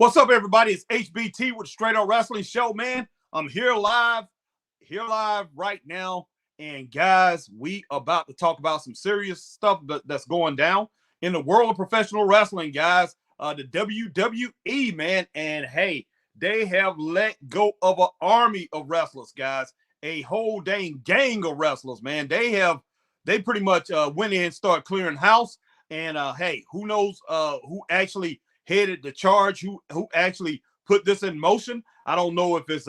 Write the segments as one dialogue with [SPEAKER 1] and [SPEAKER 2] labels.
[SPEAKER 1] What's up, everybody? It's HBT with the Straight Up Wrestling Show, man. I'm here live right now. And guys, we about to talk about some serious stuff that's going down in the world of professional wrestling, guys. The WWE, man. And hey, they have let go of an army of wrestlers, guys. A whole dang gang of wrestlers, man. They pretty much went in and started clearing house. And hey, who knows who actually headed the charge, who actually put this in motion. I don't know if it's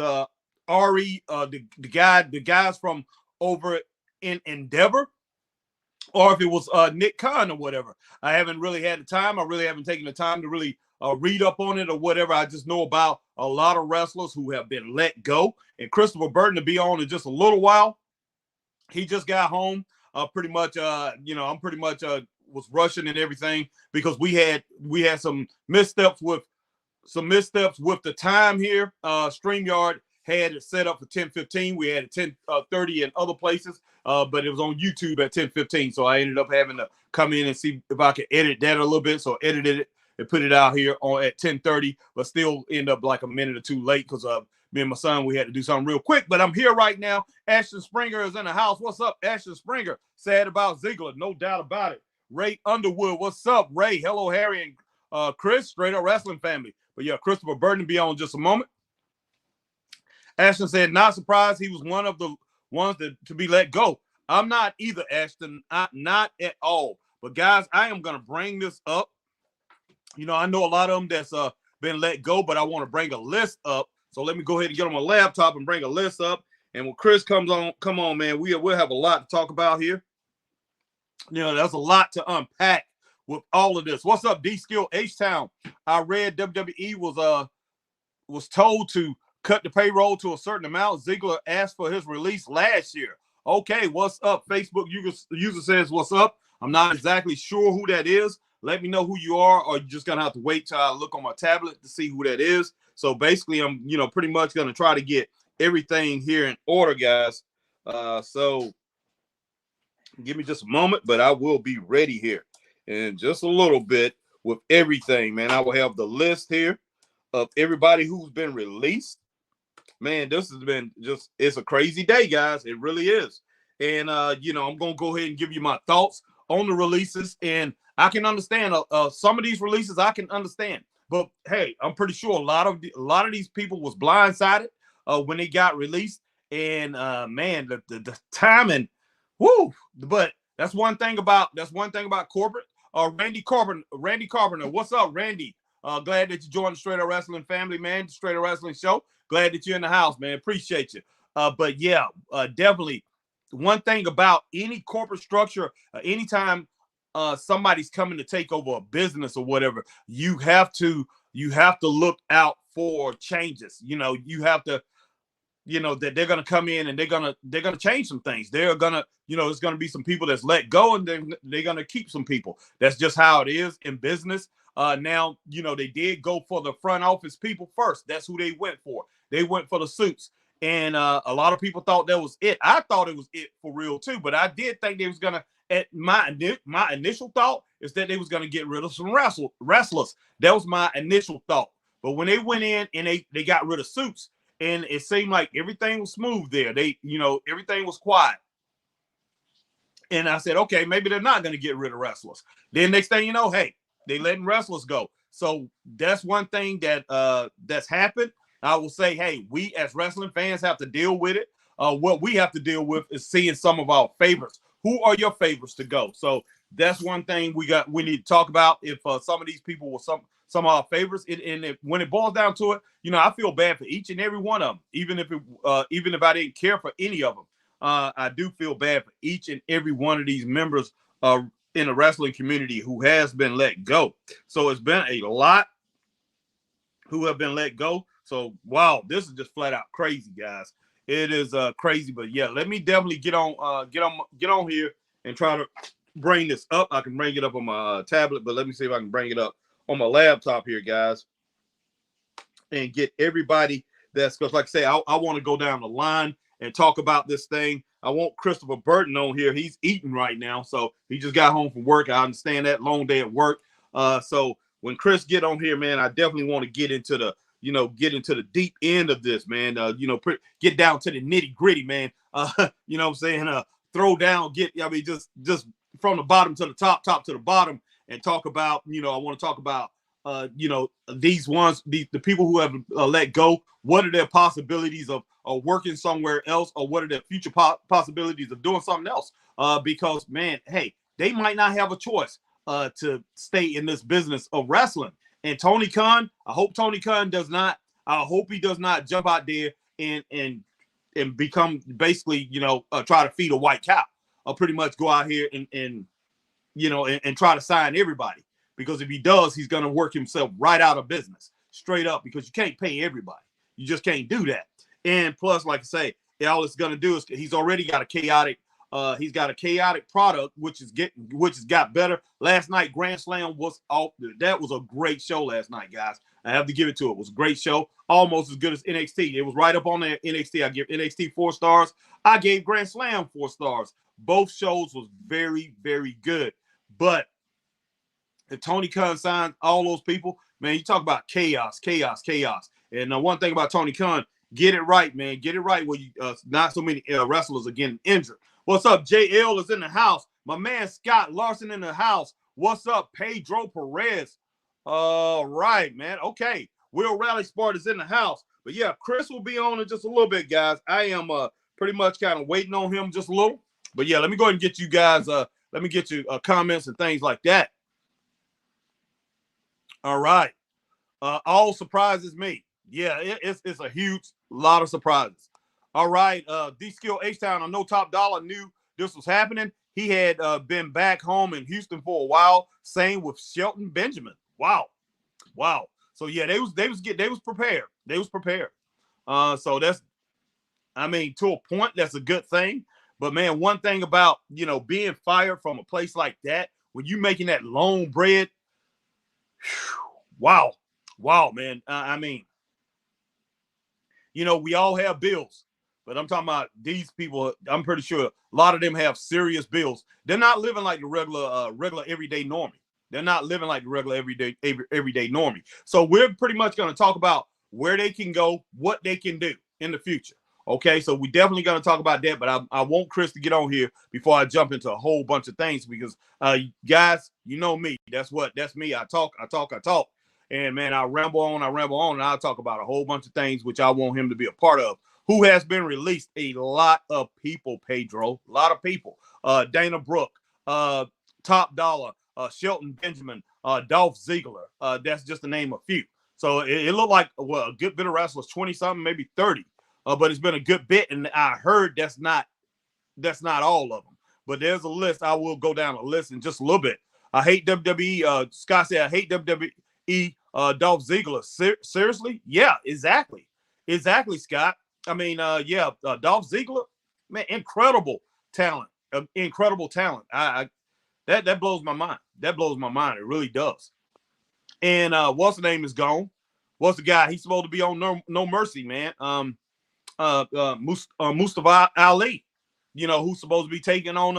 [SPEAKER 1] Ari, the guys from over in Endeavor, or if it was Nick Khan or whatever. I haven't really had the time. I really haven't taken the time to really read up on it or whatever. I just know about a lot of wrestlers who have been let go. And Christopher Burton to be on in just a little while. He just got home. I'm pretty much was rushing and everything because we had some missteps with the time here. StreamYard had it set up for 10:15. We had it 10:30 in other places, but it was on YouTube at 10:15. So I ended up having to come in and see if I could edit that a little bit. So I edited it and put it out here at 10:30, but still end up like a minute or two late because me and my son, we had to do something real quick. But I'm here right now. Ashton Springer is in the house. What's up, Ashton Springer? Sad about Ziggler, no doubt about it. Ray Underwood, what's up, Ray? Hello, Harry and Chris, Straight Up Wrestling family. But yeah, Christopher Burton be on in just a moment. Ashton said, not surprised he was one of the ones to be let go. I'm not either, Ashton, not at all. But guys, I am going to bring this up. You know, I know a lot of them that's been let go, but I want to bring a list up. So let me go ahead and get on my laptop and bring a list up. And when Chris come on, man, we'll have a lot to talk about here. You know, there's a lot to unpack with all of this. What's up, D-Skill H-Town? I read WWE was told to cut the payroll to a certain amount. Ziggler asked for his release last year. Okay, what's up? Facebook user says, what's up? I'm not exactly sure who that is. Let me know who you are, or you're just going to have to wait till I look on my tablet to see who that is. So basically, I'm, pretty much going to try to get everything here in order, guys. So give me just a moment, but I will be ready here in just a little bit with everything, man. I will have the list here of everybody who's been released. Man, this has been it's a crazy day, guys. It really is. And, I'm going to go ahead and give you my thoughts on the releases. And I can understand some of these releases I can understand. But, hey, I'm pretty sure a lot of these people was blindsided when they got released. And, man, the timing. Woo! But that's one thing about corporate. Randy Carpenter. What's up, Randy? Glad that you joined the Straight Up Wrestling family, man. The Straight Up Wrestling Show. Glad that you're in the house, man. Appreciate you. But yeah, definitely one thing about any corporate structure, anytime somebody's coming to take over a business or whatever, you have to look out for changes. You have to. That they're gonna come in and they're gonna change some things. They're gonna, there's gonna be some people that's let go and they're gonna keep some people. That's just how it is in business. Now, they did go for the front office people first. That's who they went for. They went for the suits, and a lot of people thought that was it. I thought it was it for real too, but I did think they was gonna. At my initial thought is that they was gonna get rid of some wrestlers. That was my initial thought. But when they went in and they got rid of suits. And it seemed like everything was smooth there. Everything was quiet. And I said, okay, maybe they're not going to get rid of wrestlers. Then next thing you know, hey, they letting wrestlers go. So that's one thing that's happened. I will say, hey, we as wrestling fans have to deal with it. What we have to deal with is seeing some of our favorites. Who are your favorites to go? So that's one thing we need to talk about. If some of these people were some of our favorites, when it boils down to it, I feel bad for each and every one of them. Even if I didn't care for any of them, I do feel bad for each and every one of these members in the wrestling community who has been let go. So it's been a lot who have been let go. So wow, this is just flat out crazy, guys. It is crazy, but yeah, let me definitely get on here and try to bring this up. I can bring it up on my tablet, but let me see if I can bring it up on my laptop here, guys, and get everybody because, like I say, I want to go down the line and talk about this thing. I want Christopher Burton on here. He's eating right now, so he just got home from work. I understand that long day at work. So when Chris get on here, man, I definitely want to get into the, get into the deep end of this, man. Get down to the nitty gritty, man. You know what I'm saying? Throw down, just from the bottom to the top to the bottom, and talk about, I want to talk about, these ones, the people who have let go. What are their possibilities of working somewhere else, or what are their future possibilities of doing something else? Because, man, hey, they might not have a choice to stay in this business of wrestling. And Tony Khan, I hope Tony Khan does not. I hope he does not jump out there and become basically, try to feed a white cow, or pretty much go out here and try to sign everybody. Because if he does, he's going to work himself right out of business, straight up, because you can't pay everybody. You just can't do that. And plus, like I say, all it's going to do is he's already got a chaotic product, which has got better. Last night, Grand Slam was off. That was a great show last night, guys. I have to give it to it. It was a great show, almost as good as NXT. It was right up on there. NXT, I give NXT 4 stars. I gave Grand Slam 4 stars. Both shows was very, very good. But if Tony Khan signed all those people, man, you talk about chaos. And one thing about Tony Khan, get it right, man. Get it right where you not so many wrestlers are getting injured. What's up? JL is in the house. My man Scott Larson in the house. What's up? Pedro Perez. All right, man. Okay. Will Rally Sport is in the house. But yeah, Chris will be on in just a little bit, guys. I am pretty much kind of waiting on him just a little. But yeah, let me go ahead and get you guys, let me get you comments and things like that. All right. All surprises me. Yeah, it's a huge lot of surprises. All right. D-Skill H-Town, I know Top Dollar knew this was happening. He had been back home in Houston for a while. Same with Shelton Benjamin. Wow. So yeah, they was prepared. They was prepared. So that's, I mean, to a point, that's a good thing. But man, one thing about, being fired from a place like that, when you making that long bread, wow, man. I mean, we all have bills, but I'm talking about these people. I'm pretty sure a lot of them have serious bills. They're not living like the regular everyday normie. They're not living like the regular everyday normie. So we're pretty much going to talk about where they can go, what they can do in the future. Okay, so we definitely going to talk about that, but I want Chris to get on here before I jump into a whole bunch of things, because guys, you know me. That's me. I talk. And man, I ramble on, and I'll talk about a whole bunch of things which I want him to be a part of. Who has been released? A lot of people, Pedro. A lot of people. Dana Brooke, Top Dollar, Shelton Benjamin, Dolph Ziggler. That's just to name a few. So it looked like a good bit of wrestlers, 20-something, maybe 30. But it's been a good bit, and I heard that's not all of them. But there's a list. I will go down a list in just a little bit. I hate WWE. Scott said, I hate WWE. Dolph Ziggler. Seriously? Yeah, exactly, Scott. I mean, Dolph Ziggler, man, incredible talent. That blows my mind. It really does. And what's the name is gone? What's the guy? He's supposed to be on No Mercy, man. Mustafa Ali, who's supposed to be taking on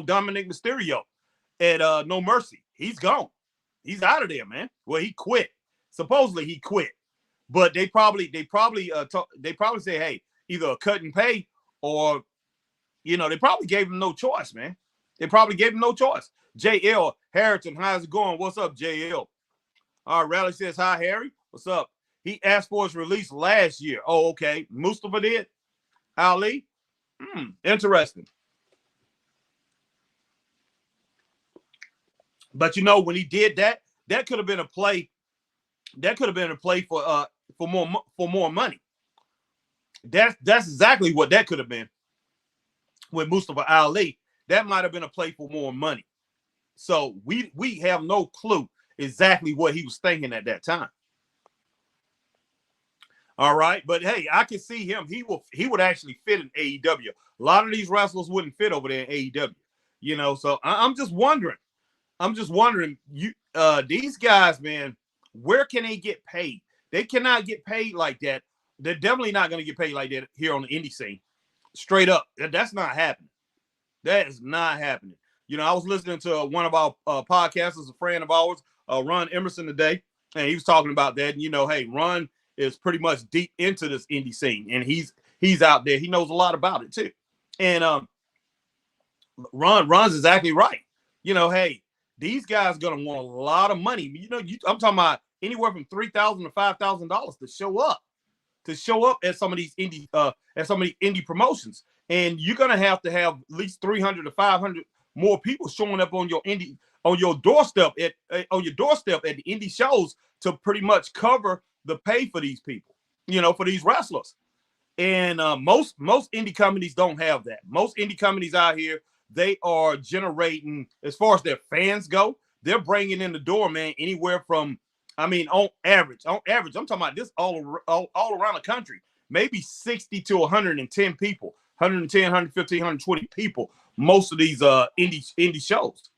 [SPEAKER 1] Dominic Mysterio at No Mercy. He's gone. He's out of there, man. Well, he quit. Supposedly he quit, but they probably say, hey, either a cut and pay, or they probably gave him no choice, man. JL Harrington, how's it going? What's up, JL? All right, Rally says hi, Harry. What's up? He asked for his release last year. Oh, okay. Mustafa did? Ali? Interesting. But when he did that, that could have been a play. That could have been a play for more money. That's exactly what that could have been with Mustafa Ali. That might have been a play for more money. So we have no clue exactly what he was thinking at that time. All right, but hey, I can see him. He would actually fit in AEW. A lot of these wrestlers wouldn't fit over there in AEW. So I'm just wondering. These guys, man, where can they get paid? They cannot get paid like that. They're definitely not going to get paid like that here on the indie scene. Straight up, that's not happening. That is not happening. I was listening to one of our podcasters, a friend of ours, Ron Emerson today, and he was talking about that. And, hey, Ron is pretty much deep into this indie scene, and he's out there. He knows a lot about it too. And Ron's exactly right. Hey, these guys gonna want a lot of money. I'm talking about anywhere from $3,000 to $5,000 to show up at some of these indie promotions, and you're gonna have to have at least 300 to 500 more people showing up on your doorstep at the indie shows to pretty much cover the pay for these people, for these wrestlers. And most indie companies don't have that. Most indie companies out here, they are generating, as far as their fans go, they're bringing in the door, man, anywhere from, on average, I'm talking about this all around the country, maybe 60 to 110 people, 110, 115, 120 people, most of these indie shows.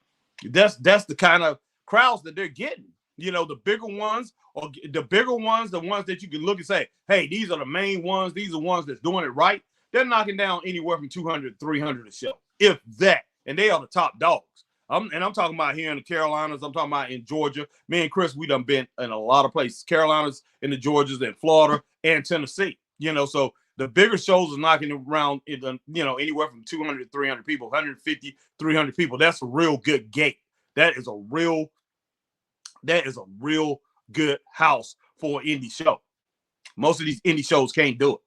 [SPEAKER 1] That's the kind of crowds that they're getting. The bigger ones, the ones that you can look and say, hey, these are the main ones. These are the ones that's doing it right. They're knocking down anywhere from 200, 300 a show, if that. And they are the top dogs. I'm talking about here in the Carolinas. I'm talking about in Georgia. Me and Chris, we done been in a lot of places. Carolinas, in the Georgias, in Florida, and Tennessee. So the bigger shows are knocking around, anywhere from 200 300 people, 150, 300 people. That's a real good gate. That is a real good house for an indie show. Most of these indie shows can't do it.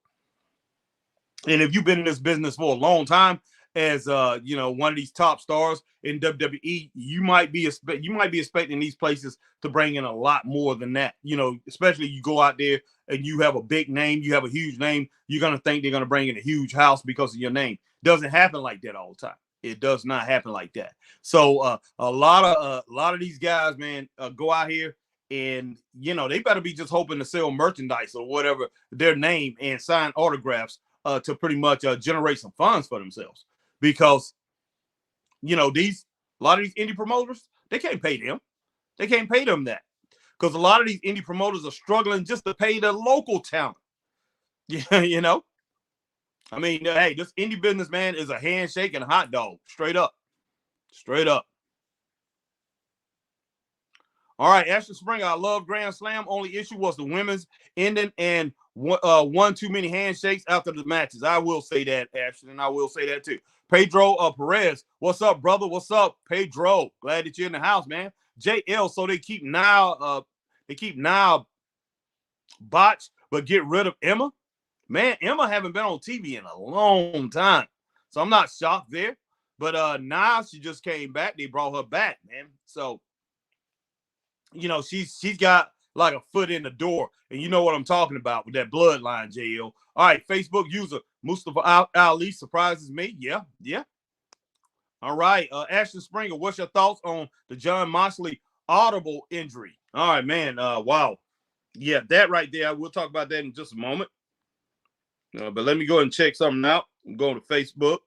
[SPEAKER 1] And if you've been in this business for a long time, as one of these top stars in WWE, you might be expecting these places to bring in a lot more than that. Especially you go out there and you have a big name, you have a huge name, you're gonna think they're gonna bring in a huge house because of your name. Doesn't happen like that all the time. It does not happen like that. So a lot of these guys, man, go out here and they better be just hoping to sell merchandise or whatever their name and sign autographs to pretty much generate some funds for themselves, because a lot of these indie promoters, they can't pay them. They can't pay them that, because a lot of these indie promoters are struggling just to pay the local talent. Hey, this indie business, man, is a handshake and a hot dog. Straight up. All right, Ashley Springer, I love Grand Slam. Only issue was the women's ending and one too many handshakes after the matches. I will say that, Ashley, and I will say that too. Pedro Perez, what's up, brother? What's up, Pedro? Glad that you're in the house, man. JL, so they keep now botched, but get rid of Emma. Man, Emma haven't been on TV in a long time, so I'm not shocked there. But now she just came back. They brought her back, man. So she's got like a foot in the door, and you know what I'm talking about with that bloodline, JL. All right, Facebook user Mustafa Ali surprises me. Yeah. All right, Ashton Springer, what's your thoughts on the John Moxley audible injury? All right, man. Wow. Yeah, that right there. We'll talk about that in just a moment. But let me go ahead and check something out. I'm going to Facebook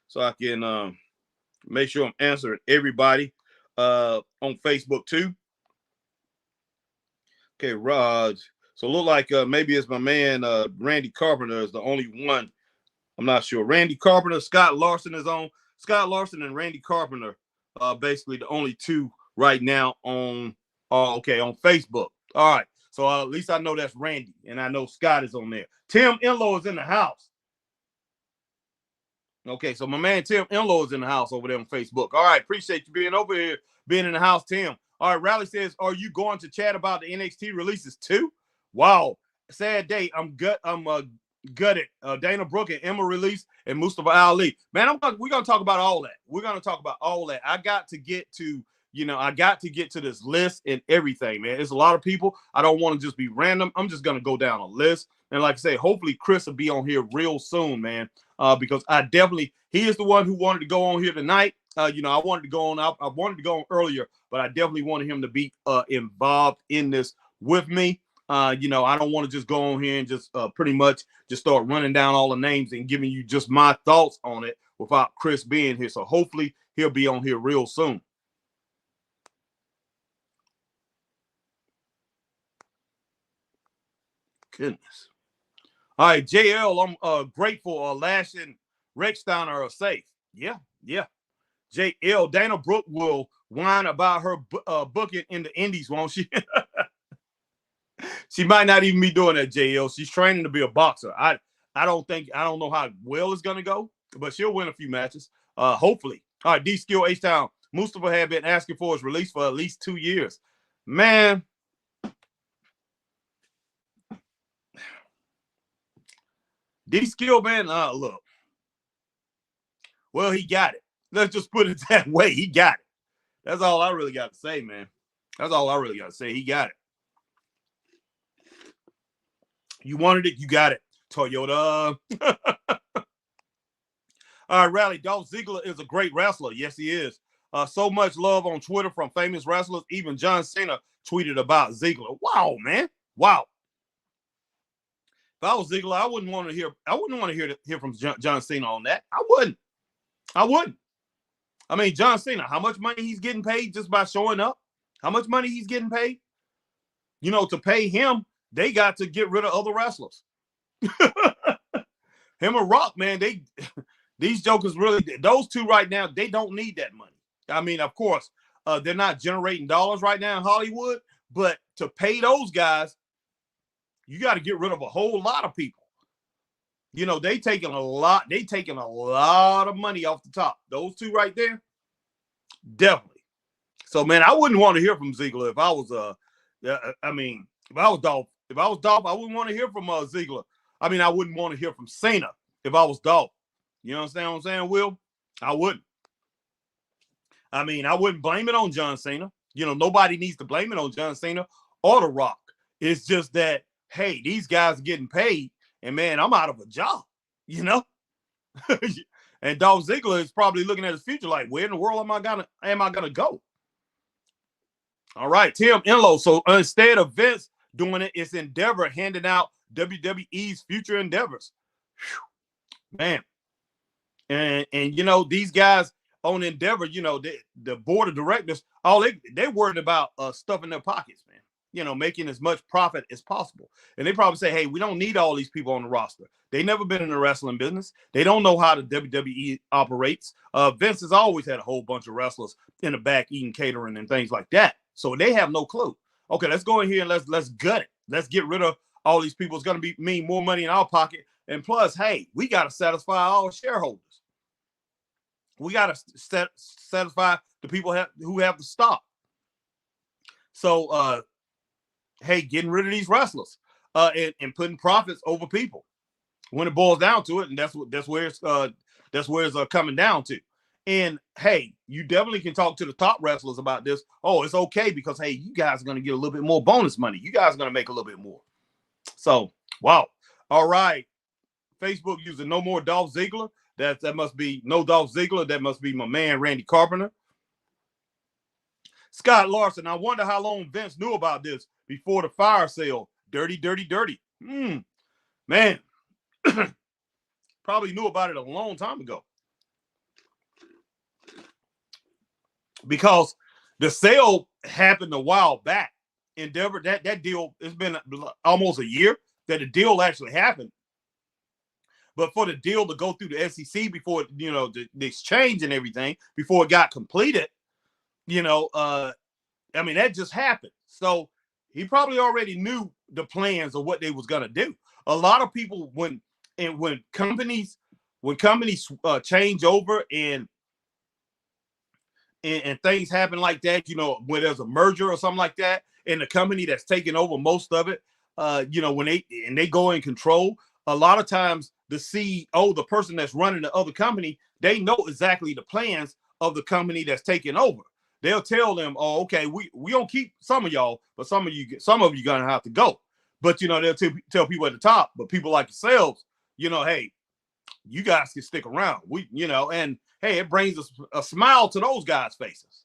[SPEAKER 1] so I can make sure I'm answering everybody on Facebook too. Okay, Raj. So look like maybe it's my man Randy Carpenter is the only one. I'm not sure. Randy Carpenter, Scott Larson is on. Scott Larson and Randy Carpenter basically the only two right now on Facebook. All right. So at least I know that's Randy, and I know Scott is on there. Tim Enlow is in the house. Okay, so my man Tim Enlow is in the house over there on Facebook. All right, appreciate you being over here, being in the house, Tim. All right, Raleigh says, are you going to chat about the NXT releases too? Wow, sad day. I'm gutted. Dana Brooke and Emma release and Mustafa Ali. Man, we're gonna talk about all that. We're gonna talk about all that. I got to get to this list and everything, man. It's a lot of people. I don't want to just be random. I'm just gonna go down a list. And like I say, hopefully Chris will be on here real soon, man. Because he is the one who wanted to go on here tonight. I wanted to go on. I wanted to go on earlier, but I definitely wanted him to be involved in this with me. I don't want to just go on here and just pretty much just start running down all the names and giving you just my thoughts on it without Chris being here. So hopefully he'll be on here real soon. Goodness. All right, JL, I'm grateful Lash and Rex Steiner are safe. Yeah. JL, Dana Brooke will whine about her booking in the Indies, won't she? She might not even be doing that, JL. She's training to be a boxer. I don't know how well it's gonna go, but she'll win a few matches. Hopefully. All right, D Skill H-Town. Mustafa had been asking for his release for at least 2 years. Man. D Skill, man, look. Well, he got it. Let's just put it that way. He got it. That's all I really got to say, man. That's all I really got to say. He got it. You wanted it, you got it. Toyota. All right, Rally. Dolph Ziggler is a great wrestler. Yes, he is. So much love on Twitter from famous wrestlers. Even John Cena tweeted about Ziggler. Wow, man. Wow. If I was Ziggler, I wouldn't want to hear from John Cena on that. I wouldn't. I mean, John Cena, how much money he's getting paid just by showing up? How much money he's getting paid? You know, to pay him, they got to get rid of other wrestlers. Him and Rock, man, these jokers really, those two right now, they don't need that money. I mean, of course, they're not generating dollars right now in Hollywood, but to pay those guys, you got to get rid of a whole lot of people. You know, they taking a lot of money off the top. Those two right there, definitely. So, man, I wouldn't want to hear from Ziggler if I was if I was Dolph, I wouldn't want to hear from Ziggler. I mean, I wouldn't want to hear from Cena if I was Dolph. You understand what I'm saying, Will? I wouldn't. I mean, I wouldn't blame it on John Cena. You know, nobody needs to blame it on John Cena or The Rock. It's just that, hey, these guys are getting paid, and man, I'm out of a job, you know? And Dolph Ziggler is probably looking at his future like, where in the world am I gonna go? All right, Tim Enlow. So instead of Vince doing it, it's Endeavor handing out WWE's future endeavors. Whew. Man. And you know, these guys on Endeavor, you know, the board of directors, they're worried about stuff in their pockets, man. You know, making as much profit as possible. And they probably say, hey, we don't need all these people on the roster. They never been in the wrestling business. They don't know how the WWE operates. Vince has always had a whole bunch of wrestlers in the back eating catering and things like that. So they have no clue. Okay, let's go in here and let's gut it. Let's get rid of all these people. It's going to mean more money in our pocket. And plus, hey, we got to satisfy our shareholders. We got to satisfy the people who have the stock. So, hey, getting rid of these wrestlers and putting profits over people when it boils down to it, and that's where it's coming down to. And hey, you definitely can talk to the top wrestlers about this. Oh, it's okay because hey, you guys are going to get a little bit more bonus money. You guys are going to make a little bit more. So, wow. All right. Facebook using no more Dolph Ziggler. That must be no Dolph Ziggler. That must be my man Randy Carpenter. Scott Larson. I wonder how long Vince knew about this before the fire sale. Dirty, dirty, dirty. Man, probably knew about it a long time ago. Because the sale happened a while back. Endeavor, that deal, it's been almost a year that the deal actually happened. But for the deal to go through the SEC before, you know, the exchange and everything, before it got completed, you know, I mean, that just happened. So he probably already knew the plans of what they was going to do. A lot of people, when companies change over and things happen like that, you know, when there's a merger or something like that, and the company that's taking over most of it, you know, when they go in control, a lot of times the CEO, the person that's running the other company, they know exactly the plans of the company that's taking over. They'll tell them, oh, okay, we don't keep some of y'all, but some of you gonna have to go. But you know, they'll tell people at the top, but people like yourselves, you know, hey, you guys can stick around. We, you know, and hey, it brings a smile to those guys' faces.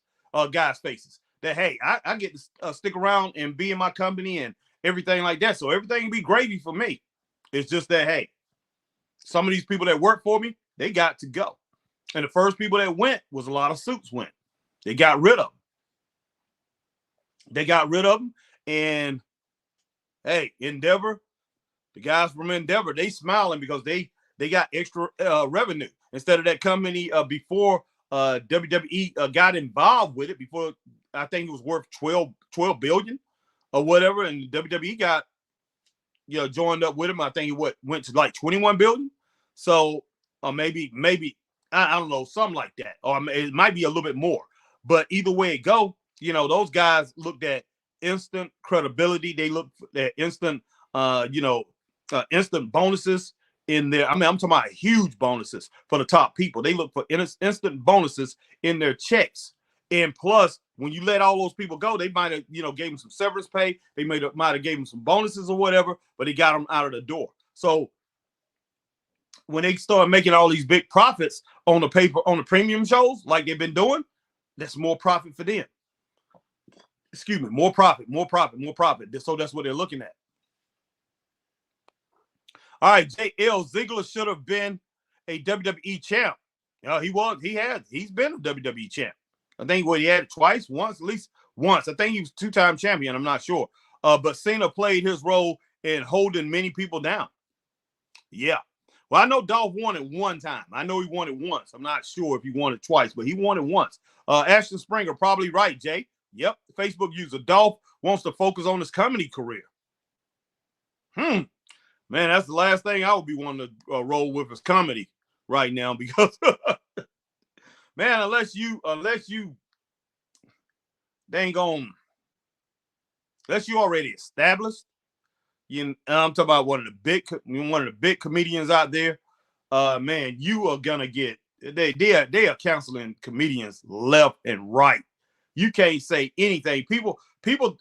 [SPEAKER 1] That hey, I get to stick around and be in my company and everything like that. So everything will be gravy for me. It's just that hey, some of these people that work for me, they got to go. And the first people that went was a lot of suits went. They got rid of them. And hey, Endeavor, the guys from Endeavor, they smiling because they got extra revenue instead of that company before WWE got involved with it before. I think it was worth 12 billion or whatever, and WWE got joined up with him. I think it went to like 21 billion. So maybe I don't know, something like that, or it might be a little bit more. But either way it go, those guys looked at instant credibility. They looked at instant instant bonuses in there. I mean, I'm talking about huge bonuses for the top people. They look for instant bonuses in their checks. And plus, when you let all those people go, they might have, gave them some severance pay. They might have gave them some bonuses or whatever, but they got them out of the door. So when they start making all these big profits on the premium shows like they've been doing, that's more profit for them. Excuse me, more profit. So that's what they're looking at. All right, J.L. Ziggler should have been a WWE champ. He's been a WWE champ. I think he had it twice, at least once. I think he was two-time champion. I'm not sure. But Cena played his role in holding many people down. Yeah. Well, I know Dolph won it one time. I know he won it once. I'm not sure if he won it twice, but he won it once. Ashton Springer, probably right, Jay. Yep. Facebook user Dolph wants to focus on his comedy career. Man, that's the last thing I would be wanting to roll with is comedy right now because, man, unless you already established, I'm talking about one of the big comedians out there. Man, you are gonna get they are canceling comedians left and right. You can't say anything. People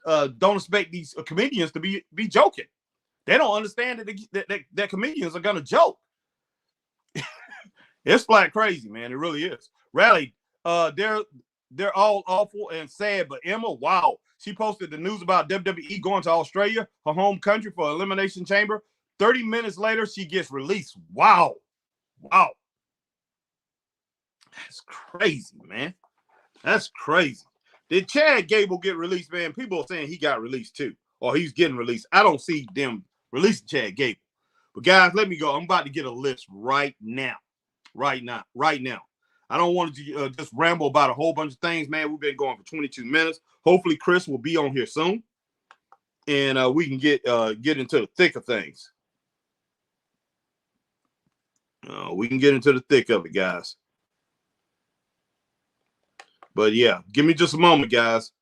[SPEAKER 1] don't expect these comedians to be joking. They don't understand that comedians are gonna joke. It's flat crazy, man. It really is. Rally, they're all awful and sad, but Emma, wow. She posted the news about WWE going to Australia, her home country, for Elimination Chamber. 30 minutes later, she gets released. Wow. That's crazy, man. That's crazy. Did Chad Gable get released, man? People are saying he got released too, or he's getting released. I don't see them releasing Chad Gable. But guys, let me go. I'm about to get a list right now. I don't want to just ramble about a whole bunch of things, man. We've been going for 22 minutes. Hopefully, Chris will be on here soon, and we can get into the thick of things. We can get into the thick of it, guys. But yeah, give me just a moment, guys.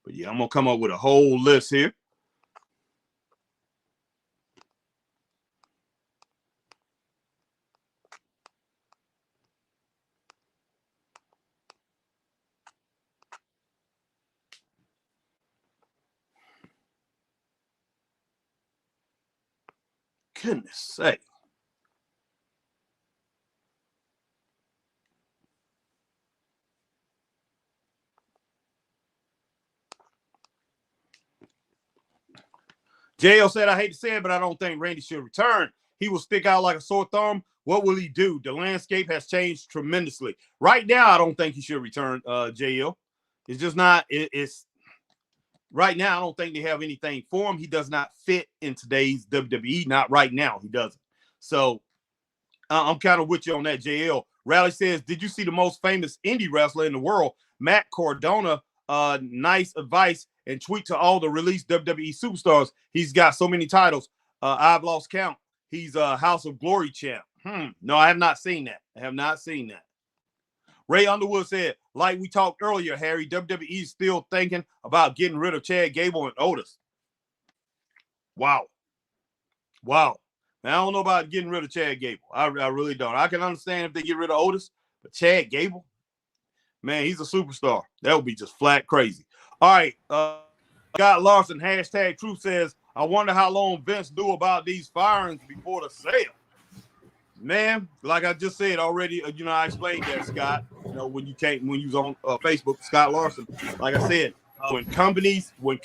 [SPEAKER 1] But yeah, I'm gonna come up with a whole list here. Goodness sake. JL said, I hate to say it, but I don't think Randy should return. He will stick out like a sore thumb. What will he do? The landscape has changed tremendously. Right now, I don't think he should return, JL. It's just not, it's right now, I don't think they have anything for him. He does not fit in today's WWE. Not right now. He doesn't. So I'm kind of with you on that, JL. Rally says, did you see the most famous indie wrestler in the world, Matt Cardona? Nice advice and tweet to all the released WWE superstars. He's got so many titles. I've lost count. He's a House of Glory champ. No, I have not seen that. Ray Underwood said, like we talked earlier, Harry, WWE is still thinking about getting rid of Chad Gable and Otis. Wow. Now, I don't know about getting rid of Chad Gable. I really don't. I can understand if they get rid of Otis, but Chad Gable, man, he's a superstar. That would be just flat crazy. All right. Scott Larson, hashtag Truth says, I wonder how long Vince knew about these firings before the sale. Man, like I just said already, I explained that, Scott. When you was on Facebook, Scott Larson. Like I said, when companies, when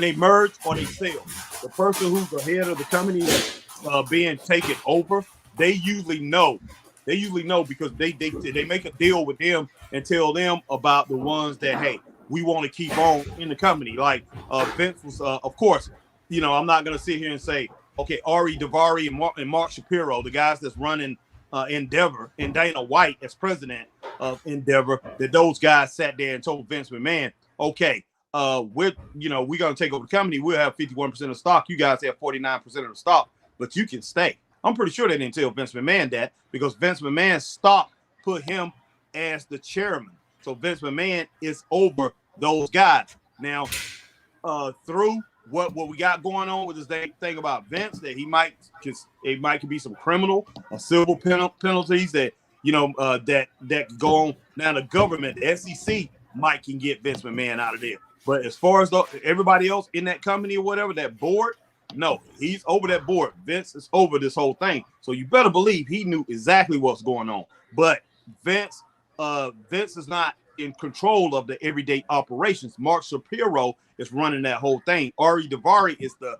[SPEAKER 1] they merge or they sell, the person who's the head of the company that's being taken over, they usually know. Because they make a deal with them and tell them about the ones that, hey, we want to keep on in the company. Like Vince was, of course, I'm not going to sit here and say, okay, Ari Daivari and Mark Shapiro, the guys that's running Endeavor, and Dana White as president of Endeavor, that those guys sat there and told Vince McMahon, okay, we're going to take over the company. We'll have 51% of stock. You guys have 49% of the stock, but you can stay. I'm pretty sure they didn't tell Vince McMahon that, because Vince McMahon's stock put him as the chairman. So Vince McMahon is over those guys. Now, through what we got going on with this thing about Vince, that it might be some criminal or civil penalties that that go on. Now the government, the SEC, can get Vince McMahon out of there. But as far as everybody else in that company or whatever, that board, no, he's over that board. Vince is over this whole thing. So you better believe he knew exactly what's going on. But Vince is not in control of the everyday operations. Mark Shapiro is running that whole thing. Ari Daivari is the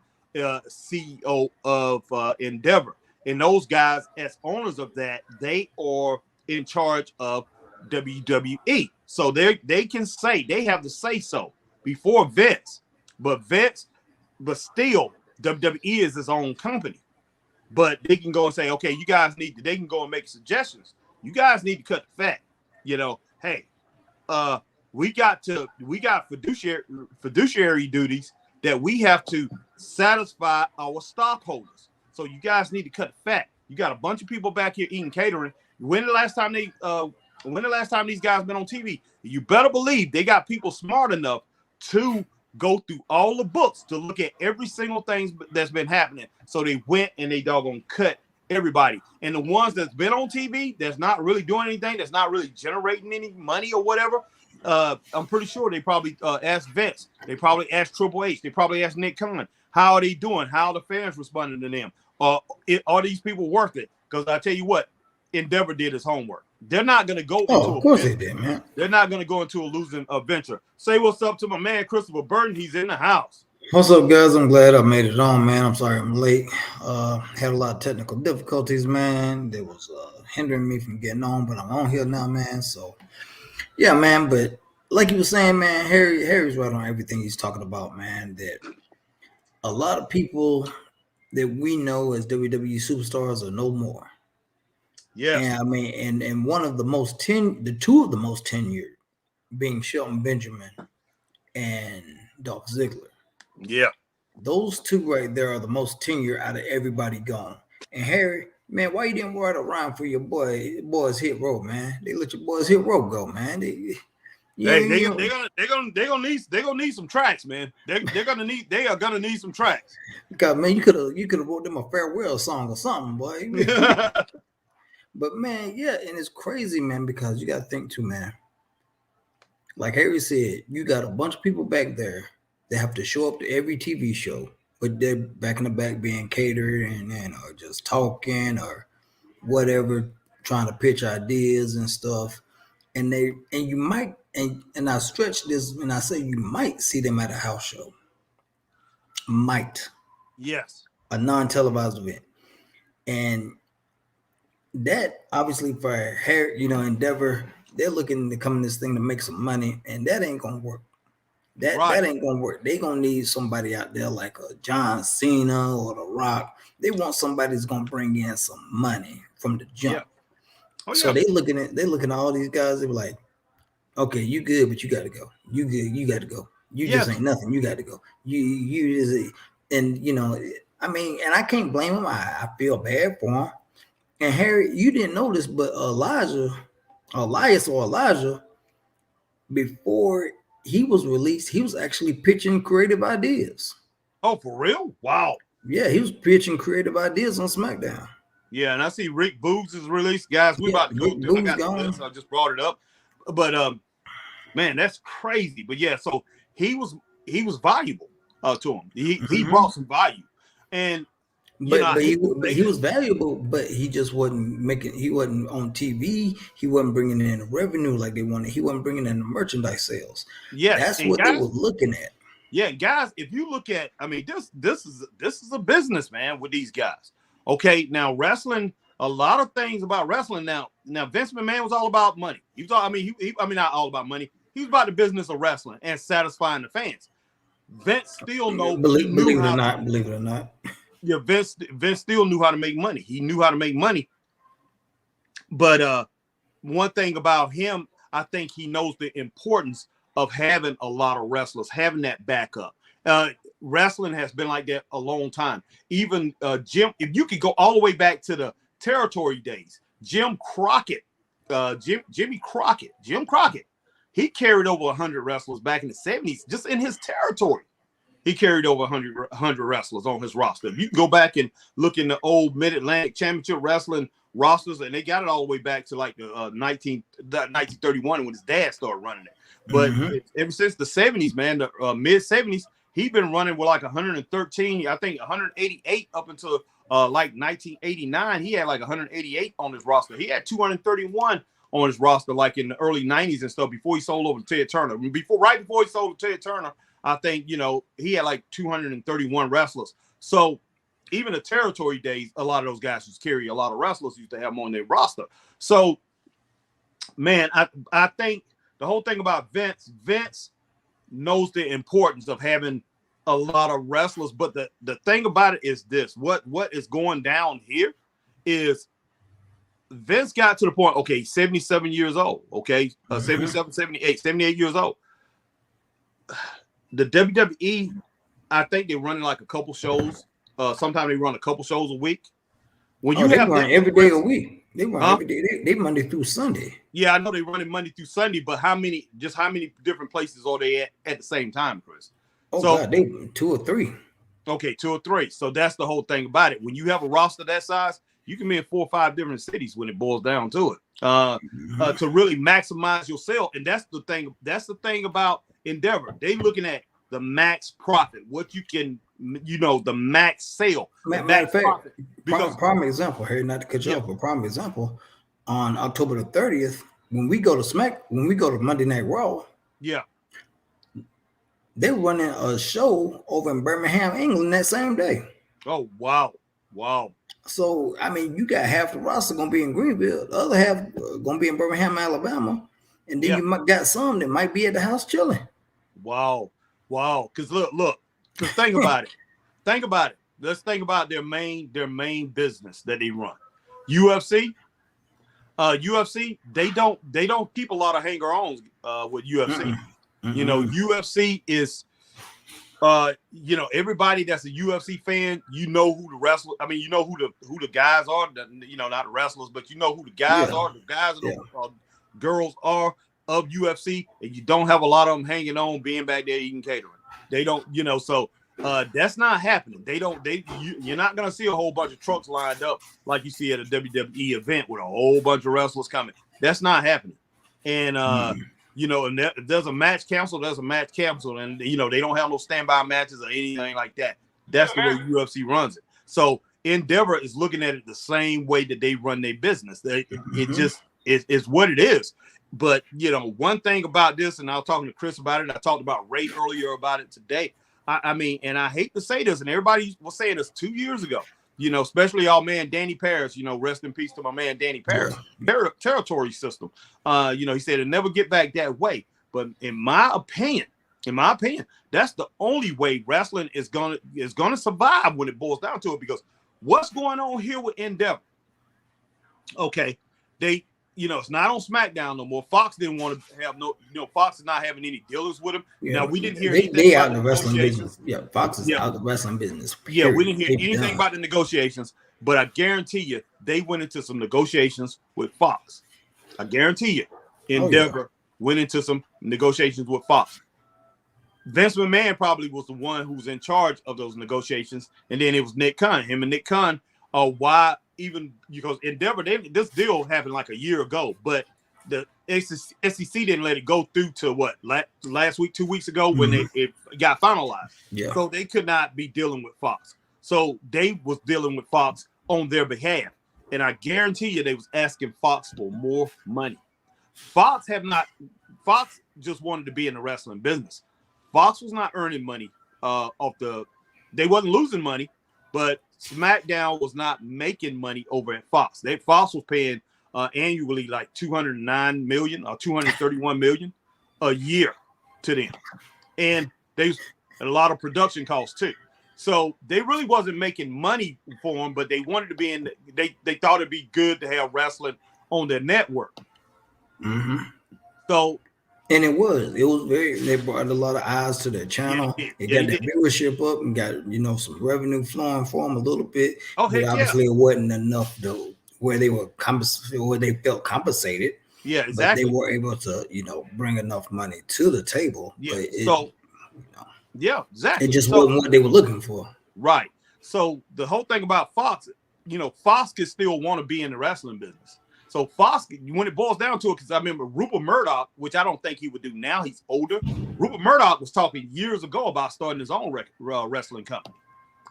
[SPEAKER 1] CEO of Endeavor. And those guys, as owners of that, they are in charge of WWE. So they can say, they have to say so before Vince. But still, WWE is his own company. But they can go and say, okay, you guys they can go and make suggestions. You guys need to cut the fat. Hey, we got fiduciary duties that we have to satisfy our stockholders. So you guys need to cut the fat. You got a bunch of people back here eating catering. When the last time these guys been on TV? You better believe they got people smart enough to go through all the books to look at every single thing that's been happening. So they went and they doggone cut everybody. And the ones that's been on TV that's not really doing anything, that's not really generating any money or whatever, I'm pretty sure they probably asked Vince. They probably asked Triple H. They probably asked Nick Khan. How are they doing? How are the fans responding to them? Are these people worth it? Because I tell you what, Endeavor did his homework. They're not going to go
[SPEAKER 2] of course they did, man.
[SPEAKER 1] They're not going to go into a losing venture. Say what's up to my man, Christopher Burton. He's in the house.
[SPEAKER 2] What's up, guys? I'm glad I made it on, man. I'm sorry I'm late. Had a lot of technical difficulties, man. That was hindering me from getting on, but I'm on here now, man. So, yeah, man. But like you were saying, man, Harry's right on everything he's talking about, man. That a lot of people that we know as WWE superstars are no more.
[SPEAKER 1] Yeah,
[SPEAKER 2] and I mean, and one of the two of the most tenured being Shelton Benjamin and Dolph Ziggler.
[SPEAKER 1] Yeah,
[SPEAKER 2] those two right there are the most tenured out of everybody gone. And Harry, man, why you didn't write around for your boys hit row, man? They let your boys hit row go, man. They're gonna need some tracks, man. They are gonna need some tracks. God, man, you could have wrote them a farewell song or something, boy. But man, yeah, and it's crazy, man, because you got to think too, man. Like Harry said, you got a bunch of people back there that have to show up to every TV show, but they're back in the back being catered and or just talking or whatever, trying to pitch ideas and stuff. And you might, and I stretch this and I say you might see them at a house show. Might.
[SPEAKER 1] Yes.
[SPEAKER 2] A non-televised event. And that obviously for Harry, Endeavor, they're looking to come in this thing to make some money, and that ain't gonna work. That ain't gonna work. They gonna need somebody out there like a John Cena or The Rock. They want somebody that's gonna bring in some money from the jump. Yeah. Oh, yeah. So they looking at all these guys. They were like, okay, you good, but you got to go. You good, you got to go. You just ain't nothing. You got to go. You just, and I mean, and I can't blame him. I feel bad for him. And Harry, you didn't know this, but Elijah, before he was released, he was actually pitching creative ideas.
[SPEAKER 1] Oh, for real? Wow.
[SPEAKER 2] Yeah, he was pitching creative ideas on SmackDown.
[SPEAKER 1] Yeah, and I see Rick Boogs is released. Guys, we're about to go through. I got the list, I just brought it up. But man, that's crazy. But yeah, so he was valuable to him. He brought some value. And
[SPEAKER 2] But he was valuable, but he just he wasn't on TV. He wasn't bringing in the revenue like they wanted. He wasn't bringing in the merchandise sales. Yeah, that's what they were looking at.
[SPEAKER 1] Yeah, guys, if you look at, I mean, this is a business, man, with these guys. Okay, now wrestling, a lot of things about wrestling. Now Vince McMahon was all about money. He was all, not all about money. He was about the business of wrestling and satisfying the fans. Vince still
[SPEAKER 2] believe it or not.
[SPEAKER 1] Yeah, Vince still knew how to make money. He knew how to make money. But one thing about him, I think he knows the importance of having a lot of wrestlers, having that backup. Wrestling has been like that a long time. Even Jim, if you could go all the way back to the territory days, Jim Crockett, he carried over 100 wrestlers back in the 70s, just in his territory. He carried over 100 wrestlers on his roster. If you can go back and look in the old Mid-Atlantic Championship Wrestling rosters, and they got it all the way back to like the 1931 when his dad started running it. But ever since the 70s, man, the mid-70s, he's been running with like 113, I think 188 up until like 1989. He had like 188 on his roster. He had 231 on his roster like in the early 90s and stuff before he sold over to Ted Turner. Right before he sold to Ted Turner, I think, he had like 231 wrestlers. So even the territory days, a lot of those guys used to carry a lot of wrestlers, used to have them on their roster. So, man, I think the whole thing about Vince knows the importance of having a lot of wrestlers. But the thing about it is this, what is going down here is Vince got to the point, okay, 77 years old, okay, 77, 78, 78 years old. The WWE, I think they're running like a couple shows. Sometimes they run a couple shows a week. When you have
[SPEAKER 2] run every day a week, they run every day. They Monday through Sunday.
[SPEAKER 1] Yeah, I know they running Monday through Sunday, but how many different places are they at the same time, Chris?
[SPEAKER 2] Oh, so, God, they 2 or 3.
[SPEAKER 1] Okay, 2 or 3. So that's the whole thing about it. When you have a roster that size, you can be in 4 or 5 different cities when it boils down to it. To really maximize your sale, and that's the thing. That's the thing about Endeavor. They looking at the max profit, what you can, the max sale.
[SPEAKER 2] Matter of fact, because prime example here, not to cut you off, but prime example, on October the 30th, when we go to Monday Night Raw, they're running a show over in Birmingham, England that same day.
[SPEAKER 1] Oh, wow.
[SPEAKER 2] So, I mean, you got half the roster going to be in Greenville, the other half going to be in Birmingham, Alabama, and then you got some that might be at the house chilling.
[SPEAKER 1] Wow. Because look. Because think about it. Let's think about their main business that they run. UFC, they don't keep a lot of hanger-ons with UFC. UFC is, everybody that's a UFC fan, who the wrestler. I mean, who the guys are. Not the wrestlers, but who the guys are. The guys and the girls are of UFC, and you don't have a lot of them hanging on, being back there eating catering. They don't, so that's not happening. You're not gonna see a whole bunch of trucks lined up like you see at a WWE event with a whole bunch of wrestlers coming. That's not happening. And and there's a match canceled, and they don't have no standby matches or anything like that. That's the way UFC runs it. So Endeavor is looking at it the same way that they run their business. It just is what it is. But one thing about this, and I was talking to Chris about it, I talked about Ray earlier about it today. I mean, and I hate to say this, and everybody was saying this 2 years ago, especially our man Danny Paris, rest in peace to my man Danny Paris. Territory system. He said it'll never get back that way. But in my opinion, that's the only way wrestling is gonna survive when it boils down to it. Because what's going on here with Endeavor? Okay, it's not on SmackDown no more. Fox didn't want to have Fox is not having any dealers with him. Now we didn't hear anything
[SPEAKER 2] they
[SPEAKER 1] about
[SPEAKER 2] out the wrestling business. Yeah, Fox is out the wrestling business.
[SPEAKER 1] Yeah, we didn't hear anything about the negotiations, but I guarantee you they went into some negotiations with Fox. I guarantee you, Endeavor went into some negotiations with Fox. Vince McMahon probably was the one who was in charge of those negotiations, and then it was Nick Khan. Him and Nick Khan why. Even because Endeavor, this deal happened like a year ago, but the SEC didn't let it go through to what last week, 2 weeks ago when it got finalized. Yeah. So they could not be dealing with Fox. So they was dealing with Fox on their behalf, and I guarantee you they was asking Fox for more money. Fox just wanted to be in the wrestling business. Fox was not earning money they wasn't losing money, but SmackDown was not making money over at Fox. Fox was paying annually like $209 million or $231 million. a year to them, and there's a lot of production costs too. So they really wasn't making money for them, but they wanted to be in. They thought it'd be good to have wrestling on their network.
[SPEAKER 2] Mm-hmm.
[SPEAKER 1] So,
[SPEAKER 2] and it was very. They brought a lot of eyes to their channel. It got that viewership up and got some revenue flowing for them a little bit.
[SPEAKER 1] Oh,
[SPEAKER 2] but obviously it wasn't enough though, where they were where they felt compensated.
[SPEAKER 1] Yeah, exactly.
[SPEAKER 2] But they were able to bring enough money to the table.
[SPEAKER 1] Yeah.
[SPEAKER 2] But
[SPEAKER 1] yeah, exactly.
[SPEAKER 2] It just wasn't what they were looking for.
[SPEAKER 1] Right. So the whole thing about Fox, Fox can still want to be in the wrestling business. So Fox, when it boils down to it, because I remember Rupert Murdoch, which I don't think he would do now. He's older. Rupert Murdoch was talking years ago about starting his own wrestling company.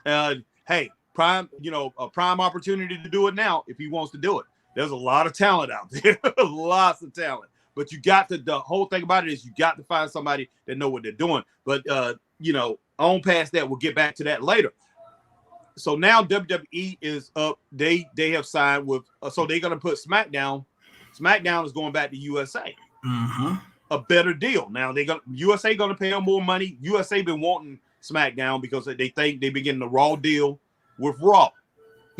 [SPEAKER 1] Hey, a prime opportunity to do it now if he wants to do it. There's a lot of talent out there, lots of talent. But you got to, the whole thing about it is you got to find somebody that know what they're doing. But, on past that, we'll get back to that later. So now WWE is up. They have signed with, so they're going to put SmackDown. SmackDown is going back to USA.
[SPEAKER 2] Mm-hmm.
[SPEAKER 1] A better deal. Now USA going to pay them more money. USA been wanting SmackDown because they think they've been getting a Raw deal with Raw.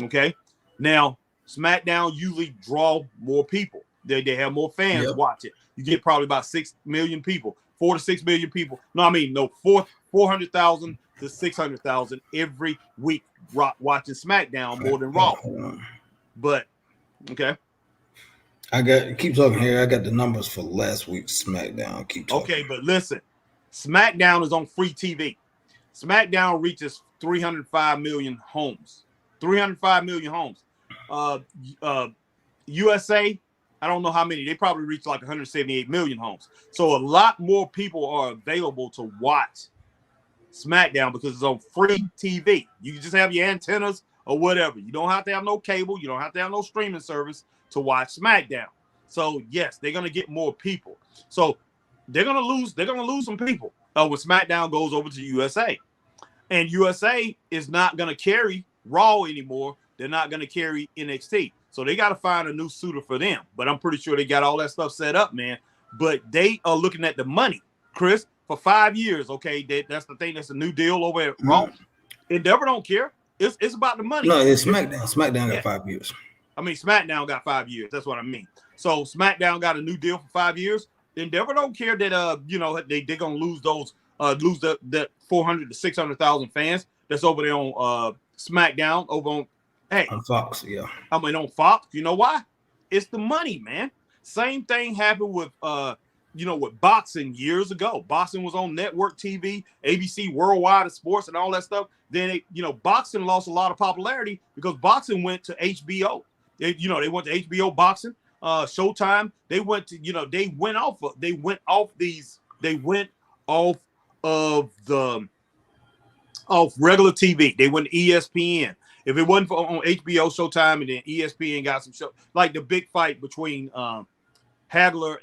[SPEAKER 1] Okay. Now SmackDown usually draw more people. They have more fans watch it. You get probably about 6 million people, 4 to 6 million people. 400,000 to 600,000 every week watching SmackDown more than Raw. But okay,
[SPEAKER 2] keep talking here. I got the numbers for last week's SmackDown. Keep talking.
[SPEAKER 1] Okay, but listen, SmackDown is on free TV. SmackDown reaches 305 million homes. 305 million homes. USA, I don't know how many. They probably reach like 178 million homes. So a lot more people are available to watch SmackDown because it's on free TV. You can just have your antennas or whatever. You don't have to have no cable. You don't have to have no streaming service to watch SmackDown. So yes, they're gonna get more people. So they're gonna lose some people when SmackDown goes over to USA. And USA is not gonna carry Raw anymore. They're not gonna carry NXT. So they got to find a new suitor for them. But I'm pretty sure they got all that stuff set up, man. But they are looking at the money, Chris, for 5 years. Okay, that's the thing. That's a new deal over at Raw. Endeavor don't care. It's about the money.
[SPEAKER 2] No, it's SmackDown. SmackDown got 5 years.
[SPEAKER 1] I mean, SmackDown got 5 years. That's what I mean. So SmackDown got a new deal for 5 years. Endeavor don't care that they're gonna lose that 400 to 600,000 fans that's over there on SmackDown over on. Hey,
[SPEAKER 2] on Fox, yeah.
[SPEAKER 1] I mean, on Fox, you know why? It's the money, man. Same thing happened with, with boxing years ago. Boxing was on network TV, ABC Worldwide Sports, and all that stuff. Then, boxing lost a lot of popularity because boxing went to HBO. They went to HBO boxing, Showtime. They went to, they went off of regular TV. They went to ESPN. If it wasn't for on HBO, Showtime, and then ESPN got some show, like the big fight between Hagler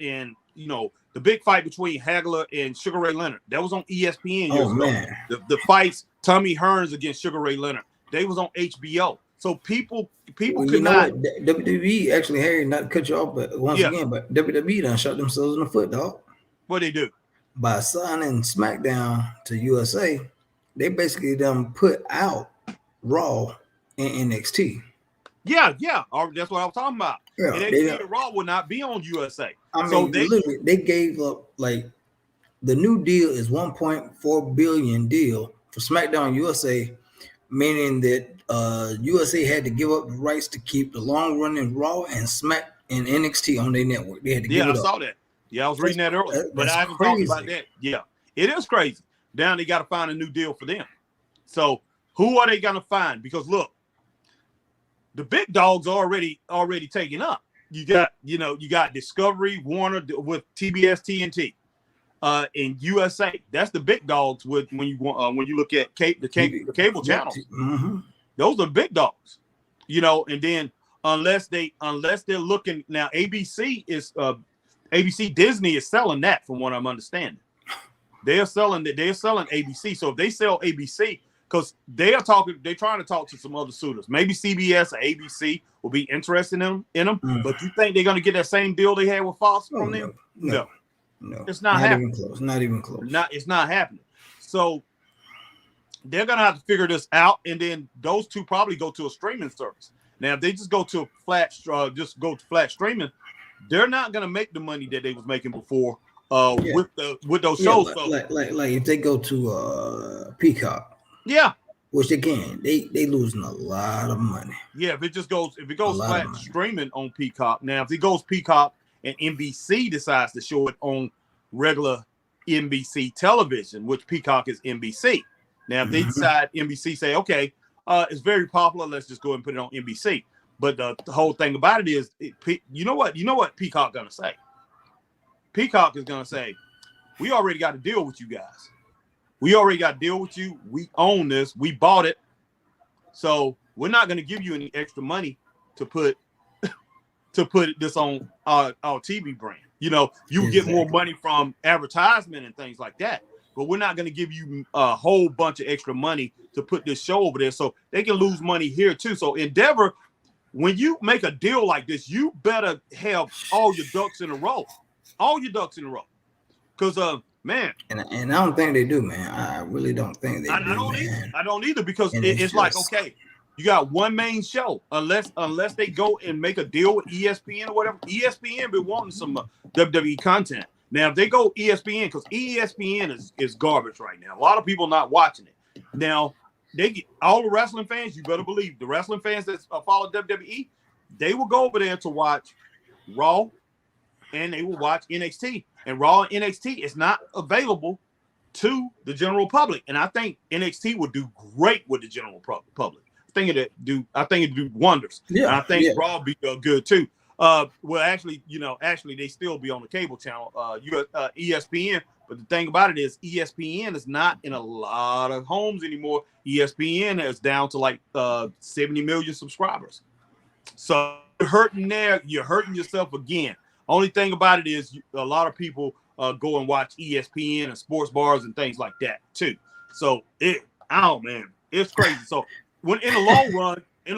[SPEAKER 1] and Sugar Ray Leonard, that was on ESPN.
[SPEAKER 2] Oh man,
[SPEAKER 1] the fights Tommy Hearns against Sugar Ray Leonard, they was on HBO. So people could not.
[SPEAKER 2] WWE actually, Harry, not to cut you off, but once again, but WWE done shot themselves in the foot, dog.
[SPEAKER 1] What they do? By
[SPEAKER 2] signing SmackDown to USA, they basically done put out Raw and NXT.
[SPEAKER 1] Yeah, that's what I was talking about.
[SPEAKER 2] Yeah,
[SPEAKER 1] NXT and Raw will not be on USA.
[SPEAKER 2] I mean, they gave up, like, the new deal is $1.4 billion deal for SmackDown USA, meaning that USA had to give up the rights to keep the long running Raw and NXT on their network. They had to give it up.
[SPEAKER 1] I saw that. Yeah, I was reading that earlier, but I haven't talked about that. Yeah, it is crazy. Now they got to find a new deal for them. So who are they going to find? Because look, the big dogs are already taken up. You got Discovery, Warner with TBS, TNT, in USA. That's the big dogs when you look at the cable channels.
[SPEAKER 2] Mm-hmm.
[SPEAKER 1] Those are big dogs, And then unless they're looking now, ABC Disney is selling that, from what I'm understanding. They're selling ABC. So if they sell ABC, because they're trying to talk to some other suitors. Maybe CBS or ABC will be interested in them.
[SPEAKER 2] Mm.
[SPEAKER 1] But you think they're going to get that same deal they had with Fox from them? No.
[SPEAKER 2] No,
[SPEAKER 1] It's not happening.
[SPEAKER 2] Even close. Not even close.
[SPEAKER 1] It's not happening. So they're gonna have to figure this out, and then those two probably go to a streaming service. Now, if they just go to flat streaming, they're not gonna make the money that they was making before with those shows.
[SPEAKER 2] Like if they go to Peacock, which they can, they losing a lot of money.
[SPEAKER 1] Yeah, if it goes flat streaming on Peacock. Now, if it goes Peacock and NBC decides to show it on regular NBC television, which Peacock is NBC. Now, if they decide NBC say, okay, it's very popular, let's just go and put it on NBC. But the whole thing about it is, you know what Peacock gonna say? Peacock is gonna say, we already got to deal with you guys. We already got to deal with you. We own this. We bought it. So we're not going to give you any extra money to put this on our TV brand. You know, you get more money from advertisement and things like that. But we're not going to give you a whole bunch of extra money to put this show over there. So they can lose money here too. So Endeavor, when you make a deal like this, you better have all your ducks in a row. All your ducks in a row. Because man,
[SPEAKER 2] and I don't think they do, man. I really don't think they do.
[SPEAKER 1] I don't either because it's like, okay, you got one main show, unless they go and make a deal with ESPN or whatever. ESPN been wanting some WWE content. Now, if they go ESPN, because ESPN is garbage right now. A lot of people not watching it. Now, they get all the wrestling fans. You better believe the wrestling fans that follow WWE, they will go over there to watch Raw, and they will watch NXT. And Raw and NXT is not available to the general public. And I think NXT would do great with the general public. I think it'd do wonders. Yeah, and I think Raw would be good too. Well, actually, they still be on the cable channel, ESPN. But the thing about it is ESPN is not in a lot of homes anymore. ESPN is down to like 70 million subscribers. So you're hurting there. You're hurting yourself again. Only thing about it is a lot of people go and watch ESPN and sports bars and things like that too. So man, it's crazy. So when in the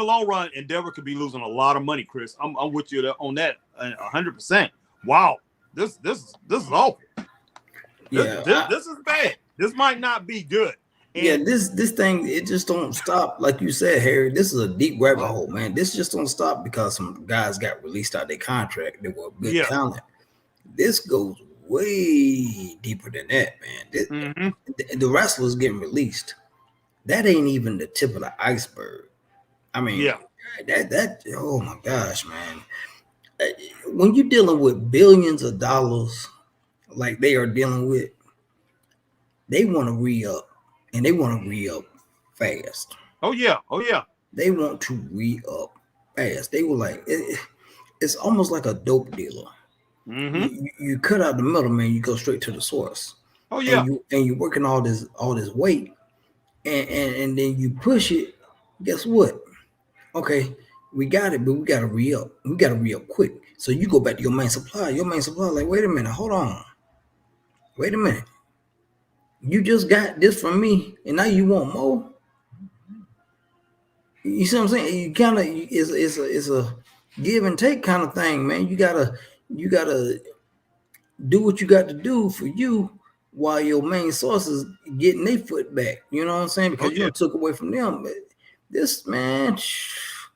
[SPEAKER 1] long run, Endeavor could be losing a lot of money, Chris. I'm with you on that 100%. Wow, this is awful. This is bad. This might not be good. And
[SPEAKER 2] this thing, it just don't stop. Like you said, Harry, this is a deep rabbit hole, man. This just don't stop because some guys got released out of their contract. They were good talent. This goes way deeper than that, man. The wrestlers getting released, that ain't even the tip of the iceberg. I mean, that oh my gosh, man. When you're dealing with billions of dollars like they are dealing with, they want to re-up. And they want to re-up fast.
[SPEAKER 1] Oh yeah.
[SPEAKER 2] They want to re-up fast. They were like, it's almost like a dope dealer. You cut out the middleman, you go straight to the source.
[SPEAKER 1] Oh yeah.
[SPEAKER 2] And you're working all this weight, and then you push it. Guess what? Okay, we got it, but we got to re-up. We got to re-up quick. So you go back to your main supplier. Your main supplier, like, wait a minute, hold on. Wait a minute. You just got this from me, and now you want more. You see what I'm saying? You kind of it's a give and take kind of thing, man. You gotta do what you got to do for you while your main source is getting their foot back. You know what I'm saying? Because you took away from them. But this man,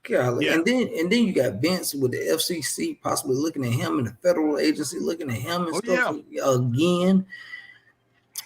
[SPEAKER 2] golly. And then you got Vince with the FCC possibly looking at him and the federal agency looking at him and stuff again.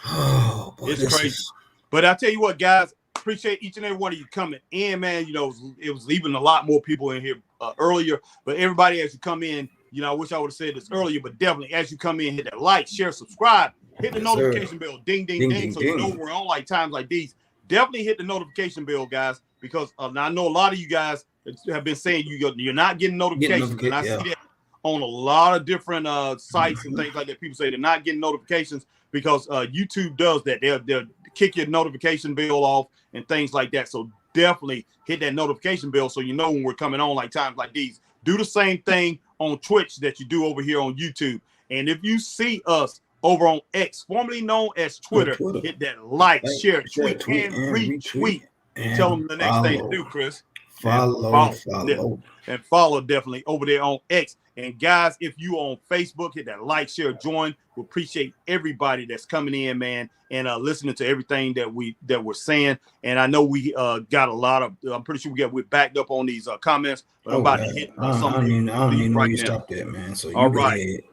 [SPEAKER 2] Oh, boy,
[SPEAKER 1] it's crazy. But I tell you what, guys, appreciate each and every one of you coming in, man. It was even a lot more people in here earlier. But everybody, as you come in, I wish I would have said this earlier, but definitely as you come in, hit that like, share, subscribe, hit the notification bell, ding, ding, ding, so you know we're on like times like these. Definitely hit the notification bell, guys, because I know a lot of you guys have been saying you're not getting notifications, and I see that on a lot of different sites and things like that. People say they're not getting notifications because YouTube does that. They'll kick your notification bell off and things like that. So definitely hit that notification bell so you know when we're coming on like times like these. Do the same thing on Twitch that you do over here on YouTube. And if you see us over on X, formerly known as Twitter, hit that like, share, tweet, and retweet. And tell them the next thing to do, Chris.
[SPEAKER 2] Follow.
[SPEAKER 1] And follow definitely over there on X. And guys, if you on Facebook, hit that like, share, join. We appreciate everybody that's coming in, man, and listening to everything that we're saying. And I know we got a lot of. I'm pretty sure we're backed up on these comments, but I'm about to hit some of these right now.
[SPEAKER 2] Stop that, man. So
[SPEAKER 1] all right.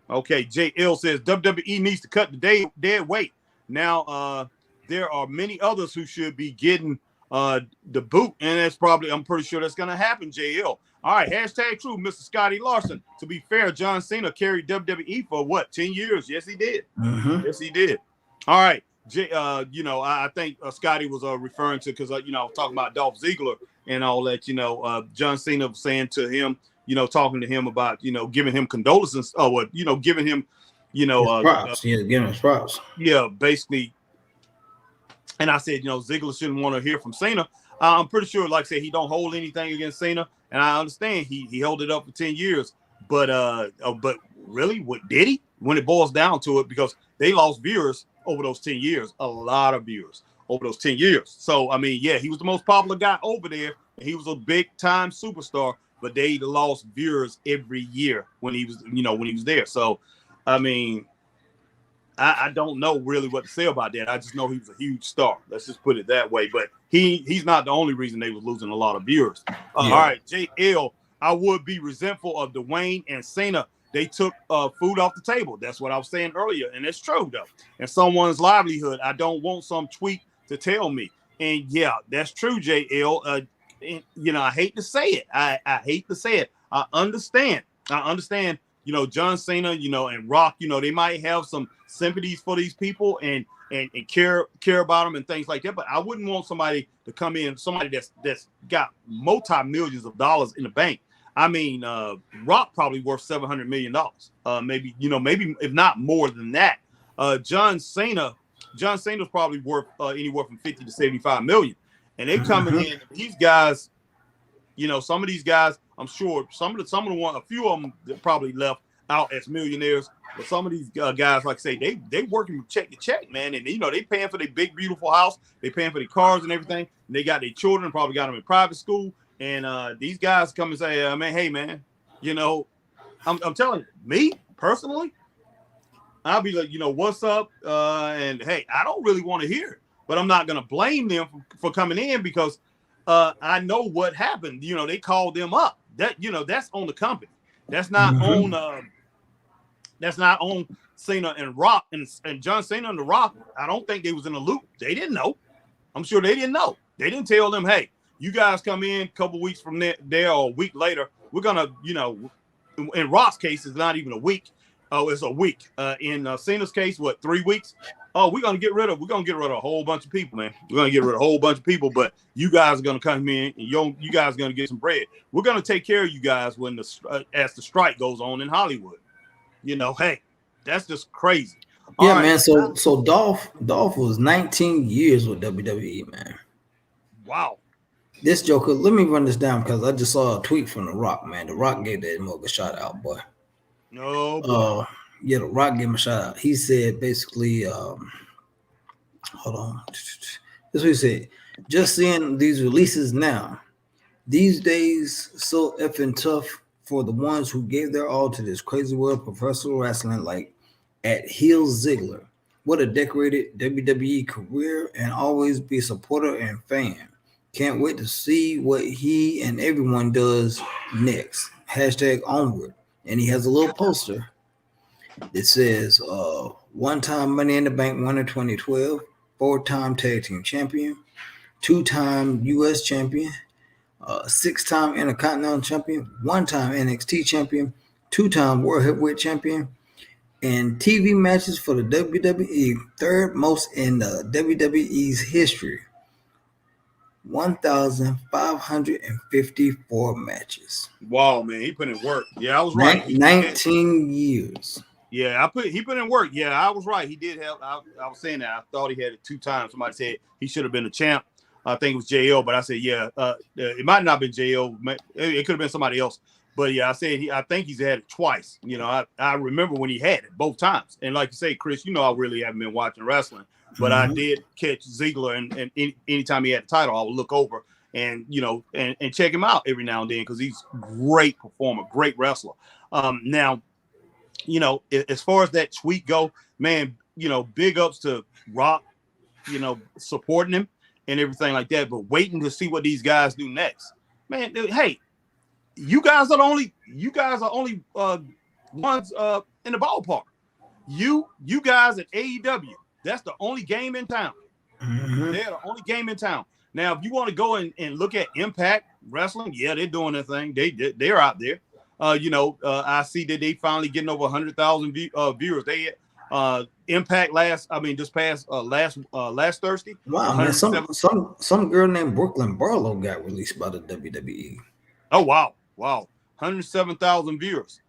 [SPEAKER 1] Okay, JL says WWE needs to cut the dead weight. Now, there are many others who should be getting the boot, and that's probably, I'm pretty sure that's going to happen, JL. All right, hashtag true, Mr. Scotty Larson. To be fair, John Cena carried WWE for what, 10 years? Yes, he did. Yes, he did. All right, I think Scotty was referring to, because, talking about Dolph Ziggler and all that, John Cena was saying to him, talking to him about, giving him condolences, giving him,
[SPEAKER 2] props. Giving him props.
[SPEAKER 1] Yeah, basically. And I said, Ziggler shouldn't want to hear from Cena. I'm pretty sure, like I said, he don't hold anything against Cena. And I understand he held it up for 10 years. But really, what did he? When it boils down to it, because they lost viewers over those 10 years, a lot of viewers over those 10 years. So, I mean, yeah, he was the most popular guy over there. And he was a big time superstar, but they lost viewers every year when he was, when he was there. So, I mean, I don't know really what to say about that. I just know he was a huge star. Let's just put it that way. But he's not the only reason they was losing a lot of viewers. All right, JL, I would be resentful of Dwayne and Cena. They took food off the table. That's what I was saying earlier, and it's true though. And someone's livelihood. I don't want some tweet to tell me. And yeah, that's true, JL. I hate to say it. I hate to say it. I understand. John Cena, and Rock, they might have some sympathies for these people and care about them and things like that. But I wouldn't want somebody to come in, somebody that's got multi-millions of dollars in the bank. I mean, Rock probably worth $700 million. Maybe if not more than that. John Cena's probably worth anywhere from 50 to 75 million. And they're coming in, these guys, some of these guys, I'm sure some of the one, a few of them probably left out as millionaires, but some of these guys, like I say, they working check to check, man, and they paying for their big beautiful house, they paying for their cars and everything, and they got their children, probably got them in private school, and these guys come and say, man, hey man, I'm telling you, me personally, I'll be like, what's up, and hey, I don't really want to hear it, but I'm not gonna blame them for coming in, because I know what happened. They called them up. That that's on the company. That's not on. That's not on Cena and Rock and John Cena and The Rock. I don't think they was in the loop. They didn't know. I'm sure they didn't know. They didn't tell them, hey, you guys come in a couple weeks from there or a week later. We're gonna, in Rock's case, it's not even a week. Oh, it's a week. In Cena's case, 3 weeks? Oh, we're gonna get rid of a whole bunch of people, man. We're gonna get rid of a whole bunch of people, but you guys are gonna come in and you guys are gonna get some bread. We're gonna take care of you guys when as the strike goes on in Hollywood. Hey, that's just crazy.
[SPEAKER 2] Yeah, right, man. So Dolph was 19 years with WWE, man.
[SPEAKER 1] Wow.
[SPEAKER 2] This Joker, let me run this down because I just saw a tweet from The Rock, man. The Rock gave that mug a shout out, boy.
[SPEAKER 1] No, boy.
[SPEAKER 2] Yeah, The Rock gave him a shout out. He said basically, hold on. This is what he said. Just seeing these releases now, these days so effing tough for the ones who gave their all to this crazy world of professional wrestling, like at heel Ziggler. What a decorated WWE career, and always be a supporter and fan. Can't wait to see what he and everyone does next. # onward. And he has a little poster that says one-time Money in the Bank winner 2012, 4-time tag team champion, 2-time U.S. champion, 6-time Intercontinental champion, 1-time NXT champion, 2-time World Heavyweight champion, and TV matches for the WWE, third most in the WWE's history. 1,554 matches.
[SPEAKER 1] Wow, man, he put in work. Yeah, I was right.
[SPEAKER 2] 19 years.
[SPEAKER 1] Yeah, he put in work. Yeah, I was right. He did have. I was saying that. I thought he had it 2 times. Somebody said he should have been a champ. I think it was JL, but I said, yeah, it might not have been JL. It could have been somebody else. But yeah, I said I think he's had it twice. I remember when he had it both times. And like you say, Chris, I really haven't been watching wrestling, but I did catch Ziggler, and anytime he had the title, I would look over and and check him out every now and then because he's great performer, great wrestler. Now, as far as that tweet go, man, big ups to Rock, supporting him and everything like that, but waiting to see what these guys do next. Man, hey, you guys are only ones in the ballpark. You guys at AEW, that's the only game in town.
[SPEAKER 2] Mm-hmm.
[SPEAKER 1] They're the only game in town. Now, if you want to go and look at Impact Wrestling, yeah, they're doing their thing. They're out there. I see that they finally getting over 100,000 viewers. They Impact last Thursday.
[SPEAKER 2] Wow, man, some girl named Brooklyn Barlow got released by the WWE.
[SPEAKER 1] Oh wow, 107,000 viewers.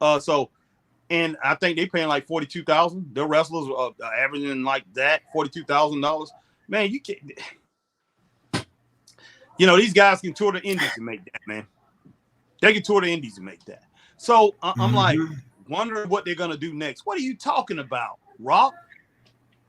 [SPEAKER 1] And I think they paying like 42,000. Their wrestlers are averaging like that, $42,000. Man, you can't. These guys can tour the indies and make that, man. They can tour the indies and make that. So I'm like wondering what they're gonna do next. What are you talking about, Rock?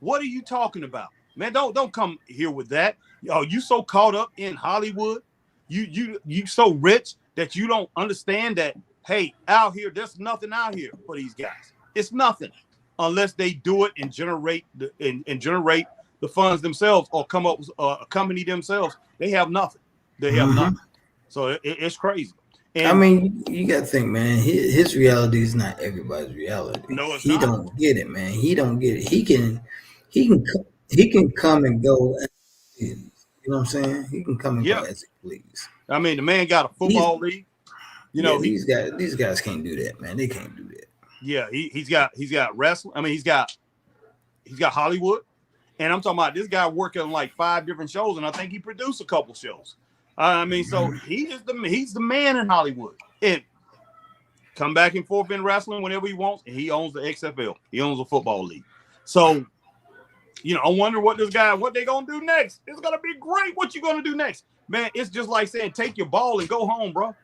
[SPEAKER 1] What are you talking about, man? Don't come here with that. You so caught up in Hollywood. You so rich that you don't understand that. Hey, out here, there's nothing out here for these guys. It's nothing unless they do it and generate the funds themselves or come up with a company themselves. They have nothing. They have nothing. So it's crazy. And
[SPEAKER 2] I mean, you got to think, man. His reality is not everybody's reality.
[SPEAKER 1] No, it's
[SPEAKER 2] he
[SPEAKER 1] not.
[SPEAKER 2] Don't get it, man. He don't get it. He can come and go. You know what I'm saying? He can come and go as he please.
[SPEAKER 1] I mean, the man got a football league.
[SPEAKER 2] These guys can't do that, man. They can't do that.
[SPEAKER 1] Yeah, he's got wrestling. I mean, he's got Hollywood, and I'm talking about this guy working on like 5 different shows, and I think he produced a couple shows. I mean, so he's the man in Hollywood. And come back and forth in wrestling whenever he wants, and he owns the XFL. He owns a football league. So, I wonder what they gonna do next. It's gonna be great. What you gonna do next, man? It's just like saying take your ball and go home, bro.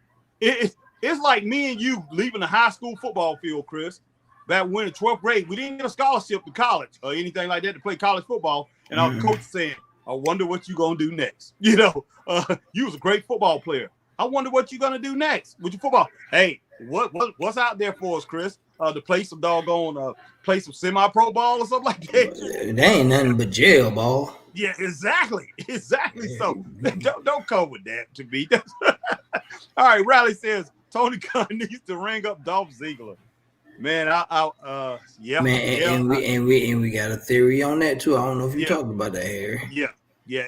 [SPEAKER 1] It's like me and you leaving the high school football field, Chris. Back when in 12th grade, we didn't get a scholarship to college or anything like that to play college football, and our coach saying, I wonder what you're going to do next. You was a great football player. I wonder what you're going to do next with your football. Hey, what's out there for us, Chris? To play some play some semi-pro ball or something like that?
[SPEAKER 2] They ain't nothing but jail ball.
[SPEAKER 1] Yeah, exactly. So don't come with that to me. All right, Riley says Tony Khan needs to ring up Dolph Ziggler. Man, yeah.
[SPEAKER 2] Man, and we got a theory on that too. I don't know if you talked about that, Harry.
[SPEAKER 1] Yeah.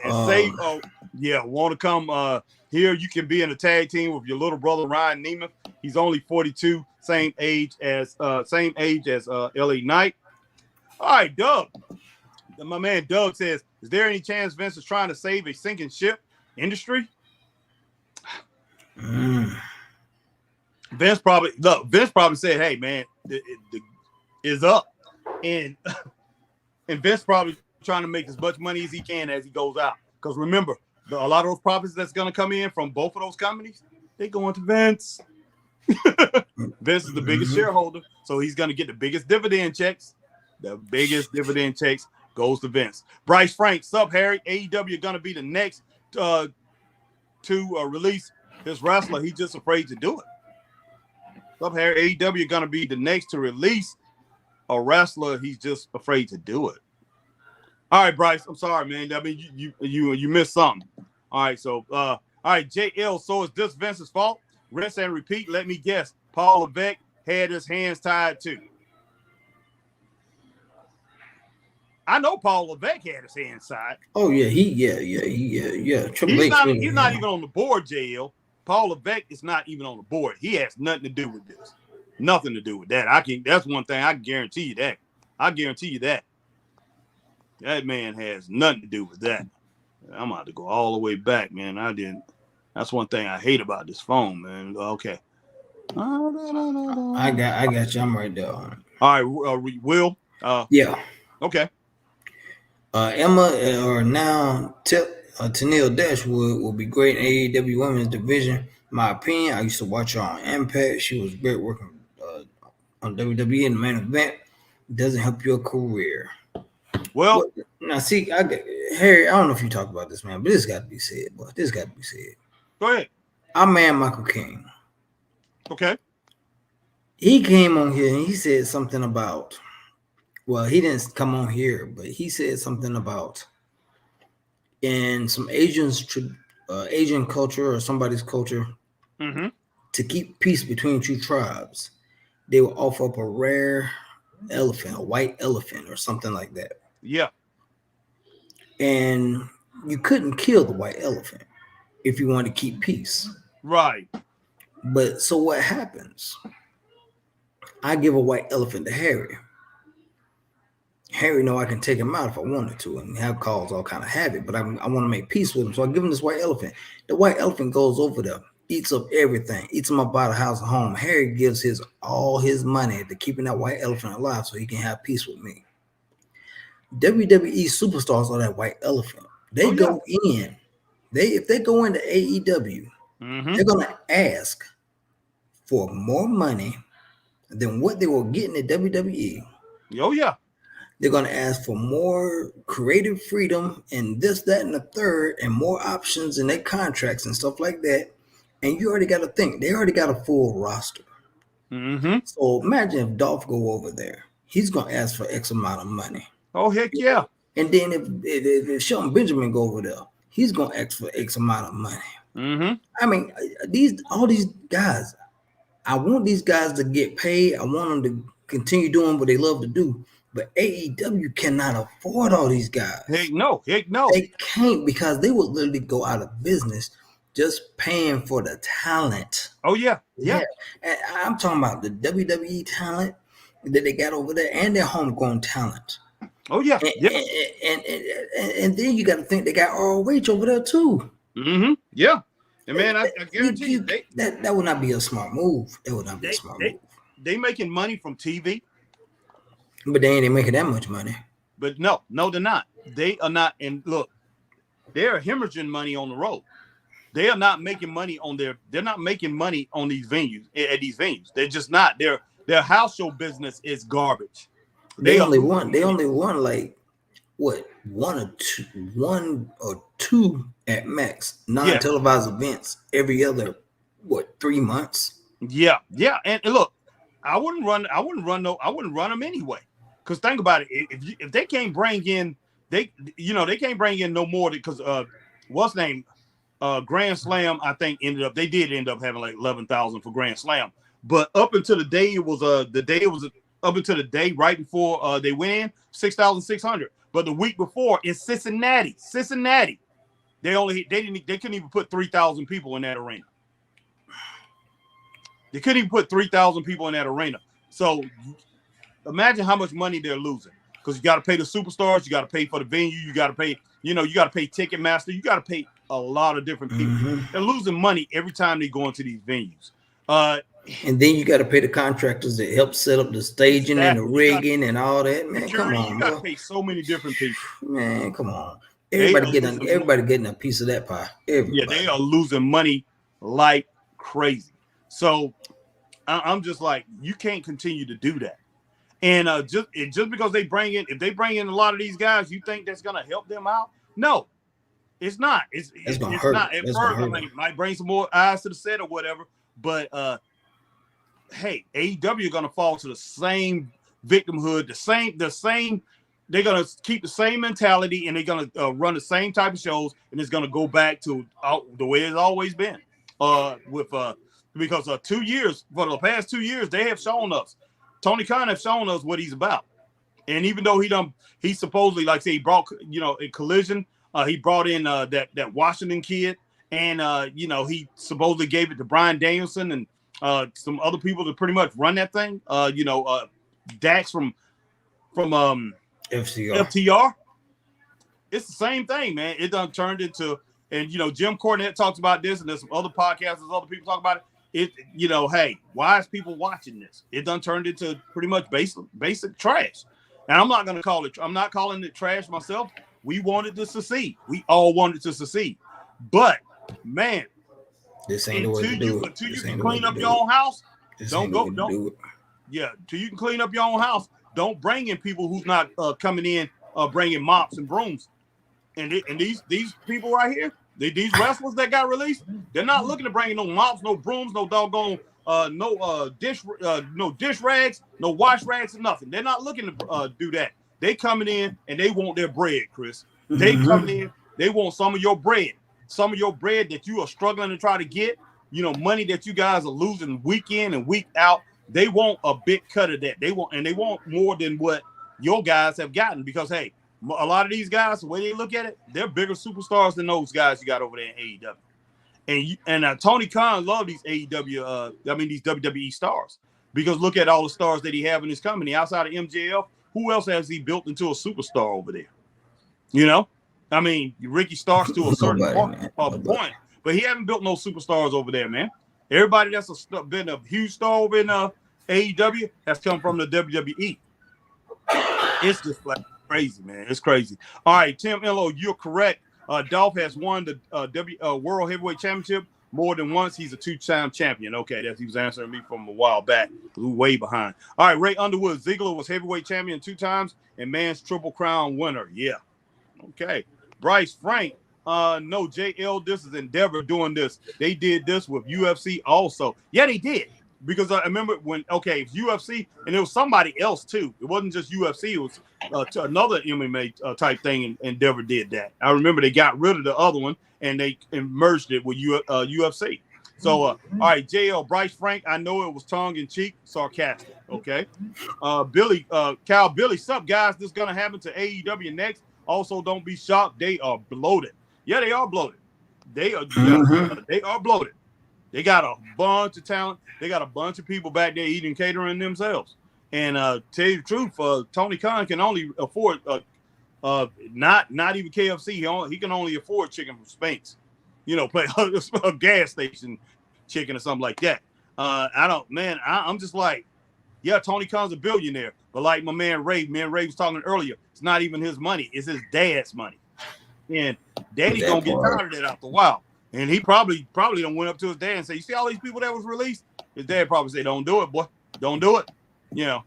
[SPEAKER 1] And want to come here? You can be in a tag team with your little brother Ryan Nemeth. He's only 42, same age as LA Knight. All right, Doug. My man Doug says, "Is there any chance Vince is trying to save a sinking ship industry?" Vince probably said, "Hey, man, it is up," and Vince probably trying to make as much money as he can as he goes out. Because remember, a lot of those profits that's going to come in from both of those companies, they going to Vince. Vince is the biggest shareholder, so he's going to get the biggest dividend checks. The biggest dividend checks goes to Vince. Bryce Frank, sup, Harry? AEW are going to be the next to release his wrestler. He's just afraid to do it. Up here, AEW are gonna be the next to release a wrestler. He's just afraid to do it. All right, Bryce. I'm sorry, man. I mean, you missed something. All right, so all right, JL. So is this Vince's fault? Rinse and repeat. Let me guess. Paul Levesque had his hands tied too. I know Paul Levesque had his hands tied.
[SPEAKER 2] Oh yeah, Triple H.
[SPEAKER 1] He's not even on the board, JL. Paul Levesque is not even on the board. He has nothing to do with this. Nothing to do with that. That's one thing I can guarantee you that. I guarantee you that. That man has nothing to do with that. I'm about to go all the way back, man. That's one thing I hate about this phone, man. Okay.
[SPEAKER 2] I got you. I'm right there.
[SPEAKER 1] All right, Will.
[SPEAKER 2] Yeah.
[SPEAKER 1] Okay.
[SPEAKER 2] Emma or now Tennille Dashwood will be great in AEW Women's Division. My opinion, I used to watch her on Impact. She was great working on WWE in the main event. Doesn't help your career.
[SPEAKER 1] Well,
[SPEAKER 2] now see, Harry, I don't know if you talk about this, man, but this got to be said, boy. This got to be said.
[SPEAKER 1] Go ahead.
[SPEAKER 2] Our man Michael King.
[SPEAKER 1] Okay.
[SPEAKER 2] He came on here and he said something about. Well, he didn't come on here, but he said something about in some Asian culture or somebody's culture, to keep peace between two tribes, they will offer up a rare elephant, a white elephant or something like that.
[SPEAKER 1] Yeah.
[SPEAKER 2] And you couldn't kill the white elephant if you wanted to keep peace.
[SPEAKER 1] Right.
[SPEAKER 2] But so what happens? I give a white elephant to Harry. Harry know I can take him out if I wanted to and have cause all kind of havoc, but I want to make peace with him. So I give him this white elephant. The white elephant goes over there, eats up everything, eats him up out of house and home. Harry gives all his money to keeping that white elephant alive so he can have peace with me. WWE superstars are that white elephant. They go in. If they go into AEW, they're gonna ask for more money than what they were getting at WWE.
[SPEAKER 1] Oh yeah.
[SPEAKER 2] They're going to ask for more creative freedom and this, that, and the third, and more options in their contracts and stuff like that. And you already got to think, they already got a full roster. So imagine if Dolph go over there. He's going to ask for X amount of money.
[SPEAKER 1] Oh, heck yeah.
[SPEAKER 2] And then if Shelton Benjamin go over there, he's going to ask for X amount of money. I mean, all these guys, I want these guys to get paid. I want them to continue doing what they love to do. But AEW cannot afford all these guys.
[SPEAKER 1] Heck no.
[SPEAKER 2] They can't, because they would literally go out of business just paying for the talent.
[SPEAKER 1] Oh, yeah.
[SPEAKER 2] And I'm talking about the WWE talent that they got over there and their homegrown talent.
[SPEAKER 1] Oh, yeah.
[SPEAKER 2] And then you got to think they got ROH over there too.
[SPEAKER 1] Yeah. And man, I guarantee you,
[SPEAKER 2] that would not be a smart move. That would not be a smart move.
[SPEAKER 1] They making money from TV.
[SPEAKER 2] But they ain't making that much money.
[SPEAKER 1] But no, they're not. They are not. And look, they're hemorrhaging money on the road. They are not making money they're not making money on these venues, at these venues. They're just not. Their house show business is garbage.
[SPEAKER 2] They only won like what, one or two at max non-televised events every other 3 months.
[SPEAKER 1] Yeah. And look, I wouldn't run them anyway. Because think about it, if they can't bring in, they can't bring in no more, because what's name, Grand Slam, I think they did end up having like 11,000 for Grand Slam. But up until the day up until the day right before they went in, 6,600. But the week before in Cincinnati, they couldn't even put 3,000 people in that arena. They couldn't even put 3,000 people in that arena. So imagine how much money they're losing, because you got to pay the superstars, you got to pay for the venue, you got to pay, you got to pay Ticketmaster, you got to pay a lot of different people. They're losing money every time they go into these venues.
[SPEAKER 2] And then you got to pay the contractors that help set up the staging and the rigging and all that. Man, come on,
[SPEAKER 1] you got to pay so many different people.
[SPEAKER 2] Man, come on. Everybody getting a piece of that pie. Everybody.
[SPEAKER 1] Yeah, they are losing money like crazy. So I'm just like, you can't continue to do that. And just because if they bring in a lot of these guys, you think that's gonna help them out? No, it's not. It's
[SPEAKER 2] gonna hurt.
[SPEAKER 1] Not. At first, it might bring some more eyes to the set or whatever. But hey, AEW are gonna fall to the same victimhood, the same. They're gonna keep the same mentality, and they're gonna run the same type of shows, and it's gonna go back to the way it's always been. Because 2 years, for the past 2 years, they have shown us. Tony Khan has shown us what he's about. And even though he supposedly, like say, he brought, in Collision, he brought in that Washington kid, and he supposedly gave it to Bryan Danielson and some other people to pretty much run that thing. Dax from FTR. It's the same thing, man. It done turned into, and Jim Cornette talks about this, and there's some other podcasts, other people talk about it. Hey, why is people watching this? It done turned into pretty much basic trash. And I'm not calling it trash myself. We wanted to succeed. We all wanted to succeed. But man,
[SPEAKER 2] this ain't the way to do it.
[SPEAKER 1] Until you can clean up your own house, till you can clean up your own house, don't bring in people who's not coming in bringing mops and brooms. And these people right here, These wrestlers that got released, they're not looking to bring in no mops, no brooms, no doggone no dish rags, no wash rags, or nothing. They're not looking to do that. They coming in and they want their bread, Chris. They coming in, they want some of your bread that you are struggling to try to get. You know, money that you guys are losing week in and week out. They want a big cut of that. They want more than what your guys have gotten, because hey, a lot of these guys, the way they look at it, they're bigger superstars than those guys you got over there in AEW. And Tony Khan loved these these WWE stars, because look at all the stars that he have in his company. Outside of MJF, who else has he built into a superstar over there? You know, I mean, Ricky Starks to a certain point, but he haven't built no superstars over there, man. Everybody that's been a huge star over in AEW has come from the WWE. It's just like crazy, man. It's crazy. All right, Tim Enlow, you're correct. Dolph has won the World Heavyweight Championship more than once. He's a 2-time champion. Okay, he was answering me from a while back. We way behind. All right, Ray Underwood. Ziggler was heavyweight champion 2 times and man's Triple Crown winner. Yeah. Okay. Bryce Frank. No, JL, this is Endeavor doing this. They did this with UFC also. Yeah, they did. Because I remember when, it's UFC, and it was somebody else too. It wasn't just UFC. It was another MMA type thing, and Endeavor did that. I remember they got rid of the other one, and they merged it with UFC. So, all right, JL, Bryce Frank, I know it was tongue-in-cheek, sarcastic, okay? Billy, Cal Billy, sup, guys? This is going to happen to AEW next. Also, don't be shocked. They are bloated. Yeah, they are bloated. They are bloated. They got a bunch of talent. They got a bunch of people back there eating catering themselves. And tell you the truth, Tony Khan can only afford not even KFC. He can only afford chicken from Spanx. You know, play a gas station chicken or something like that. I'm just like, yeah, Tony Khan's a billionaire. But like my man Ray was talking earlier, it's not even his money. It's his dad's money. And Daddy gonna get tired of that after a while. And he probably done went up to his dad and said, you see all these people that was released? His dad probably said, don't do it, boy. Don't do it. You know.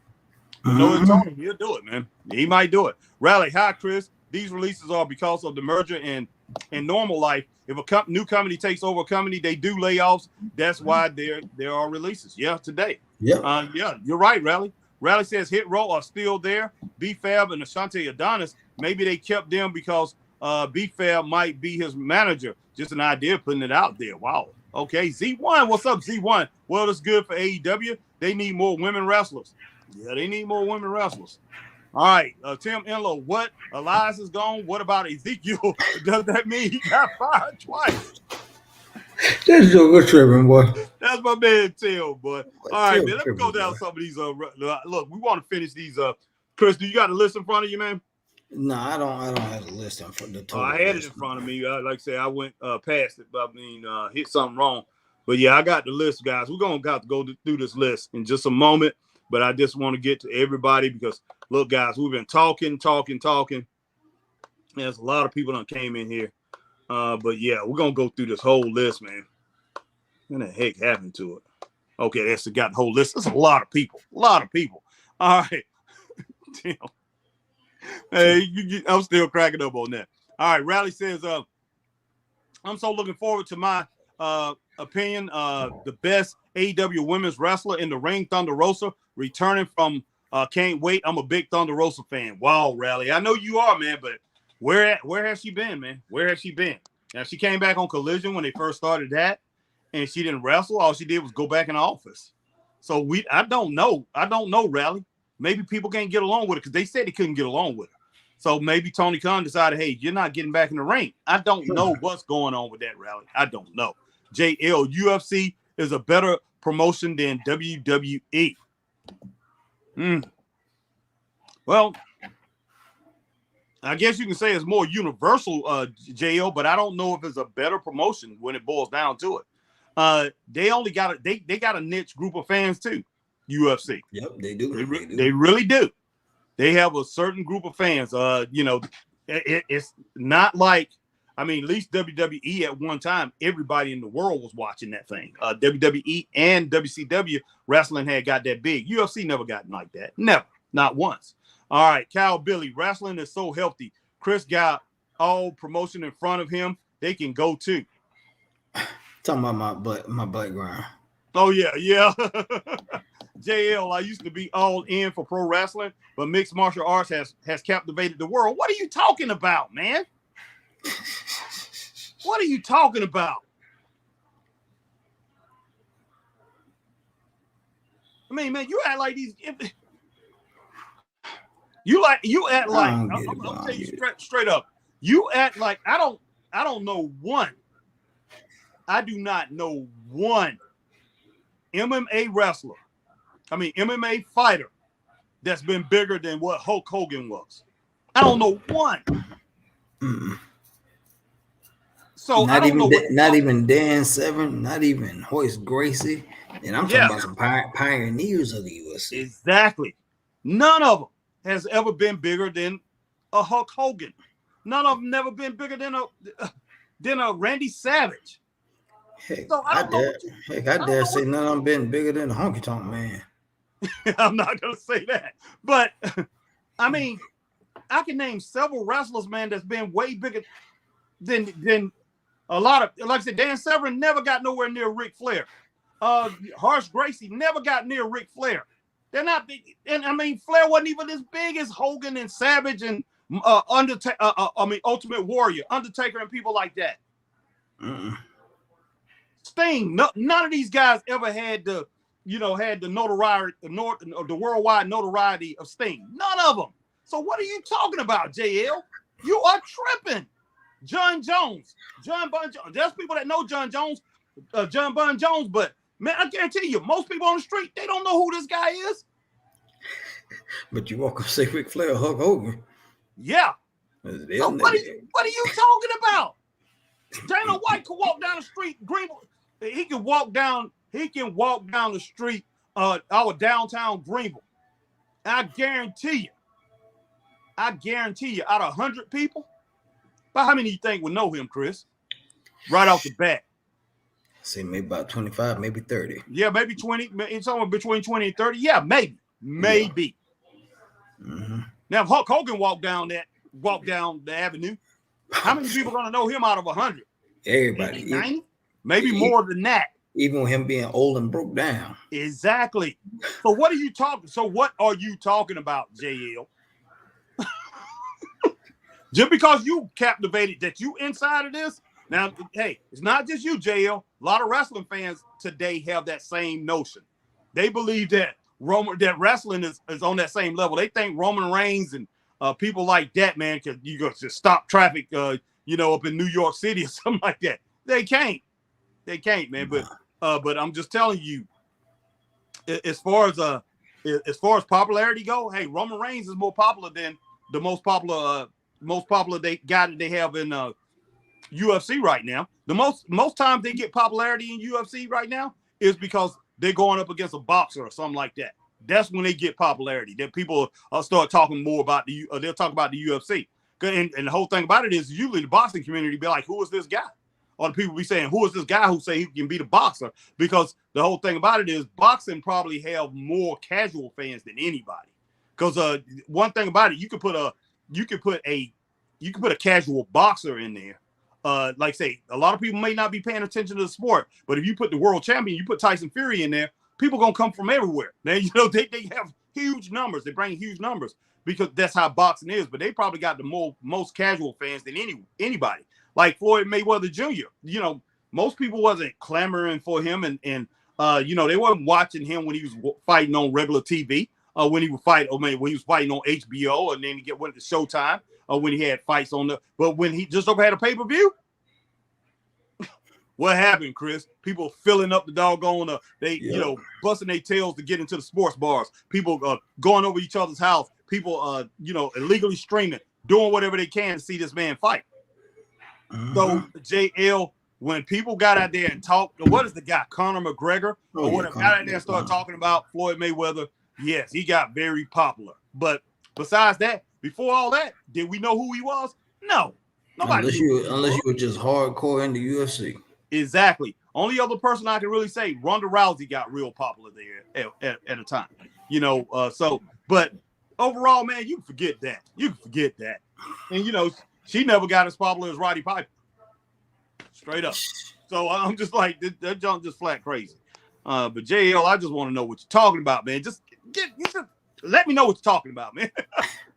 [SPEAKER 1] No, it's Tony. He'll do it, man. He might do it. Rally, hi, Chris. These releases are because of the merger, and in normal life, if a new company takes over a company, they do layoffs. That's why there are releases. Yeah, today. Yeah. Yeah, you're right, Rally. Rally says Hit Row are still there. B-Fab and Ashante Adonis, maybe they kept them because B-Fab might be his manager. Just an idea, putting it out there. Wow. Okay, Z1. What's up, Z1? Well, it's good for AEW. They need more women wrestlers. Yeah, they need more women wrestlers. All right, Tim Enlow, what? Elias is gone. What about Ezekiel? Does that mean he got fired twice?
[SPEAKER 2] That's your good tripping, boy.
[SPEAKER 1] That's my man, Tim, boy. All right, man, let's go down some of these. Look, we want to finish these. Chris, do you got a list in front of you, man?
[SPEAKER 2] No, I don't have a list in front of the
[SPEAKER 1] I had it in front of me. Like I said, I went past it, but hit something wrong. But yeah, I got the list, guys. We're gonna have to go through this list in just a moment. But I just want to get to everybody because look, guys, we've been talking. There's a lot of people that came in here. But yeah, we're gonna go through this whole list, man. What the heck happened to it? Okay, that's got the whole list. There's a lot of people. All right. Damn. Hey, I'm still cracking up on that. All right, Rally says, I'm so looking forward to my opinion. The best AEW women's wrestler in the ring, Thunder Rosa, returning from can't wait. I'm a big Thunder Rosa fan. Wow, Rally. I know you are, man, but where has she been, man? Where has she been? Now, she came back on Collision when they first started that, and she didn't wrestle. All she did was go back in the office. So I don't know, Rally. Maybe people can't get along with it because they said they couldn't get along with her. So maybe Tony Khan decided, hey, you're not getting back in the ring. I don't know what's going on with that, Rally. I don't know. JL, UFC is a better promotion than WWE. Well, I guess you can say it's more universal, JL, but I don't know if it's a better promotion when it boils down to it. They only got they got a niche group of fans too. UFC. Yep, they do. They really do. They have a certain group of fans. It's not like, at least WWE at one time, everybody in the world was watching that thing. WWE and WCW wrestling had got that big. UFC never gotten like that. Never. Not once. All right, Cal Billy, wrestling is so healthy. Chris got all promotion in front of him. they can go to.
[SPEAKER 2] Talking about my background.
[SPEAKER 1] Oh yeah. JL, I used to be all in for pro wrestling, but mixed martial arts has captivated the world. What are you talking about, man? What are you talking about? I mean, man, you act like these. You act like I'm gonna tell you straight up. You act like I don't know one. I do not know one MMA wrestler. I mean MMA fighter that's been bigger than what Hulk Hogan was. I don't know one.
[SPEAKER 2] Mm-mm.
[SPEAKER 1] So
[SPEAKER 2] not even Dan Severn, not even Horace Gracie, and I'm talking about some pioneers of the UFC.
[SPEAKER 1] Exactly. None of them has ever been bigger than a Hulk Hogan. None of them never been bigger than a Randy Savage.
[SPEAKER 2] Heck,
[SPEAKER 1] So I
[SPEAKER 2] dare say none of them been bigger than a Honky Tonk Man.
[SPEAKER 1] I'm not gonna say that, but I mean, I can name several wrestlers, man, that's been way bigger than a lot of. Like I said, Dan Severn never got nowhere near Ric Flair. Horace Gracie never got near Ric Flair. They're not big, and I mean, Flair wasn't even as big as Hogan and Savage and Undertaker. Ultimate Warrior, Undertaker, and people like that. Sting, none of these guys ever had the notoriety, the worldwide notoriety of Sting. None of them. So what are you talking about, JL? You are tripping. John Bon Jones. There's people that know John Bon Jones, but man, I guarantee you, most people on the street, they don't know who this guy is.
[SPEAKER 2] But you walk up and say Ric Flair or Hulk Hogan.
[SPEAKER 1] Yeah. So what are you talking about? Dana White could walk down the street, Greenville. He can walk down the street, our downtown Greenville. I guarantee you, out of 100 people, about how many you think would know him, Chris? Right off the bat.
[SPEAKER 2] Say maybe about 25, maybe 30.
[SPEAKER 1] Yeah, maybe 20. It's somewhere between 20 and 30. Yeah, maybe.
[SPEAKER 2] Yeah. Mm-hmm.
[SPEAKER 1] Now, if Hulk Hogan walked down the avenue, how many people are going to know him out of 100?
[SPEAKER 2] Everybody.
[SPEAKER 1] 90? Maybe more than that.
[SPEAKER 2] Even with him being old and broke down.
[SPEAKER 1] Exactly. So what are you talking about, JL? Just because you captivated that you inside of this. Now, hey, it's not just you, JL. A lot of wrestling fans today have that same notion. They believe that wrestling is on that same level. They think Roman Reigns and people like that, man, can you go just stop traffic, up in New York City or something like that. They can't, man. But I'm just telling you, as far as popularity go, hey, Roman Reigns is more popular than the most popular guy that they have in UFC right now. The most times they get popularity in UFC right now is because they're going up against a boxer or something like that. That's when they get popularity. That people start talking more about they'll talk about the UFC. And the whole thing about it is usually the boxing community be like, who is this guy? Or the people be saying, who is this guy who say he can beat a boxer? Because the whole thing about it is boxing probably have more casual fans than anybody. Because one thing about it, you could put a casual boxer in there. Like say, a lot of people may not be paying attention to the sport, but if you put the world champion, you put Tyson Fury in there, people gonna come from everywhere. They have huge numbers. They bring huge numbers because that's how boxing is. But they probably got the most casual fans than anybody. Like Floyd Mayweather Jr. Most people wasn't clamoring for him, and they wasn't watching him when he was fighting on regular TV. When he was fighting on HBO, and then he went to Showtime. When he had fights but when he just had a pay-per-view, what happened, Chris? People filling up the doggone, busting their tails to get into the sports bars. People going over each other's house. People, illegally streaming, doing whatever they can to see this man fight. Mm-hmm. So JL, when people got out there and talked, what is the guy, Conor McGregor, or whatever, got out there and started talking about Floyd Mayweather, yes, he got very popular. But besides that, before all that, did we know who he was? No. Nobody.
[SPEAKER 2] Unless you were just hardcore in the UFC.
[SPEAKER 1] Exactly. Only other person I can really say, Ronda Rousey got real popular there at a time. But overall, man, you can forget that. And she never got as popular as Roddy Piper. Straight up. So I'm just like, that junk just flat crazy. But JL, I just want to know what you're talking about, man. Just let me know what you're talking about, man.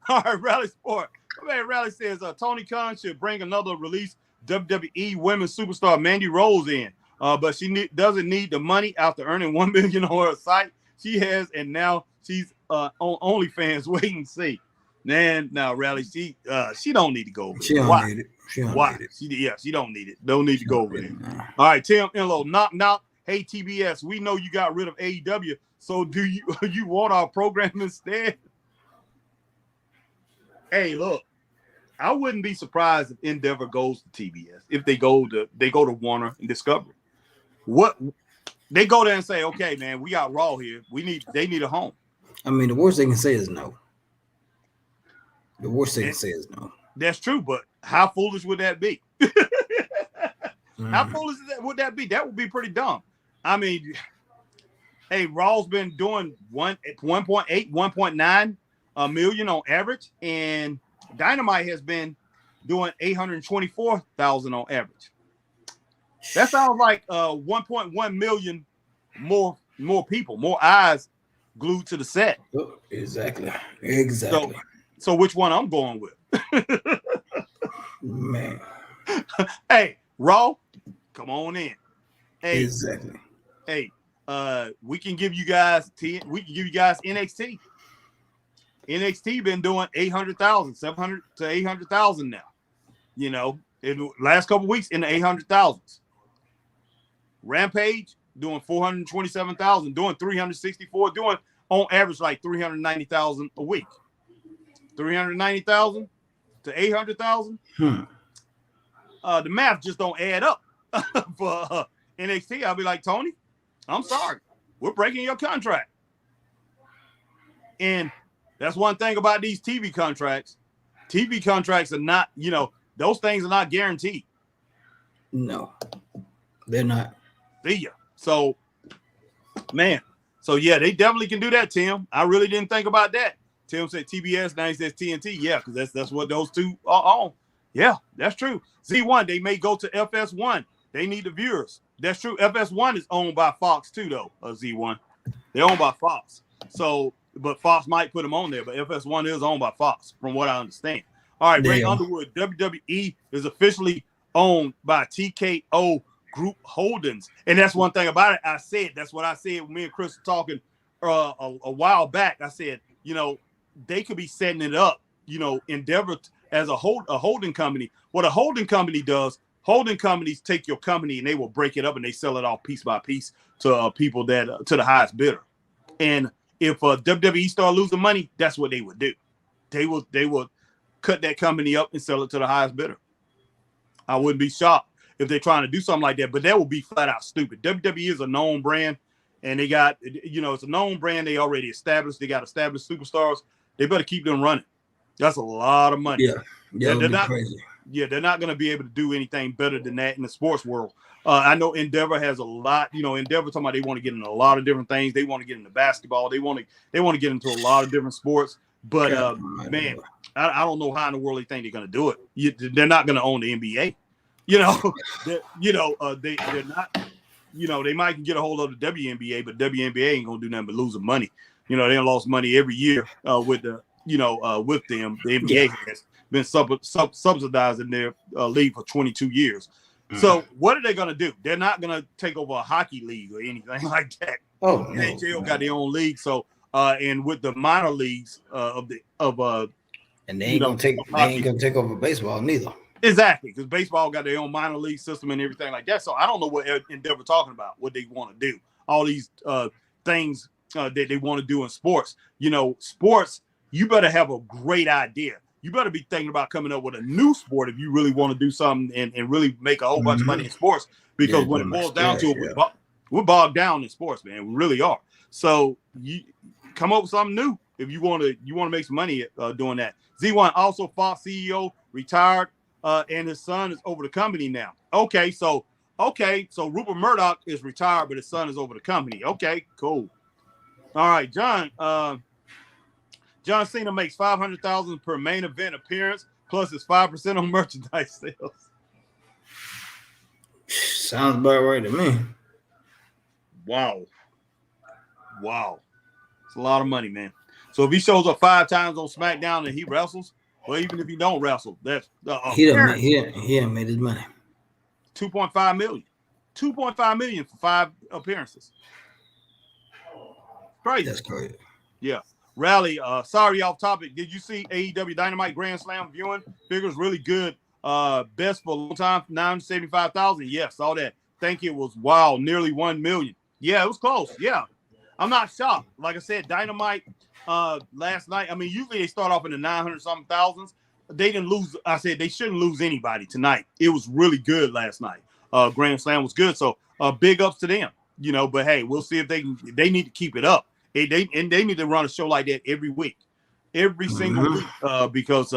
[SPEAKER 1] All right, Rally Sport. Man, Rally says Tony Khan should bring another release WWE women's superstar Mandy Rose in. But she doesn't need the money after earning $1 million on her site. She has, and now she's on OnlyFans. Wait and see. Man, now Rally, she don't need to go over
[SPEAKER 2] She
[SPEAKER 1] there.
[SPEAKER 2] don't
[SPEAKER 1] Why?
[SPEAKER 2] need it. She don't
[SPEAKER 1] Why?
[SPEAKER 2] need it.
[SPEAKER 1] She don't need it. Don't need to go over there. All right, Tim Enlow, knock. Hey TBS, we know you got rid of AEW, so do you want our program instead? Hey, look, I wouldn't be surprised if Endeavor goes to TBS if they go to Warner and Discovery. What they go there and say, okay, man, we got Raw here. They need a home.
[SPEAKER 2] I mean, the worst they can say is no. The worst they can say is no.
[SPEAKER 1] That's true, but how foolish would that be? How foolish would that be? That would be pretty dumb. I mean, hey, Raw's been doing 1.8, 1.9 million on average, and Dynamite has been doing 824,000 on average. That sounds like 1.1 million more people, more eyes glued to the set.
[SPEAKER 2] Exactly.
[SPEAKER 1] So which one I'm going with?
[SPEAKER 2] Man.
[SPEAKER 1] Hey, Raw, come on in. Hey,
[SPEAKER 2] exactly.
[SPEAKER 1] Hey, we can give you guys NXT. NXT been doing 800,000, 700 to 800,000 now. You know, in the last couple of weeks in the 800,000s. Rampage doing 427,000, doing 364, doing on average like 390,000 a week. 390,000 to 800,000. The math just don't add up for NXT. I'll be like, Tony, I'm sorry, we're breaking your contract. And that's one thing about these TV contracts. TV contracts are not, those things are not guaranteed.
[SPEAKER 2] No, they're not.
[SPEAKER 1] See ya. So, man. So, yeah, they definitely can do that, Tim. I really didn't think about that. Tim said TBS, now he says TNT. Yeah, because that's what those two are on. Yeah, that's true. Z1, they may go to FS1. They need the viewers. That's true. FS1 is owned by Fox too, though, Z1. They're owned by Fox. So, but Fox might put them on there, but FS1 is owned by Fox, from what I understand. All right, Ray Underwood, WWE is officially owned by TKO Group Holdings. And that's one thing about it. That's what I said when me and Chris were talking a while back. I said, they could be setting it up, Endeavor as a holding company. What a holding company does, holding companies take your company and they will break it up and they sell it off piece by piece to people that to the highest bidder. And if WWE start losing money, that's what they would do. They will cut that company up and sell it to the highest bidder. I wouldn't be shocked if they're trying to do something like that, but that would be flat out stupid. WWE is a known brand, and they got, it's a known brand. They already established. They got established superstars. They better keep them running. That's a lot of money.
[SPEAKER 2] Yeah, they're not crazy.
[SPEAKER 1] Yeah, they're not going to be able to do anything better than that in the sports world. I know Endeavor has a lot. Endeavor talking about they want to get into a lot of different things. They want to get into basketball. They want to get into a lot of different sports. But man, I don't know how in the world they think they're going to do it. They're not going to own the NBA. They're not. They might get a hold of the WNBA, but WNBA ain't going to do nothing but losing money. They done lost money every year with them. The NBA has been subsidizing their league for 22 years. Mm-hmm. So what are they going to do? They're not going to take over a hockey league or anything like that.
[SPEAKER 2] Oh, no.
[SPEAKER 1] NHL got their own league. So and with the minor leagues
[SPEAKER 2] and they ain't gonna take over baseball neither.
[SPEAKER 1] Exactly, because baseball got their own minor league system and everything like that. So I don't know what Endeavor talking about, what they want to do. All these things that they want to do in sports. Sports, you better have a great idea. You better be thinking about coming up with a new sport if you really want to do something and really make a whole bunch of money in sports. Because when it boils down to it, we're bogged down in sports, man. We really are. So you come up with something new if you want to make some money doing that. Z1, also Fox CEO, retired, and his son is over the company now. Okay, so Rupert Murdoch is retired, but his son is over the company. Okay, cool. All right, John Cena makes $500,000 per main event appearance, plus his 5% on merchandise sales.
[SPEAKER 2] Sounds about right to me.
[SPEAKER 1] Wow. It's a lot of money, man. So if he shows up 5 times on SmackDown and he wrestles, well, even if he don't wrestle, that's
[SPEAKER 2] he done made his money.
[SPEAKER 1] 2.5 million. 2.5 million for 5 appearances. Crazy.
[SPEAKER 2] That's crazy.
[SPEAKER 1] Yeah. Rally, sorry off topic. Did you see AEW Dynamite Grand Slam viewing figures? Really good. Best for a long time, 975,000. Yeah, saw that. Think it was wow, nearly 1 million. Yeah, it was close. Yeah. I'm not shocked. Like I said, Dynamite last night. I mean, usually they start off in the 900-something thousands. They didn't lose. I said they shouldn't lose anybody tonight. It was really good last night. Grand Slam was good. So big ups to them. You know, but hey, we'll see if they need to keep it up. They need to run a show like that every week, every single week. Because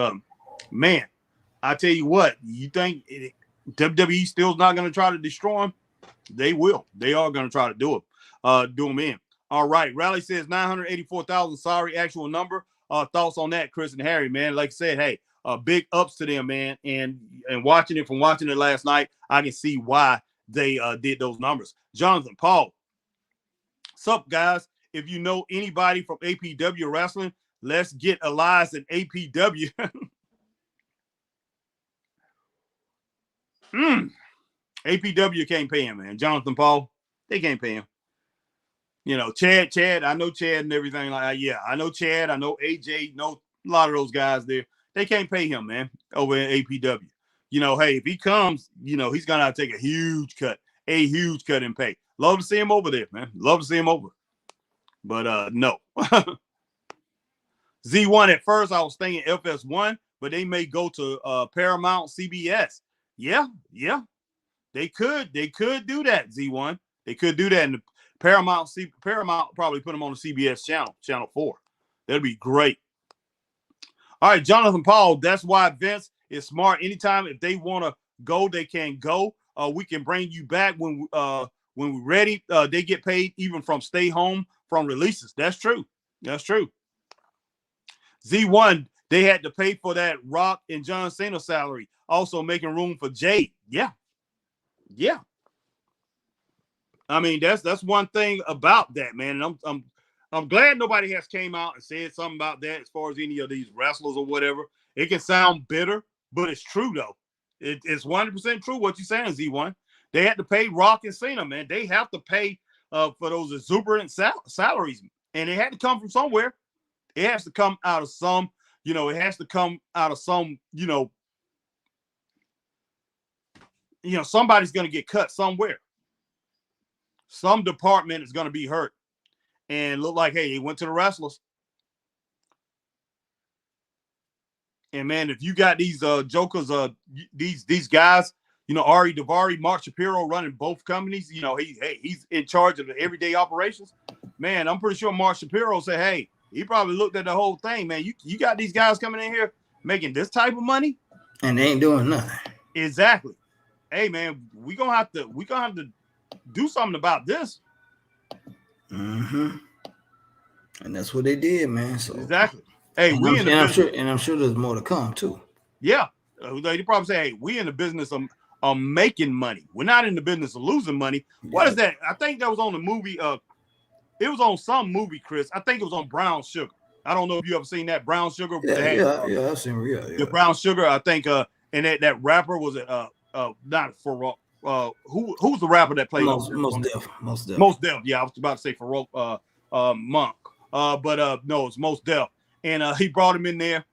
[SPEAKER 1] man, I tell you what, you think WWE still not going to try to destroy them? They will. They are going to try to do them in. All right. Rally says 984,000. Sorry, actual number. Thoughts on that, Chris and Harry, man? Like I said, hey, big ups to them, man. And watching it last night, I can see why they did those numbers. Jonathan Paul. What's up, guys? If you know anybody from APW wrestling, let's get Elias in APW. APW can't pay him, man. Jonathan Paul, they can't pay him. You know, Chad, I know Chad and everything like that. Yeah, I know Chad, I know AJ, know a lot of those guys there. They can't pay him, man, over in APW. You know, hey, if he comes, you know, he's going to have to take a huge cut in pay. Love to see him over there, man. Love to see him over. But no. Z1 at first, I was thinking FS1, but they may go to Paramount, CBS. Yeah. They could do that, Z1. They could do that. And Paramount probably put them on the CBS channel 4. That'd be great. All right, Jonathan Paul, that's why Vince is smart. Anytime if they want to go, they can go. We can bring you back when we're ready. They get paid even from stay home from releases. That's true. Z1, they had to pay for that Rock and John Cena salary, also making room for Jade. Yeah. I mean, that's one thing about that, man. And I'm glad nobody has came out and said something about that as far as any of these wrestlers or whatever. It can sound bitter, but it's true though. It's 100% true what you're saying, Z1. They had to pay Rock and Cena, man. They have to pay for those exuberant salaries, and it had to come from somewhere. It has to come out of some, somebody's going to get cut somewhere. Some department is going to be hurt. And look like, hey, he went to the wrestlers. And man, if you got these jokers, these guys, Ari Daivari, Mark Shapiro running both companies, he's in charge of the everyday operations. Man, I'm pretty sure Mark Shapiro said, hey, he probably looked at the whole thing, man. You got these guys coming in here making this type of money,
[SPEAKER 2] and they ain't doing nothing.
[SPEAKER 1] Exactly. Hey, man, we gonna have to do something about this.
[SPEAKER 2] And that's what they did, man. So
[SPEAKER 1] exactly. Hey,
[SPEAKER 2] I'm sure there's more to come too.
[SPEAKER 1] Yeah, they probably say, hey, we in the business of making money. We're not in the business of losing money. Yeah. What is that? I think that was on the movie. It was on some movie, Chris. I think it was on Brown Sugar. I don't know if you ever seen that Brown Sugar.
[SPEAKER 2] I've seen
[SPEAKER 1] the Brown Sugar. I think, and that rapper was not Farouk. Who's the rapper that played
[SPEAKER 2] Most Def?
[SPEAKER 1] Yeah, I was about to say Farouk Monk. But no, it's Most Def. And he brought him in there.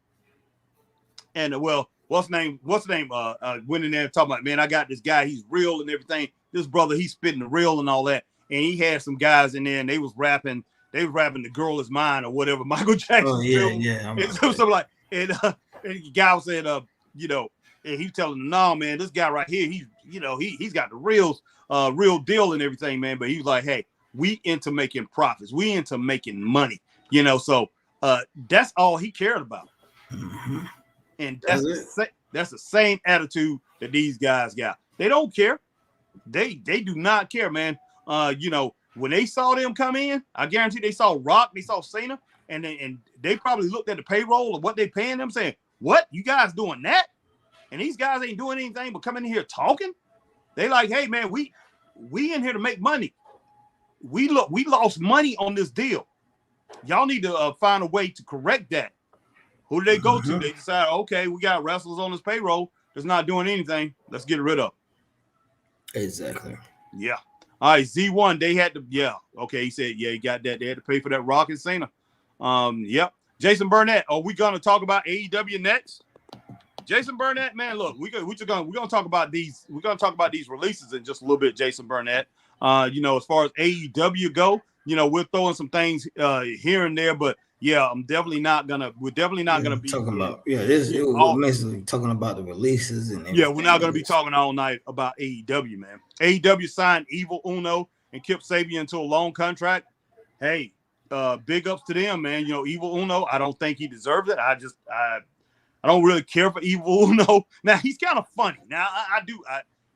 [SPEAKER 1] And what's the name? Went in there and talking about, man, I got this guy. He's real and everything. This brother, he's spitting the real and all that. And he had some guys in there, and they was rapping. They was rapping "The Girl Is Mine" or whatever Michael Jackson.
[SPEAKER 2] Oh yeah.
[SPEAKER 1] And something like, and the guy was saying, and he was telling him, no, man, this guy right here, he's got the real deal and everything, man. But he was like, hey, we into making profits, we into making money, So that's all he cared about, and that's the same attitude that these guys got. They don't care. They do not care, man. When they saw them come in, I guarantee they saw Rock, they saw Cena, and they probably looked at the payroll of what they paying them, saying, "What, you guys doing that?" And these guys ain't doing anything but coming in here talking. They like, hey man, we in here to make money. We lost money on this deal. Y'all need to find a way to correct that. Who do they go to? They decide, okay, we got wrestlers on this payroll that's not doing anything. Let's get rid of.
[SPEAKER 2] Exactly.
[SPEAKER 1] Yeah. All right, Z1, they had to, yeah. Okay, he said, yeah, he got that. They had to pay for that Rock and Cena. Yep. Jason Burnett, are we gonna talk about AEW next? Jason Burnett, man, look, we're gonna talk about these. We're gonna talk about these releases in just a little bit. Jason Burnett, as far as AEW go, we're throwing some things here and there, but yeah, we're definitely not gonna be
[SPEAKER 2] talking about. Yeah, we're basically talking about the releases and everything.
[SPEAKER 1] Yeah, we're not gonna be talking all night about AEW, man. AEW signed Evil Uno and Kip Sabian to a long contract. Hey, big ups to them, man. Evil Uno, I don't think he deserves it. I don't really care for Evil Uno. Now he's kind of funny. Now I do.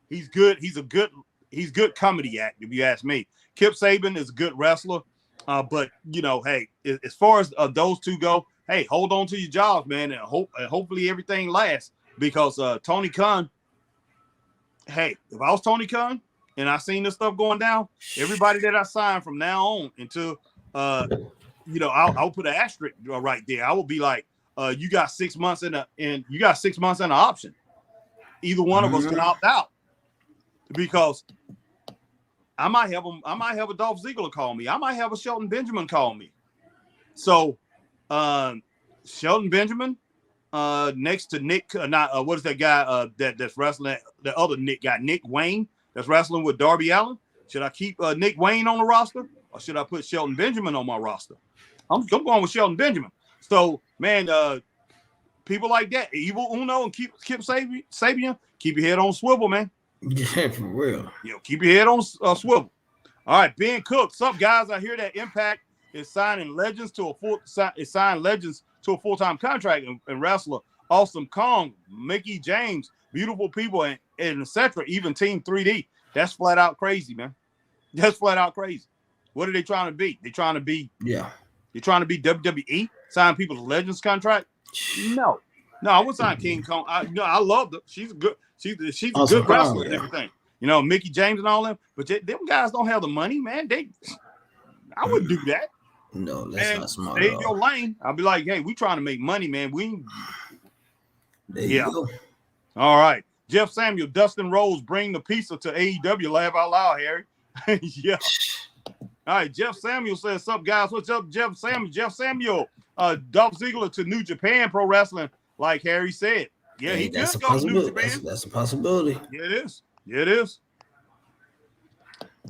[SPEAKER 1] He's good. He's good comedy act, if you ask me. Kip Sabian is a good wrestler. But hey, as far as those two go, hey, hold on to your jobs, man, and hopefully everything lasts. Because Tony Khan, hey, if I was Tony Khan and I seen this stuff going down, everybody that I signed from now on until I'll put an asterisk right there. I will be like, you got 6 months and you got 6 months and an option. Either one of us can opt out, because I might have a Dolph Ziggler call me. I might have a Shelton Benjamin call me. So Shelton Benjamin, next to Nick, what is that guy that's wrestling? The other Nick guy, Nick Wayne, that's wrestling with Darby Allin. Should I keep Nick Wayne on the roster, or should I put Shelton Benjamin on my roster? I'm going with Shelton Benjamin. So, man, people like that, Evil Uno and Kip Sabian, keep your head on swivel, man.
[SPEAKER 2] Yeah, for real.
[SPEAKER 1] Keep your head on swivel. All right, Ben Cook. What's up, guys? I hear that Impact is signing legends to a full-time contract, and wrestler Awesome Kong, Mickey James, beautiful people, and etc. Even Team 3D. That's flat out crazy, man. That's flat out crazy. What are they trying to be? They're trying to be WWE, sign people to Legends contract. No, I wouldn't sign King Kong. I love her. She's good. She's a
[SPEAKER 2] Awesome
[SPEAKER 1] good wrestler and
[SPEAKER 2] yeah.
[SPEAKER 1] everything. Mickey James and all them. But them guys don't have the money, man. I wouldn't do that.
[SPEAKER 2] No, that's not smart.
[SPEAKER 1] Stay in your lane. I'll be like, hey, we trying to make money, man.
[SPEAKER 2] There you go.
[SPEAKER 1] All right. Jeff Samuel, Dustin Rhodes, bring the pizza to AEW. Laugh out loud, Harry. Yeah. All right, Jeff Samuel says, "What's up, guys? What's up, Jeff Samuel? Dolph Ziggler to New Japan Pro Wrestling, like Harry said. Yeah, he
[SPEAKER 2] that's
[SPEAKER 1] could
[SPEAKER 2] a
[SPEAKER 1] go to New
[SPEAKER 2] possibility.
[SPEAKER 1] Japan.
[SPEAKER 2] That's a possibility.
[SPEAKER 1] Yeah, it is. Yeah, it is."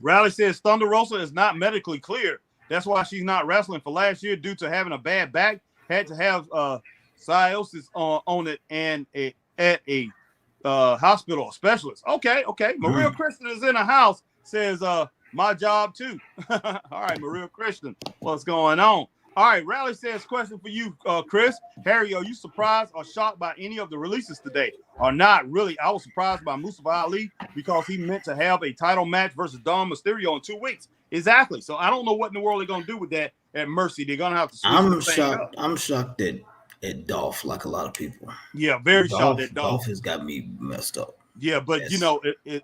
[SPEAKER 1] Riley says Thunder Rosa is not medically cleared. That's why she's not wrestling for last year due to having a bad back. Had to have cyanosis on it and at a hospital specialist. Okay. Maria Christian is in the house. Says my job too. All right, Maria Christian, what's going on? All right, Raleigh says, question for you, Chris. Harry, are you surprised or shocked by any of the releases today? Or not really? I was surprised by Mustafa Ali because he meant to have a title match versus Dom Mysterio in 2 weeks. Exactly. So I don't know what in the world they're going to do with that at Mercy. They're going to have to switch
[SPEAKER 2] I'm shocked. I'm shocked at Dolph, like a lot of people.
[SPEAKER 1] Yeah, very shocked at Dolph.
[SPEAKER 2] Dolph has got me messed up.
[SPEAKER 1] Yeah, but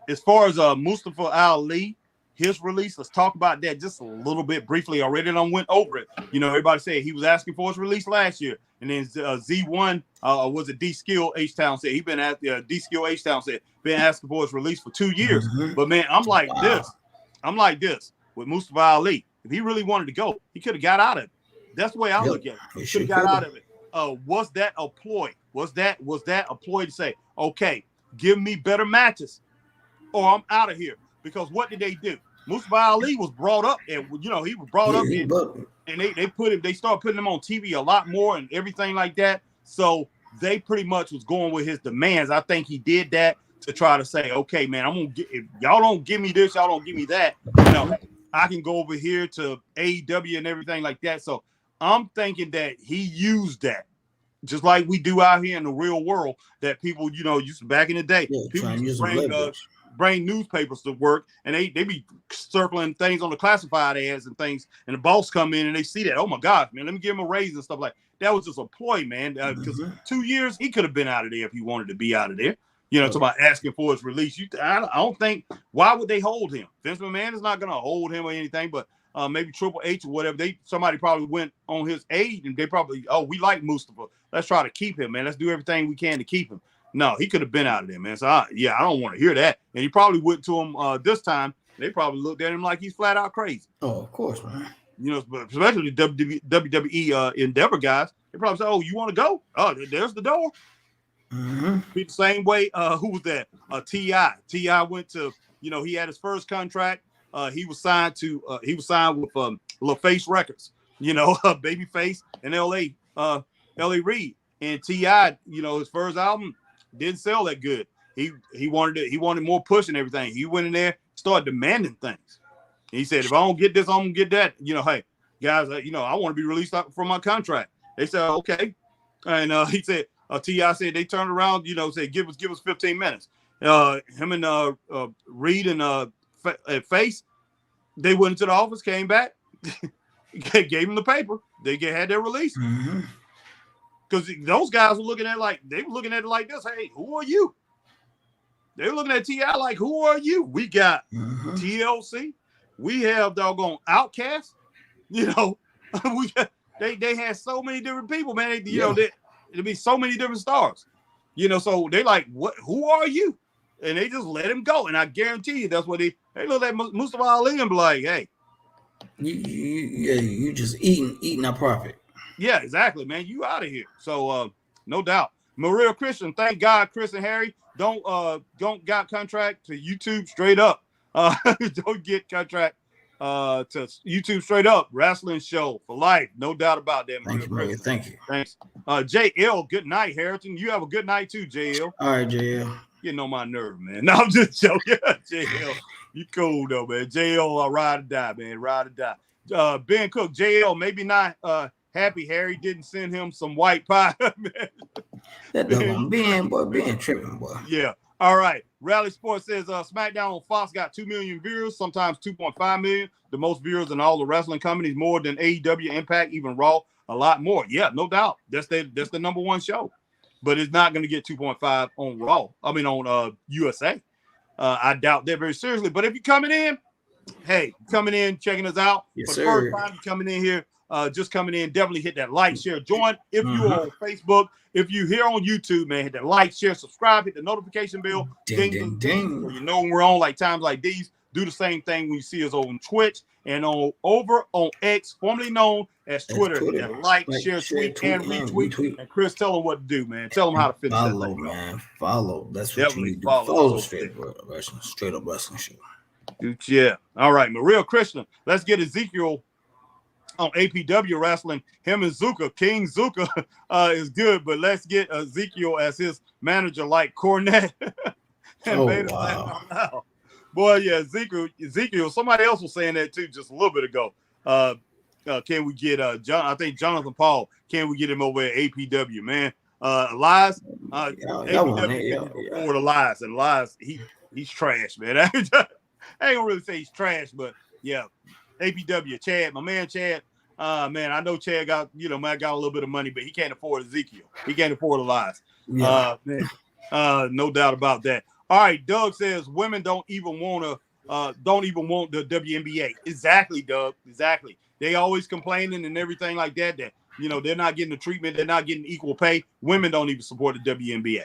[SPEAKER 1] as far as Mustafa Ali, his release, let's talk about that just a little bit briefly. Already done went over it. Everybody said he was asking for his release last year. And then Z1, was it D-Skill H-Town said, he been at D-Skill H-Town said, been asking for his release for 2 years. But man, I'm like this with Mustafa Ali. If he really wanted to go, he could have got out of it. That's the way I look at it. He should have got out of it. Was that a ploy? Was that a ploy to say, okay, give me better matches or I'm out of here? Because what did they do? Mustafa Ali was brought up, and he was brought up, and they started putting him on TV a lot more and everything like that. So they pretty much was going with his demands. I think he did that to try to say, okay, man, I'm gonna get, if y'all don't give me this, y'all don't give me that. I can go over here to AEW and everything like that. So I'm thinking that he used that. Just like we do out here in the real world, that people, used to back in the day. Yeah, people used to bring newspapers to work, and they be circling things on the classified ads and things, and the boss come in and they see that, oh my gosh, man, let me give him a raise and stuff like that. Was just a ploy, man, because 2 years he could have been out of there if he wanted to be out of there. Talking about asking for his release. I don't think, why would they hold him? Vince McMahon is not going to hold him or anything, but maybe Triple H or whatever. Somebody probably went on his aid, and they probably, we like Mustafa. Let's try to keep him, man. Let's do everything we can to keep him. No, he could have been out of there, man. So, I don't want to hear that. And he probably went to him this time. They probably looked at him like he's flat out crazy.
[SPEAKER 2] Oh, of course, man.
[SPEAKER 1] Especially the WWE Endeavor guys. They probably say, "Oh, you want to go? Oh, there's the door."
[SPEAKER 2] Mm-hmm.
[SPEAKER 1] Be the same way. Who was that? T.I. T.I. went to, he had his first contract. He was signed with LaFace Records. Babyface and L.A. Reid. And T.I. His first album didn't sell that good. He wanted more push and everything. He went in there, started demanding things. And he said, if I don't get this, I'm gonna get that. Hey, guys, I want to be released from my contract. They said, okay. And he said, T.I. said they turned around, said, give us 15 minutes. Him and Reed and Face, they went into the office, came back, gave him the paper. They had their release. Because those guys were looking at it like this. Hey, who are you? They were looking at T.I. like, who are you? We got TLC. We have doggone Outcast. We got, they had so many different people, man. There'd be so many different stars. So they like, what? Who are you? And they just let him go. And I guarantee you, that's what they look at Mustafa Ali and be like, hey,
[SPEAKER 2] you just eating our profit.
[SPEAKER 1] Yeah, exactly, man. You out of here. So no doubt. Maria Christian, thank God Chris and Harry don't got contract to YouTube straight up. Don't get contract to YouTube straight up. Wrestling show for life. No doubt about that.
[SPEAKER 2] Thank you, Maria. Thank you.
[SPEAKER 1] Thanks. JL, good night, Harrington. You have a good night too, JL.
[SPEAKER 2] All right, JL.
[SPEAKER 1] Getting on my nerve, man. No, I'm just joking. JL, you cool though, man. JL, ride or die, man. Ride or die. Ben Cook, JL, maybe not happy Harry didn't send him some white pie, man.
[SPEAKER 2] That dog being tripping, boy.
[SPEAKER 1] Yeah. All right. Rally Sports says SmackDown on Fox got 2 million viewers, sometimes 2.5 million. The most viewers in all the wrestling companies, more than AEW, Impact, even Raw, a lot more. Yeah, no doubt. That's the number one show. But it's not going to get 2.5 on Raw. I mean, on USA. I doubt that very seriously. But if you're coming in, checking us out.
[SPEAKER 2] Yes,
[SPEAKER 1] for
[SPEAKER 2] sir.
[SPEAKER 1] the first time you're coming in here, just coming in, definitely hit that like, share, join. If you're on Facebook, if you're here on YouTube, man, hit that like, share, subscribe, hit the notification bell. Ding. So you know when we're on times like these. Do the same thing when you see us on Twitch and over on X, formerly known as Twitter. And like, share, tweet, and retweet. And Chris, tell them what to do, man. Tell them how to finish that thing.
[SPEAKER 2] Man. Follow. That's what
[SPEAKER 1] Definitely
[SPEAKER 2] you need to
[SPEAKER 1] follow.
[SPEAKER 2] follow. Straight up wrestling show.
[SPEAKER 1] Yeah. All right, Maria Christian. Let's get Ezekiel on APW wrestling. Him and Zuka, King Zuka is good, but let's get Ezekiel as his manager like Cornette.
[SPEAKER 2] Wow.
[SPEAKER 1] Boy, yeah, Ezekiel. Somebody else was saying that too just a little bit ago. Can we get John? I think Jonathan Paul. Can we get him over at APW, man? Lies. APW over the Lies, and Lies. He's trash, man. I ain't gonna really say he's trash, but yeah, APW. Chad, my man, Chad. Man, I know Chad got got a little bit of money, but he can't afford Ezekiel. He can't afford the Lies.
[SPEAKER 2] Yeah.
[SPEAKER 1] No doubt about that. All right, Doug says women don't even want the WNBA. Exactly, Doug. Exactly. They always complaining and everything like that. That they're not getting the treatment. They're not getting equal pay. Women don't even support the WNBA.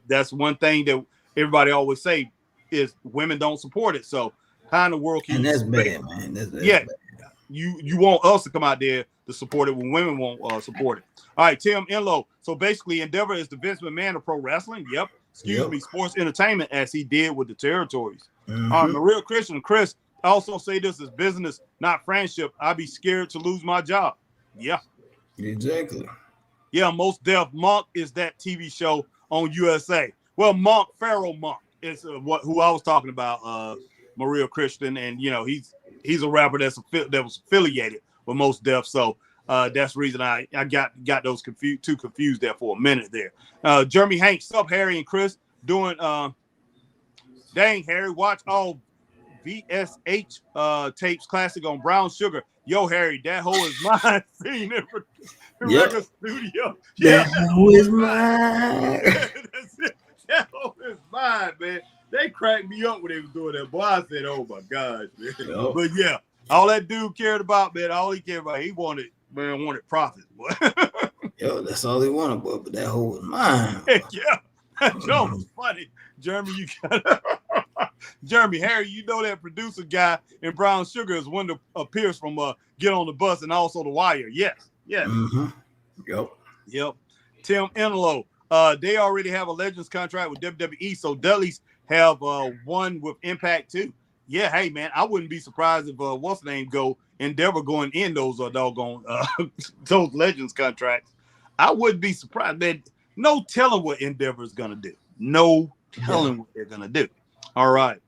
[SPEAKER 1] That's one thing that everybody always say is women don't support it. So how in the world can
[SPEAKER 2] that's bad, man. That's
[SPEAKER 1] bad.
[SPEAKER 2] Bad.
[SPEAKER 1] You want us to come out there to support it when women won't support it. All right, Tim Enlow. So basically, Endeavor is the Vince McMahon of pro wrestling. Yep. Sports entertainment, as he did with the territories. Maria Christian, Chris, I also say this is business, not friendship. I'd be scared to lose my job. Yeah.
[SPEAKER 2] Exactly.
[SPEAKER 1] Yeah, Most Def Monk is that TV show on USA. Well, Pharaoh Monk is who I was talking about, Maria Christian, and he's a rapper that was affiliated with Most Def. So that's the reason I got those confused there for a minute there. Jeremy Hanks, up Harry and Chris doing dang Harry, watch all VSH tapes classic on Brown Sugar. Yo, Harry, that hoe is mine. Seen in record studio.
[SPEAKER 2] That hoe is mine.
[SPEAKER 1] That's it. That hoe is mind, man. They cracked me up when they was doing that. Boy, I said, oh my gosh, man.
[SPEAKER 2] Yep.
[SPEAKER 1] But yeah, all that dude cared about, man, all he cared about, he wanted profits, boy.
[SPEAKER 2] Yo, that's all he wanted, boy. But that whole was mine.
[SPEAKER 1] Yeah. That joke was funny. Jeremy, you got Jeremy, Harry, you know that producer guy in Brown Sugar is one that appears from Get on the Bus and also The Wire. Yes. Yes.
[SPEAKER 2] Mm-hmm. Yep.
[SPEAKER 1] Tim Enlow. They already have a Legends contract with WWE, so Dudley's have one with Impact too. Yeah, hey man, I wouldn't be surprised if what's the name go Endeavor going in those doggone those Legends contracts. I wouldn't be surprised. Man, no telling what Endeavor is gonna do. No telling what they're gonna do. All right.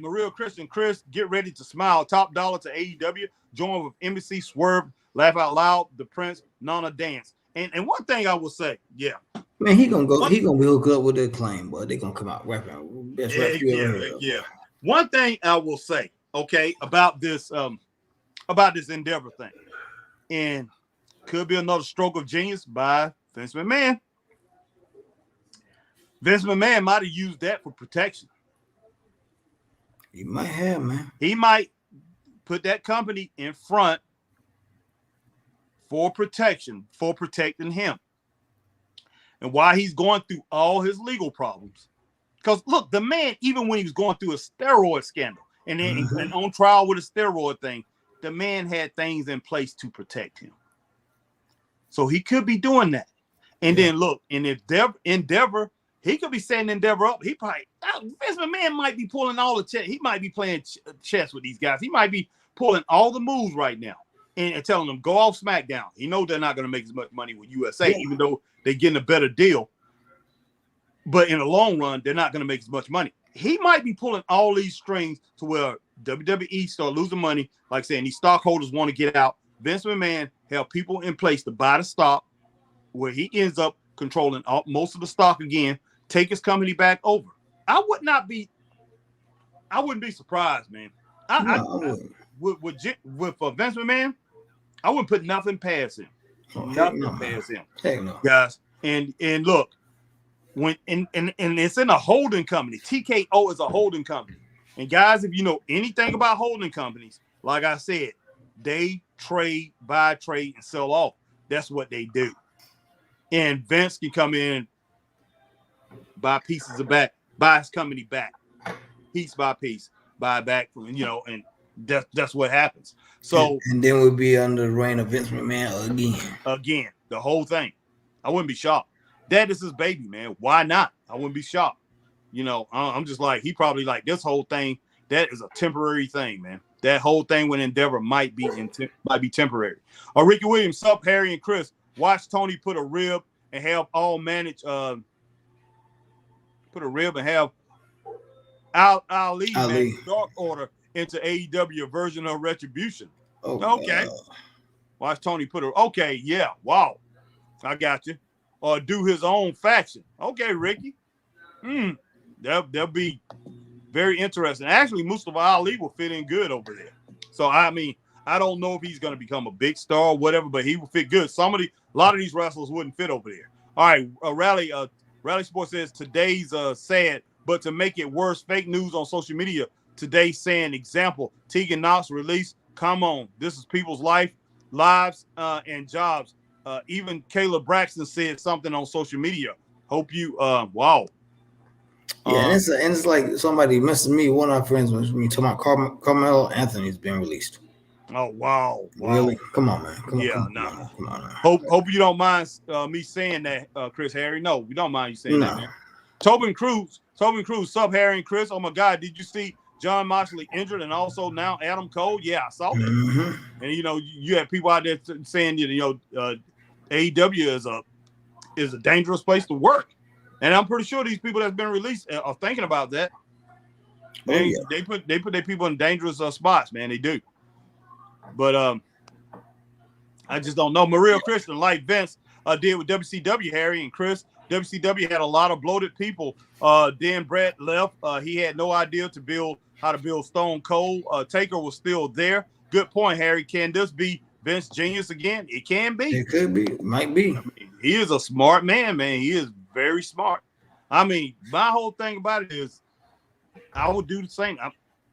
[SPEAKER 1] Maria Christian Chris, get ready to smile. Top dollar to AEW. Join with Embassy, Swerve, Laugh Out Loud, The Prince, Nana Dance. And one thing I will say, yeah.
[SPEAKER 2] Man, he gonna be hooked up with their claim, but they gonna come out rapping.
[SPEAKER 1] Yeah. One thing I will say, okay, about this Endeavor thing, and could be another stroke of genius by Vince McMahon. Vince McMahon might have used that for protection.
[SPEAKER 2] He might have, man.
[SPEAKER 1] He might put that company in front for protection, for protecting him. And while he's going through all his legal problems, because look, the man, even when he was going through a steroid scandal and then and on trial with a steroid thing, the man had things in place to protect him. So he could be doing that. And then look, in Endeavor, he could be setting Endeavor up. He probably, Vince McMahon might be pulling all the chess. He might be playing chess with these guys. He might be pulling all the moves right now and telling them, go off SmackDown. He knows they're not going to make as much money with USA, even though they're getting a better deal. But in the long run, they're not going to make as much money. He might be pulling all these strings to where WWE start losing money. Like saying these stockholders want to get out. Vince McMahon have people in place to buy the stock where he ends up controlling most of the stock again, take his company back over. I wouldn't be surprised, man. With Vince McMahon, I wouldn't put nothing past him.
[SPEAKER 2] Heck no.
[SPEAKER 1] Guys. And look, when and it's in a holding company. TKO is a holding company. And guys, if you know anything about holding companies, like I said, they trade, buy, trade, and sell off. That's what they do. And Vince can come in, buy pieces of back, buy his company back, piece by piece, buy back, and that's what happens. So
[SPEAKER 2] and then we'll be under the reign of Vince McMahon
[SPEAKER 1] again, the whole thing. I wouldn't be shocked. That is his baby, man. Why not? I wouldn't be shocked. I'm just like, he probably like this whole thing. That is a temporary thing, man. That whole thing with Endeavor might be temporary. Ricky Williams, sup, Harry and Chris. Watch Tony put a rib and have all manage. Put a rib and have Ali. Man, Dark Order into AEW version of Retribution. Okay. Watch Tony put a. Okay, yeah. Wow. I got you. Or do his own faction. Okay, Ricky. That'll be very interesting. Actually, Mustafa Ali will fit in good over there. So, I mean, I don't know if he's going to become a big star or whatever, but he will fit good. A lot of these wrestlers wouldn't fit over there. All right, Rally Sports says today's sad, but to make it worse, fake news on social media today saying, example, Tegan Knox release. Come on, this is people's lives, and jobs. Even Kayla Braxton said something on social media. Hope you, wow.
[SPEAKER 2] Yeah, and it's like somebody messaged me. One of our friends was me talking about Carmelo Anthony's being released.
[SPEAKER 1] Oh wow!
[SPEAKER 2] Really? Come on, man. Come on, man.
[SPEAKER 1] Hope you don't mind me saying that, Chris Harry. No, we don't mind you saying that, man. Tobin Cruz, sub Harry and Chris. Oh my God, did you see John Moxley injured and also now Adam Cole? Yeah, I saw that. And you have people out there saying AEW is a dangerous place to work. And I'm pretty sure these people that's been released are thinking about that. They put their people in dangerous spots, man. They do. But I just don't know. Maria Christian, like Vince did with WCW, Harry and Chris. WCW had a lot of bloated people. Then Brett left. He had no idea how to build Stone Cold. Taker was still there. Good point, Harry. Can this be Vince genius again? It can be.
[SPEAKER 2] It could be. It might be.
[SPEAKER 1] I mean, he is a smart man. He is very smart. I mean, my whole thing about it is I would do the same.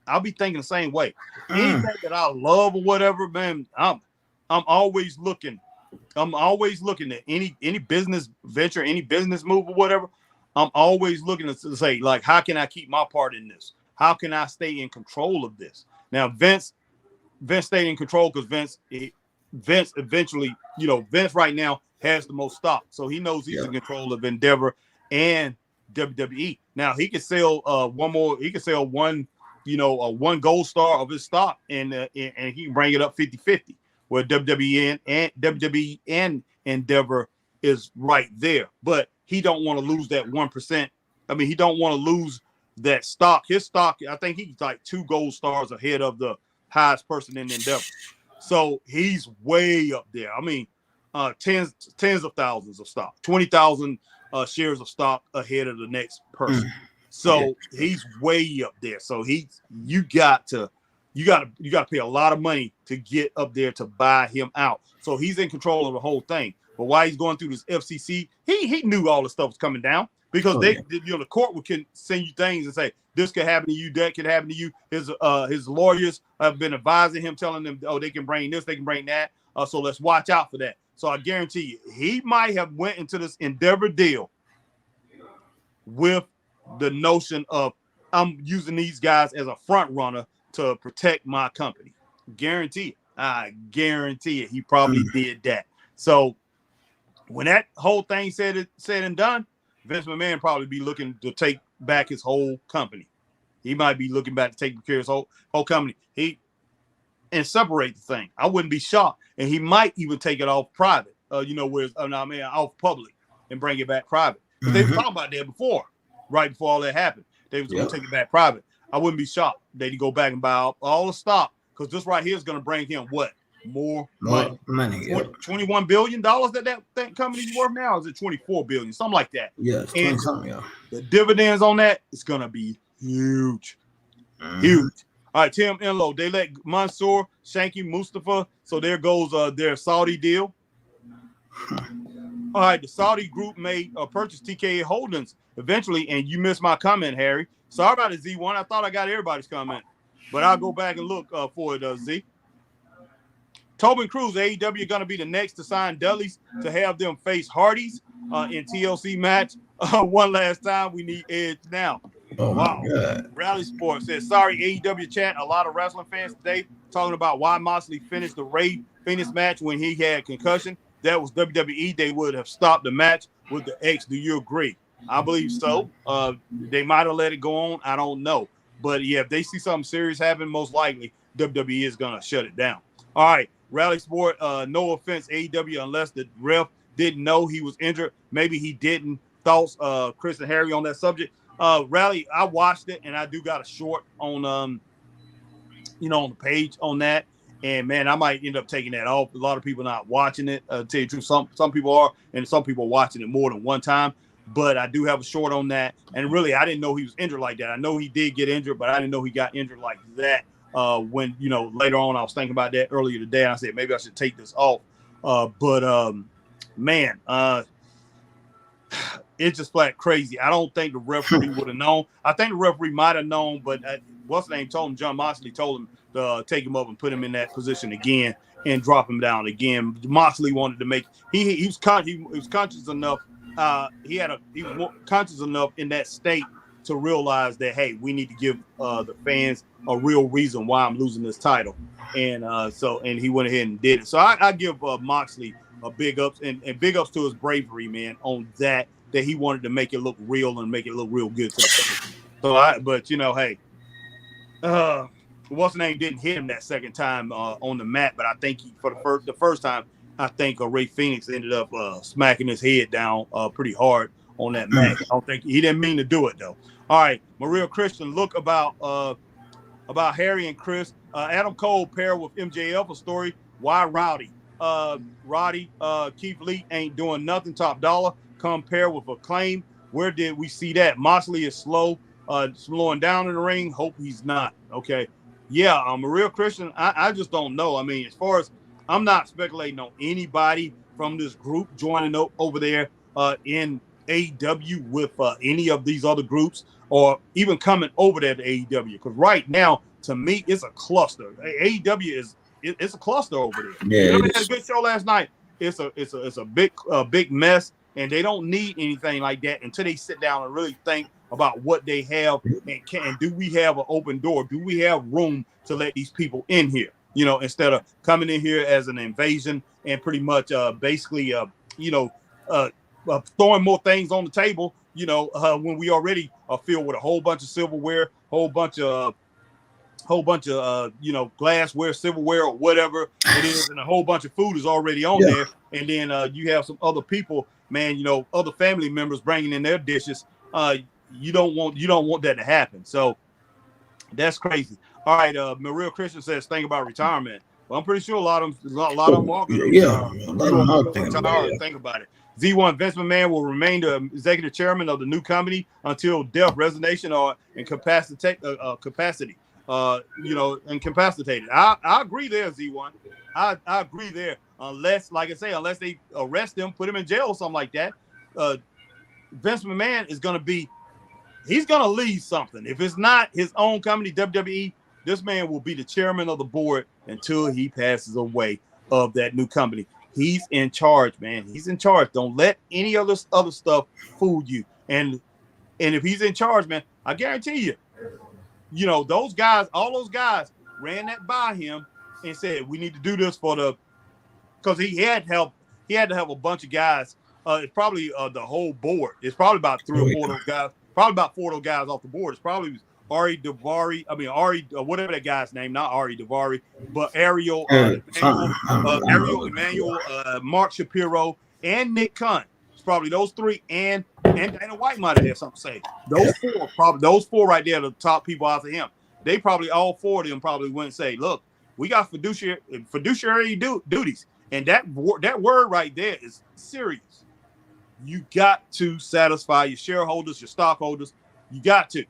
[SPEAKER 1] I'll be thinking the same way. Anything that I love or whatever, man, I'm always looking. I'm always looking at any business venture, any business move or whatever. I'm always looking to say, like, how can I keep my part in this? How can I stay in control of this? Now, Vince stayed in control because Vince eventually, Vince right now has the most stock, so he knows he's in control of Endeavor and WWE. Now he can sell one more. He can sell one, one gold star of his stock, and he can bring it up 50-50. Where WWE and Endeavor is right there, but he don't want to lose that 1%. I mean, he don't want to lose that stock. His stock, I think he's like 2 gold stars ahead of the highest person in Endeavor. So he's way up there. I mean, tens of thousands of stock, 20,000 shares of stock ahead of the next person. So he's way up there. So you got to pay a lot of money to get up there to buy him out. So he's in control of the whole thing. But while he's going through this FCC, he knew all the stuff was coming down because the court can send you things and say this could happen to you, that could happen to you. His lawyers have been advising him, telling them, oh, they can bring this, they can bring that. So let's watch out for that. So I guarantee you, he might have went into this Endeavor deal with the notion of I'm using these guys as a front runner to protect my company. Guarantee it. I guarantee it. He probably did that. So when that whole thing said and done, Vince McMahon probably be looking to take back his whole company. He might be looking back to take care of his whole company. And separate the thing. I wouldn't be shocked. And he might even take it off private. Off public and bring it back private. But they were talking about that before, right before all that happened. They was going to take it back private. I wouldn't be shocked that he go back and buy all the stock because this right here is going to bring him what? More money. $21 billion that company's worth now. Is it $24 billion? Something like that.
[SPEAKER 2] Yeah, it's 20 something. Yeah.
[SPEAKER 1] The dividends on that is going to be huge. Huge. All right, Tim Enlow. They let Mansoor, Shanky, Mustafa. So there goes their Saudi deal. All right, the Saudi group made purchase TKA Holdings eventually, and you missed my comment, Harry. Sorry about it, Z1. I thought I got everybody's comment, but I'll go back and look for it, Z. Tobin Cruz, AEW going to be the next to sign Dudleys to have them face Hardys in TLC match. One last time, we need Edge now.
[SPEAKER 2] Oh, wow.
[SPEAKER 1] Rally Sports says, sorry, AEW chat. A lot of wrestling fans today talking about why Moxley finished the Ray Phoenix match when he had concussion. That was WWE. They would have stopped the match with the X. Do you agree? I believe so. They might have let it go on. I don't know. But, yeah, if they see something serious happen, most likely WWE is going to shut it down. All right. Rally Sport, no offense, AEW, unless the ref didn't know he was injured. Maybe he didn't. Thoughts, Chris and Harry, on that subject. Rally, I watched it, and I do got a short on, on the page on that. And, man, I might end up taking that off. A lot of people not watching it. To tell you the truth, some people are, and some people are watching it more than one time. But I do have a short on that. And, really, I didn't know he was injured like that. I know he did get injured, but I didn't know he got injured like that. When, later on, I was thinking about that earlier today. And I said, maybe I should take this off. It's just flat crazy. I don't think the referee would have known. I think the referee might have known, but what's the name told him? John Moxley told him to take him up and put him in that position again and drop him down again. Moxley wanted to make he was conscious enough. He was conscious enough in that state to realize that, hey, we need to give the fans a real reason why I'm losing this title. And he went ahead and did it. So I give Moxley a big ups and big ups to his bravery, man, on that he wanted to make it look real and make it look real good to the fans. Hey, what's the name didn't hit him that second time on the mat, but I think for the first time, I think Ray Phoenix ended up smacking his head down pretty hard on that mat. I don't think he didn't mean to do it though. All right, Maria Christian, look about Harry and Chris. Adam Cole paired with MJF, a story. Why Rowdy? Keith Lee ain't doing nothing. Top Dollar come pair with Acclaim. Where did we see that? Moxley is slowing down in the ring. Hope he's not. Okay. Yeah, Maria Christian, I just don't know. I mean, as far as I'm not speculating on anybody from this group joining over there in AEW with any of these other groups, or even coming over there to AEW. Because right now, to me, it's a cluster. AEW it's a cluster over there.
[SPEAKER 2] Yeah,
[SPEAKER 1] Even though
[SPEAKER 2] it
[SPEAKER 1] they had a
[SPEAKER 2] is.
[SPEAKER 1] good show last night, it's a big mess, and they don't need anything like that until they sit down and really think about what they have, and do we have an open door? Do we have room to let these people in here? Instead of coming in here as an invasion and pretty much basically throwing more things on the table, when we already are filled with a whole bunch of silverware, glassware, silverware, or whatever it is, and a whole bunch of food is already on there. And then you have some other people, man, other family members bringing in their dishes. You don't want that to happen. So that's crazy. All right, Maria Christian says, think about retirement. Well, I'm pretty sure a lot of them are going to retire.
[SPEAKER 2] A lot of them are thinking about it.
[SPEAKER 1] Think about it. Z1 Vince McMahon will remain the executive chairman of the new company until death, resignation, or incapacity. Incapacitated. I agree there, Z1. I agree there. Unless they arrest him, put him in jail or something like that. Vince McMahon is going to be. He's going to leave something. If it's not his own company, WWE, this man will be the chairman of the board until he passes away of that new company. He's in charge, man. He's in charge. Don't let any other stuff fool you. And if he's in charge, man, I guarantee you, all those guys ran that by him and said, we need to do this because he had help. He had to have a bunch of guys. It's probably the whole board. It's probably about 3 or 4 of those guys. Probably about 4 of those guys off the board. It's probably Ari, whatever that guy's name, not Ari Daivari, but Ariel Emmanuel, Mark Shapiro, and Nick Khan. It's probably those 3, and Dana White might have had something to say. Those four right there are the top people after him. They probably, all 4 of them probably went and say, look, we got fiduciary duties. And that word right there is serious. You got to satisfy your shareholders, your stockholders. You got to.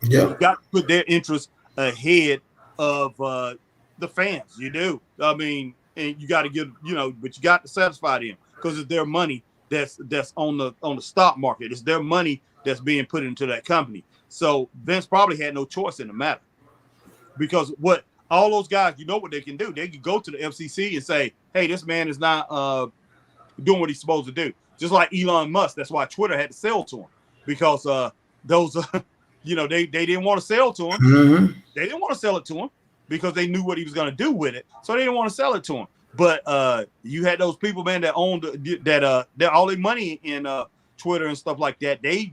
[SPEAKER 2] Yeah.
[SPEAKER 1] You got to put their interests ahead of the fans. You do. I mean, and you got to give, but you got to satisfy them because it's their money that's on the stock market. It's their money that's being put into that company. So Vince probably had no choice in the matter, because what all those guys, what they can do? They can go to the FCC and say, hey, this man is not doing what he's supposed to do. Just like Elon Musk. That's why Twitter had to sell to him, because those, they didn't want to sell to him.
[SPEAKER 2] Mm-hmm.
[SPEAKER 1] They didn't want to sell it to him because they knew what he was going to do with it. So they didn't want to sell it to him. But you had those people, man, that owned that all their money in Twitter and stuff like that. They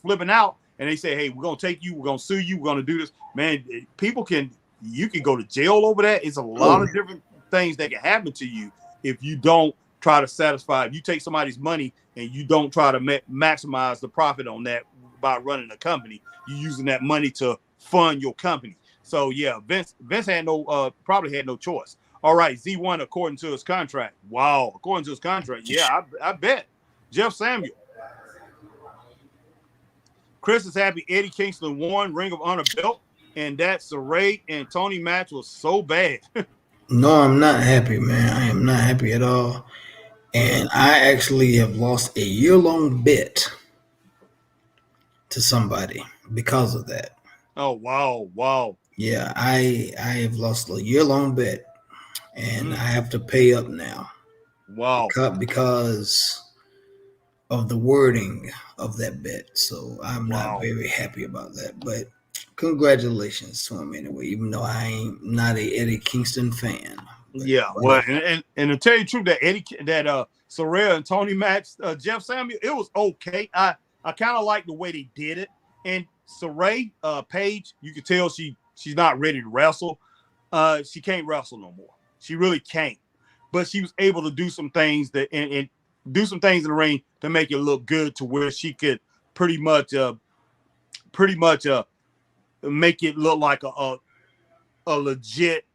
[SPEAKER 1] flipping out and they say, hey, we're going to take you. We're going to sue you. We're going to do this. Man, you can go to jail over that. It's a lot of different things that can happen to you if you don't try to satisfy. If you take somebody's money and you don't try to maximize the profit on that by running a company, you're using that money to fund your company. So yeah, Vince had probably had no choice. All right, Z1 according to his contract. Wow, according to his contract, yeah, I bet. Jeff Samuel. Chris is happy Eddie Kingston won Ring of Honor belt, and that Saray and Tony match was so bad.
[SPEAKER 2] No, I'm not happy, man. I am not happy at all. And I actually have lost a year-long bet to somebody because of that.
[SPEAKER 1] Oh, wow.
[SPEAKER 2] Yeah, I have lost a year-long bet, and I have to pay up now.
[SPEAKER 1] Wow.
[SPEAKER 2] Because of the wording of that bet. So I'm not very happy about that. But congratulations to him anyway, even though I ain't not a Eddie Kingston fan.
[SPEAKER 1] Yeah, well, and to tell you the truth, that Sorrell and Tony match, Jeff Samuel, it was okay. I kind of like the way they did it. And Saray, Paige, you could tell she's not ready to wrestle. She can't wrestle no more. She really can't. But she was able to do some things and do some things in the ring to make it look good, to where she could pretty much make it look like a legit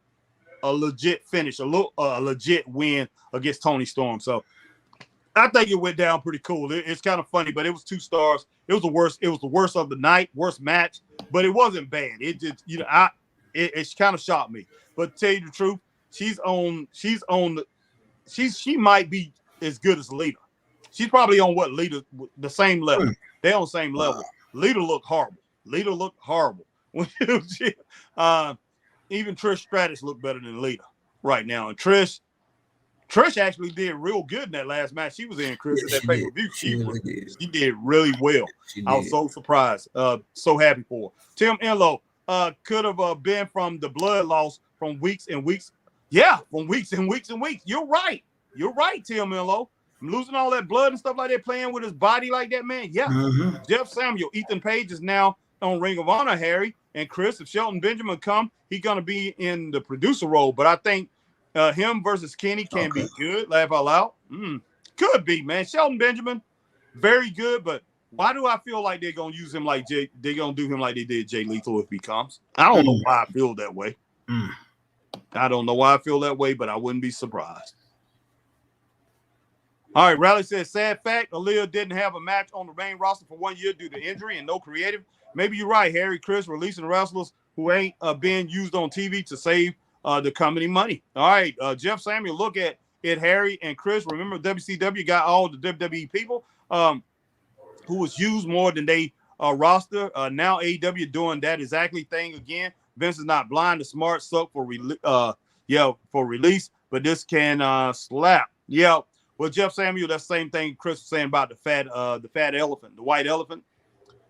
[SPEAKER 1] finish, a legit win against Tony Storm. So I think it went down pretty cool. It's kind of funny, but it was 2 stars. It was the worst. It was the worst of the night, worst match, but it wasn't bad. It just, it kind of shocked me. But to tell you the truth, she might be as good as Lita. She's probably on what Lita, the same level. They on the same level.
[SPEAKER 2] Wow.
[SPEAKER 1] Lita looked horrible. Even Trish Stratus looked better than Lita right now. And Trish actually did real good in that last match she was in, Chris, at that pay-per-view. She did really well. I was so surprised. So happy for her. Tim Enlow could have been from the blood loss from weeks and weeks. Yeah, from weeks and weeks and weeks. You're right, Tim Enlow. Losing all that blood and stuff like that, playing with his body like that, man. Yeah.
[SPEAKER 2] Mm-hmm.
[SPEAKER 1] Jeff Samuel, Ethan Page is now on Ring of Honor, Harry. And Chris, if Shelton Benjamin come, he's going to be in the producer role. But I think him versus Kenny can be good. Laugh out loud. Could be, man. Shelton Benjamin, very good. But why do I feel like they're going to use him like they're going to do him like they did Jay Lethal if he comes? I don't know why I feel that way. I don't know why I feel that way, but I wouldn't be surprised. All right, Riley says, sad fact, Aaliyah didn't have a match on the main roster for 1 year due to injury and no creative. Maybe you're right, Harry. Chris releasing wrestlers who ain't being used on TV to save the company money. All right, Jeff Samuel, look at it, Harry and Chris. Remember, WCW got all the WWE people who was used more than they roster. Now AEW doing that exactly thing again. Vince is not blind to smart suck for release, but this can slap. Yeah. Well, Jeff Samuel, that same thing Chris was saying about the fat elephant, the white elephant.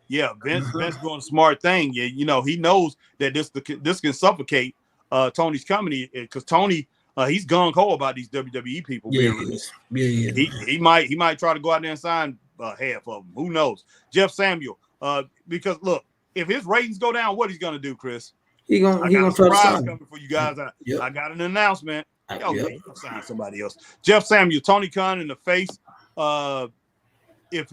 [SPEAKER 1] Yeah, Vince doing a smart thing. Yeah, you know, he knows that this can suffocate Tony's company because Tony, he's gung-ho about these WWE people being released.
[SPEAKER 2] Yeah.
[SPEAKER 1] He might try to go out there and sign half of them. Who knows? Jeff Samuel, because look, if his ratings go down, what he's gonna do, Chris?
[SPEAKER 2] He gonna try to sign
[SPEAKER 1] coming for you guys. I got an announcement. Okay, I'll sign somebody else. Jeff Samuel, Tony Khan in the face. If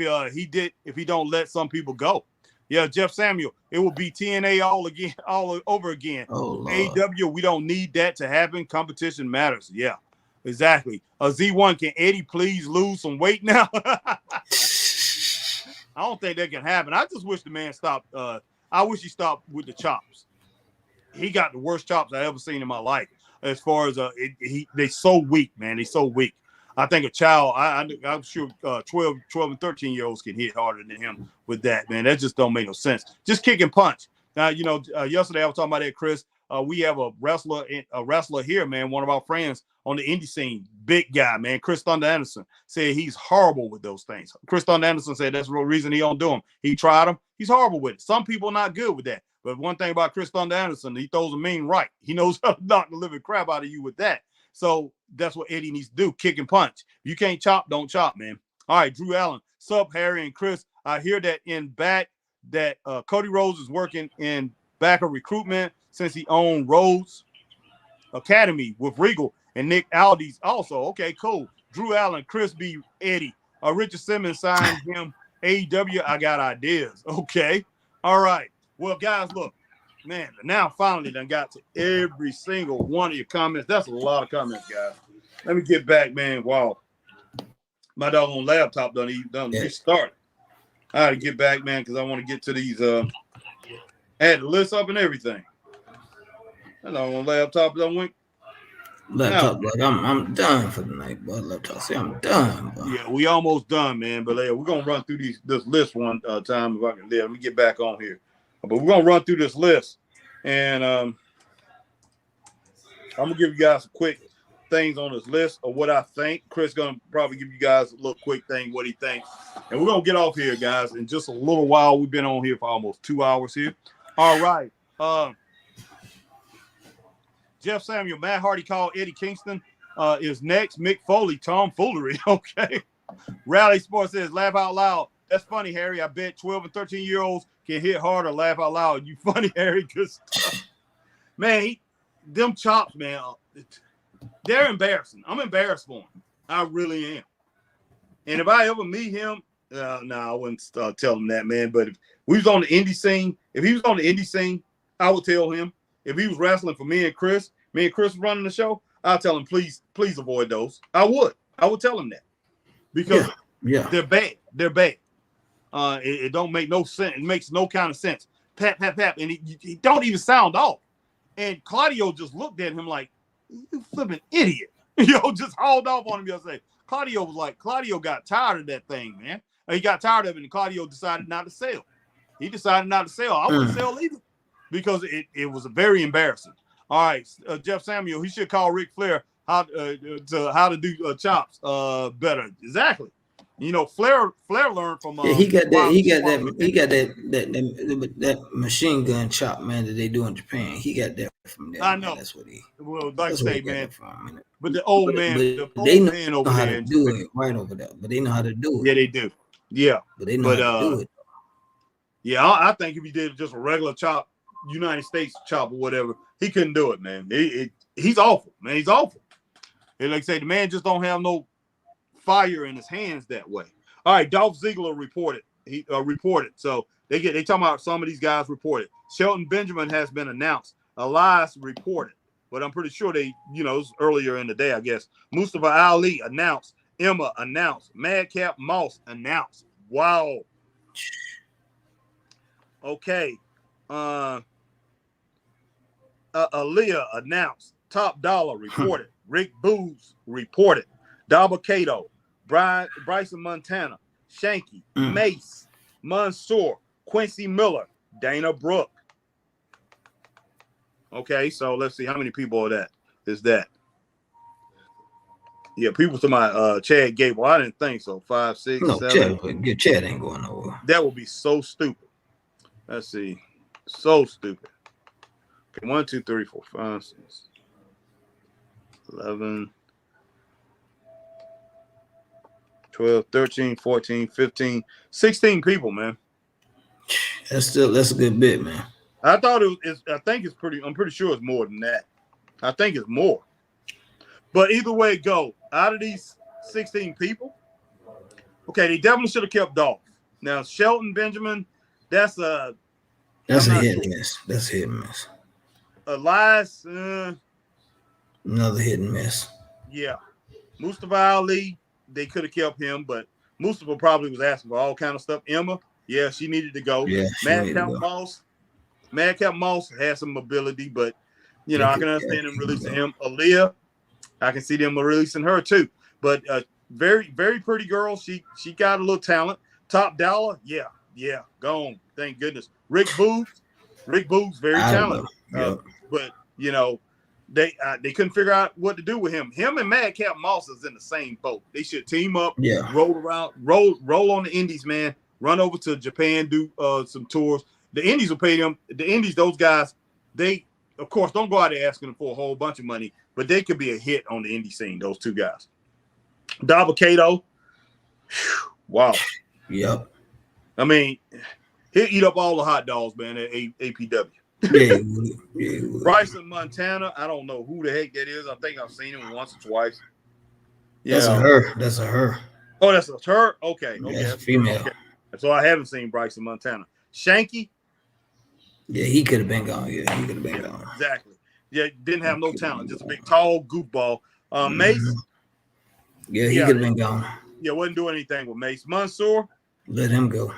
[SPEAKER 1] he don't let some people go. Yeah, Jeff Samuel, it will be TNA all over again.
[SPEAKER 2] Oh,
[SPEAKER 1] AEW, we don't need that to happen. Competition matters. Yeah, exactly. Z1, can Eddie please lose some weight now? I don't think that can happen. I just wish the man stopped. I wish he stopped with the chops. He got the worst chops I ever seen in my life. As far as they so weak, man. They so weak. I think a child, I'm sure 12 and 13-year-olds can hit harder than him with that, man. That just don't make no sense. Just kick and punch. Now, yesterday I was talking about that, Chris. We have a wrestler here, man, one of our friends on the indie scene, big guy, man, Chris Thunder Anderson, said he's horrible with those things. Chris Thunder Anderson said that's the real reason he don't do them. He tried them. He's horrible with it. Some people are not good with that. But one thing about Chris Thunder Anderson, he throws a mean right. He knows how to knock the living crap out of you with that. So that's what Eddie needs to do, kick and punch. If you can't chop, don't chop, man. All right, Drew Allen. Sup, Harry and Chris. I hear that Cody Rhodes is working in back of recruitment since he owned Rhodes Academy with Regal and Nick Aldis also. Okay, cool. Drew Allen, Chris B. Eddie. Richard Simmons signed him. AEW, I got ideas. Okay. All right. Well, guys, look, man, now finally done got to every single one of your comments. That's a lot of comments, guys. Let me get back, man. Wow. My doggone laptop done restarted. I had to get back, man, because I want to get to these. I had the list up and everything. That doggone laptop done went.
[SPEAKER 2] Laptop, like I'm done for the night, but laptop say I'm done. Bro.
[SPEAKER 1] Yeah, we almost done, man. But we're gonna run through this list one time if I can live. Let me get back on here. But we're gonna run through this list, and I'm gonna give you guys some quick things on this list of what I think. Chris gonna probably give you guys a little quick thing what he thinks, and we're gonna get off here, guys, in just a little while. We've been on here for almost 2 hours here. All right, Jeff Samuel, Matt Hardy called Eddie Kingston is next. Mick Foley, tomfoolery. Okay, Rally Sports says laugh out loud. That's funny, Harry. I bet 12 and 13-year-olds can hit harder. Laugh out loud. You funny, Harry. Because, man, them chops, man, they're embarrassing. I'm embarrassed for him. I really am. And if I ever meet him, I wouldn't tell him that, man. But if we was on the indie scene, I would tell him. If he was wrestling for me and Chris running the show, I'd tell him, please avoid those. I would tell him that. Because they're bad. They're bad. It don't make no sense. It makes no kind of sense. Pap, pap, pap. And he don't even sound off. And Claudio just looked at him like, you flipping idiot. Just hauled off on him yesterday. Claudio got tired of that thing, man. He got tired of it, and Claudio decided not to sell. He decided not to sell. I wouldn't sell either because it was very embarrassing. All right, Jeff Samuel, he should call Ric Flair how to do chops better. Exactly. Flair learned from.
[SPEAKER 2] He got that machine gun chop, man, that they do in Japan. He got that from there.
[SPEAKER 1] I know.
[SPEAKER 2] Man. That's what he.
[SPEAKER 1] Well, like I say, man.
[SPEAKER 2] From,
[SPEAKER 1] but the old man, they know
[SPEAKER 2] how to do it right over there. But they know how to do it.
[SPEAKER 1] Yeah, they do. Yeah,
[SPEAKER 2] but they know how to do it.
[SPEAKER 1] Yeah, I think if he did just a regular chop, United States chop or whatever, he couldn't do it, man. He's awful, man. He's awful. And like I say, the man just don't have no fire in his hands that way. All right, Dolph Ziggler reported. He reported. So they talking about some of these guys reported. Shelton Benjamin has been announced. Elias reported, but I'm pretty sure it was earlier in the day, I guess. Mustafa Ali announced. Emma announced. Madcap Moss announced. Wow. Okay. Aaliyah announced. Top Dollar reported. Rick Boogs reported. Dabba-Kato, Bryson Montana, Shanky, Mace, Mansoor, Quincy Miller, Dana Brooke. Okay, so let's see how many people is that. Yeah, people to my Chad Gable. I didn't think so. 5, 6, 7.
[SPEAKER 2] Chad ain't going nowhere.
[SPEAKER 1] That would be so stupid. Let's see. So stupid. Okay, 1, 2, 3, 4, 5, 6, 11, 12, 13, 14, 15, 16 people, man.
[SPEAKER 2] That's a good bit, man.
[SPEAKER 1] I thought I'm pretty sure it's more than that. I think it's more. But either way it go, out of these 16 people, okay, they definitely should have kept Dolph. Now, Shelton Benjamin, that's a
[SPEAKER 2] hit and miss. That's a hit and miss.
[SPEAKER 1] Elias,
[SPEAKER 2] another hit and miss.
[SPEAKER 1] Yeah. Mustafa Ali, they could have kept him, but Mustafa probably was asking for all kind of stuff. Emma, yeah, she needed to go.
[SPEAKER 2] Yeah,
[SPEAKER 1] Madcap Moss has some ability, but I can understand them releasing him. Aaliyah, I can see them releasing her too. But very, very pretty girl. She got a little talent. Top Dollar, yeah, gone. Thank goodness. Rick Boogs, very talented. But they couldn't figure out what to do with him. Him and Madcap Moss is in the same boat. They should team up, roll around, roll on the Indies, man. Run over to Japan, do some tours. The Indies will pay them. The Indies, those guys, they of course don't go out there asking them for a whole bunch of money, but they could be a hit on the indie scene. Those two guys. Dabba-Kato, wow.
[SPEAKER 2] Yep.
[SPEAKER 1] I mean, he'll eat up all the hot dogs, man, at APW.
[SPEAKER 2] Yeah.
[SPEAKER 1] Bryson Montana, I don't know who the heck that is. I think I've seen him once or twice.
[SPEAKER 2] Yeah. That's a her.
[SPEAKER 1] Oh, that's a her? Okay.
[SPEAKER 2] That's a female.
[SPEAKER 1] Okay. So I haven't seen Bryson Montana. Shanky?
[SPEAKER 2] Yeah, he could have been gone. Yeah, he could have been gone.
[SPEAKER 1] Exactly. Yeah, didn't have no talent. Just a big, tall goofball. Mace?
[SPEAKER 2] Yeah, he could have been gone.
[SPEAKER 1] Yeah, wasn't doing anything with Mace. Mansoor?
[SPEAKER 2] Let him go.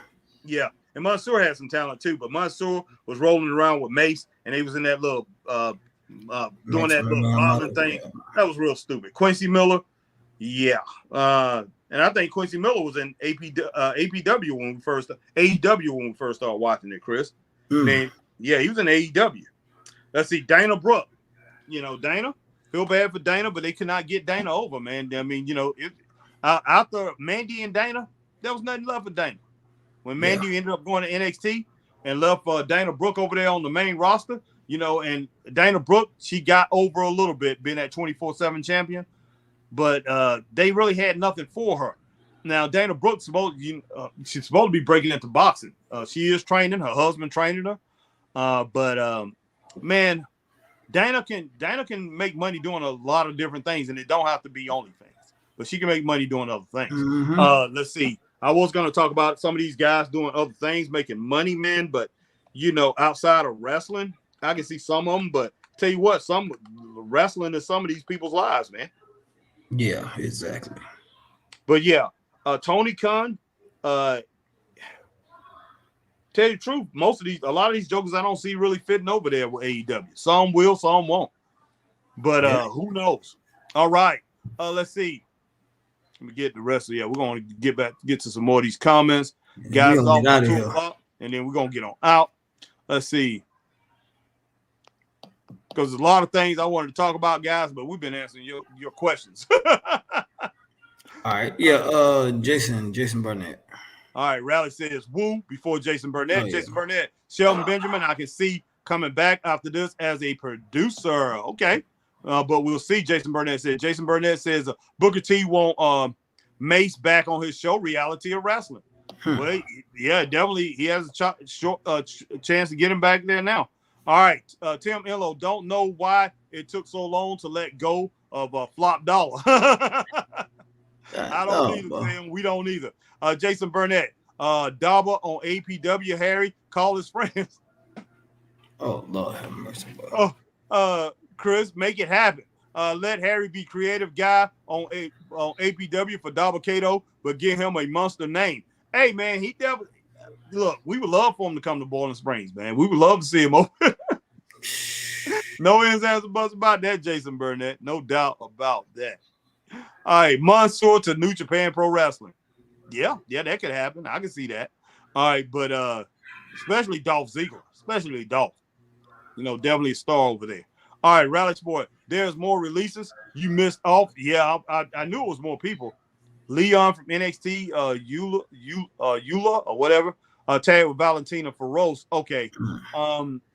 [SPEAKER 1] Yeah, and Mansoor had some talent too, but Mansoor was rolling around with Mace, and he was in that little doing that little bobbing thing. That was real stupid. Quincy Miller, yeah, and I think Quincy Miller was in APW when we first AEW when we first started watching it, Chris. And yeah, he was in AEW. Let's see, Dana Brooke. Dana. Feel bad for Dana, but they could not get Dana over, man. I mean, after Mandy and Dana, there was nothing left for Dana. When Mandy ended up going to NXT and left Dana Brooke over there on the main roster, and Dana Brooke, she got over a little bit being that 24/7 champion, but they really had nothing for her. Now, Dana Brooke's she's supposed to be breaking into boxing. She is training, her husband training her. But man, Dana can make money doing a lot of different things, and it don't have to be OnlyFans, but she can make money doing other things. Let's see. I was going to talk about some of these guys doing other things, making money, man. But, outside of wrestling, I can see some of them. But tell you what, some wrestling is some of these people's lives, man.
[SPEAKER 2] Yeah, exactly.
[SPEAKER 1] But, yeah, Tony Khan, tell you the truth, a lot of these jokers I don't see really fitting over there with AEW. Some will, some won't. But who knows? All right. Let's see. Let me get the rest of we're gonna get to some more of these comments. Guys,
[SPEAKER 2] we
[SPEAKER 1] it's
[SPEAKER 2] gonna get out
[SPEAKER 1] almost
[SPEAKER 2] of
[SPEAKER 1] 2
[SPEAKER 2] here.
[SPEAKER 1] o'clock, and then we're gonna get on out. Let's see. Because there's a lot of things I wanted to talk about, guys, but we've been answering your questions.
[SPEAKER 2] All right. Yeah, Jason Barnett.
[SPEAKER 1] All right, Rally says woo before Jason Burnett.
[SPEAKER 2] Oh, yeah.
[SPEAKER 1] Jason Burnett, Sheldon Benjamin, I can see coming back after this as a producer. Okay. But we'll see. Jason Burnett says Booker T won't Mace back on his show, Reality of Wrestling. Well, yeah, definitely. He has a chance to get him back there now. All right, Tim Illo, don't know why it took so long to let go of Flop Dollar. I don't either, Tim. We don't either. Jason Burnett, Daba on APW, Harry, call his friends.
[SPEAKER 2] Oh, Lord have mercy, bro.
[SPEAKER 1] Chris, make it happen. Let Harry be creative guy on APW for Daba Kato, but give him a monster name. Hey, man, he definitely look. We would love for him to come to Boiling Springs, man. We would love to see him over. No ends, ands, or buts about that, Jason Burnett. No doubt about that. All right, Mansoor to New Japan Pro Wrestling. Yeah, that could happen. I can see that. All right, but especially Dolph Ziggler, especially Dolph. Definitely a star over there. All right, Rally Sport. There's more releases. You missed off. Yeah, I knew it was more people. Leon from NXT, Eula or whatever, tagged with Valentina Feroz. Okay.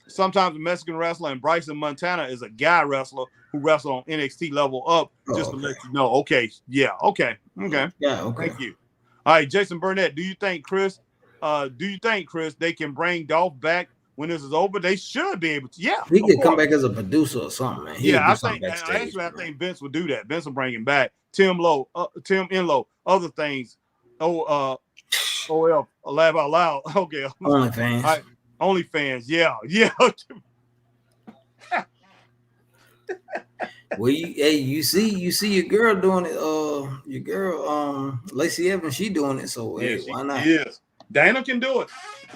[SPEAKER 1] Sometimes a Mexican wrestler and Bryson Montana is a guy wrestler who wrestled on NXT level up, just to let you know. Okay. Yeah. Okay.
[SPEAKER 2] Yeah. Okay.
[SPEAKER 1] Thank you. All right, Jason Burnett. Do you think, Chris, they can bring Dolph back when this is over? They should be able to. Yeah.
[SPEAKER 2] He could come back as a producer or something, man.
[SPEAKER 1] I think Vince would do that. Vince will bring him back. Tim Enlow, other things. OL, laugh out loud. Okay.
[SPEAKER 2] OnlyFans.
[SPEAKER 1] All right. OnlyFans. Yeah.
[SPEAKER 2] Well, you see your girl doing it. Your girl, Lacey Evans, she doing it. So
[SPEAKER 1] yeah,
[SPEAKER 2] why not?
[SPEAKER 1] Yes. Dana can do it.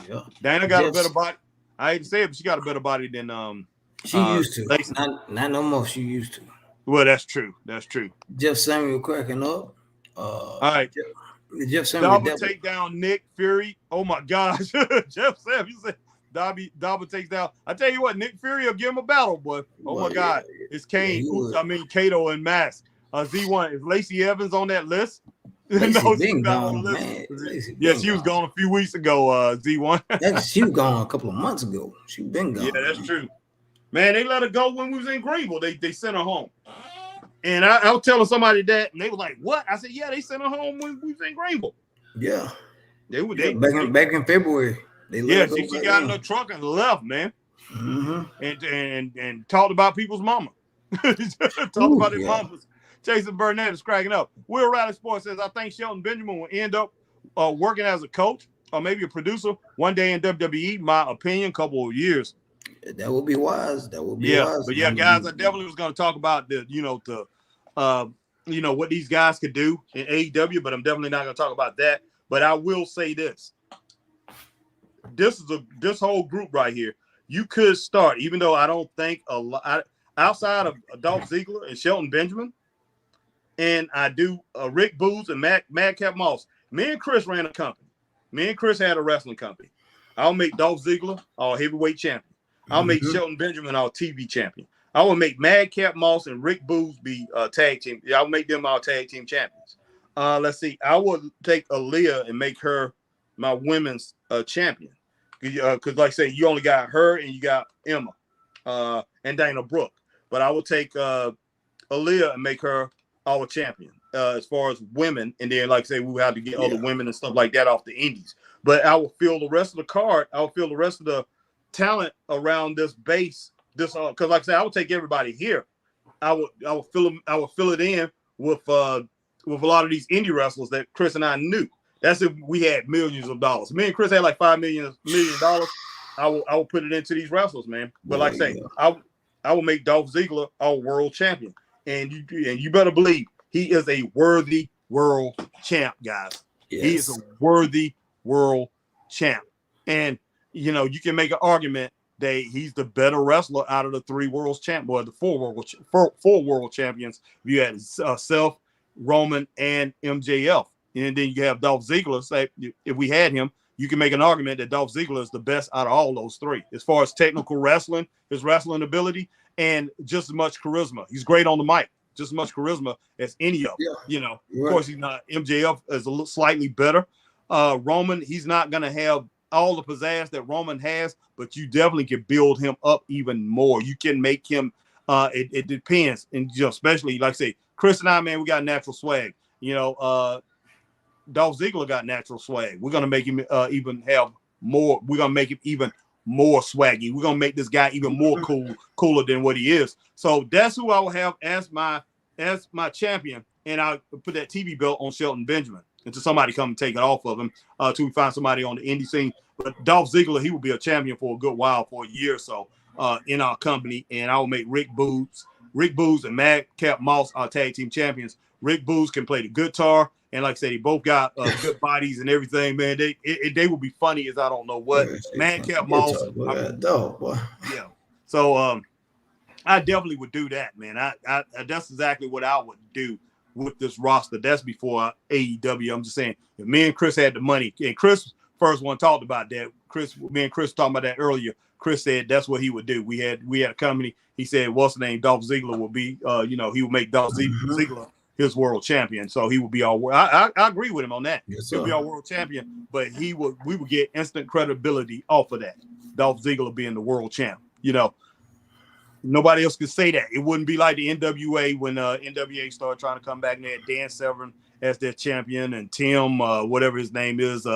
[SPEAKER 2] Yeah.
[SPEAKER 1] Dana got a better body. I hate to say it, but she got a better body than
[SPEAKER 2] she used to. Not no more. She used to.
[SPEAKER 1] Well, that's true.
[SPEAKER 2] Jeff Samuel cracking up.
[SPEAKER 1] All right.
[SPEAKER 2] Jeff Samuel
[SPEAKER 1] take down Nick Fury. Oh my gosh. Jeff Samuel said Daba takes down. I tell you what, Nick Fury will give him a battle, boy. Oh my God. It's Kane. Kato and Mask. Z1. Is Lacey Evans on that list?
[SPEAKER 2] No, she's gone on the list.
[SPEAKER 1] Yeah, she was gone a few weeks ago, Z1.
[SPEAKER 2] She was gone a couple of months ago. She been gone.
[SPEAKER 1] Yeah, that's true. Man, they let her go when we was in Greenville. They sent her home. And I was telling somebody that, and they were like, "What?" I said, "Yeah, they sent her home when we was in Greenville."
[SPEAKER 2] Yeah,
[SPEAKER 1] back
[SPEAKER 2] in February.
[SPEAKER 1] She got in the truck and left, man.
[SPEAKER 2] Mm-hmm.
[SPEAKER 1] And talked about people's mama. Talked about their mamas. Jason Burnett is cracking up. Will Riley Sports says, "I think Shelton Benjamin will end up working as a coach or maybe a producer one day in WWE. My opinion, couple of years."
[SPEAKER 2] That would be wise. Wise.
[SPEAKER 1] But yeah, guys, I definitely was going to talk about what these guys could do in AEW, but I'm definitely not going to talk about that. But I will say this: this whole group right here, you could start, even though I don't think a lot outside of Dolph Ziggler and Shelton Benjamin, and I do Rick Boogs and Madcap Moss. Me and Chris ran a company. Me and Chris had a wrestling company. I'll make Dolph Ziggler our heavyweight champion. I'll make Shelton Benjamin our TV champion. I will make Madcap Moss and Rick Boogs be tag team. I'll make them our tag team champions. Let's see. I would take Aaliyah and make her my women's champion. Because like I say, you only got her and you got Emma and Dana Brooke. But I would take Aaliyah and make her our champion as far as women. And then, like I say, we would have to get other women and stuff like that off the indies. But I will fill the rest of the card. I will fill the rest of the talent around this base. Because like I said, I would take everybody here. I would fill it in with a lot of these indie wrestlers that Chris and I knew. That's if we had millions of dollars. Me and Chris had like $5 million. I will put it into these wrestlers, man. But like I say, I will make Dolph Ziggler our world champion. And you better believe he is a worthy world champ, guys. Yes. He is a worthy world champ. And you can make an argument that he's the better wrestler out of the 3 world champ, or the 4 world champions. If you had Self, Roman and MJF. And then you have Dolph Ziggler. Say, if we had him, you can make an argument that Dolph Ziggler is the best out of all those three, as far as technical wrestling, his wrestling ability, and just as much charisma. He's great on the mic, just as much charisma as any of them.
[SPEAKER 2] Yeah.
[SPEAKER 1] You know,
[SPEAKER 2] Right.
[SPEAKER 1] Of course, he's not. MJF is a little slightly better. Roman, he's not going to have all the pizzazz that Roman has, but you definitely can build him up even more. You can make him. It depends, and especially like I say, Chris and I, man, we got natural swag. Dolph Ziggler got natural swag. We're gonna make him even have more. We're gonna make him even more swaggy. We're gonna make this guy even more cooler than what he is. So that's who I will have as my champion, and I'll put that TV belt on Shelton Benjamin until somebody come and take it off of him till we find somebody on the indie scene. But Dolph Ziggler, he will be a champion for a good while, for a year or so in our company, and I will make Rick Boogs and Madcap Moss our tag team champions. Rick Boogs can play the guitar. And like I said, they both got good bodies and everything, man. They will be funny as I don't know what. Madcap Moss. Yeah. So I definitely would do that, man. I that's exactly what I would do with this roster. That's before AEW. I'm just saying, if me and Chris had the money, and Chris first one talked about that. Me and Chris talking about that earlier. Chris said that's what he would do. We had a company. He said, what's the name? Dolph Ziggler will be, he would make Dolph Ziggler his world champion. So he would be our world. I agree with him on that.
[SPEAKER 2] Yes,
[SPEAKER 1] He'll be our world champion, but we would get instant credibility off of that. Dolph Ziggler being the world champ. Nobody else could say that. It wouldn't be like the NWA when NWA started trying to come back and they had Dan Severn as their champion and Tim, whatever his name is,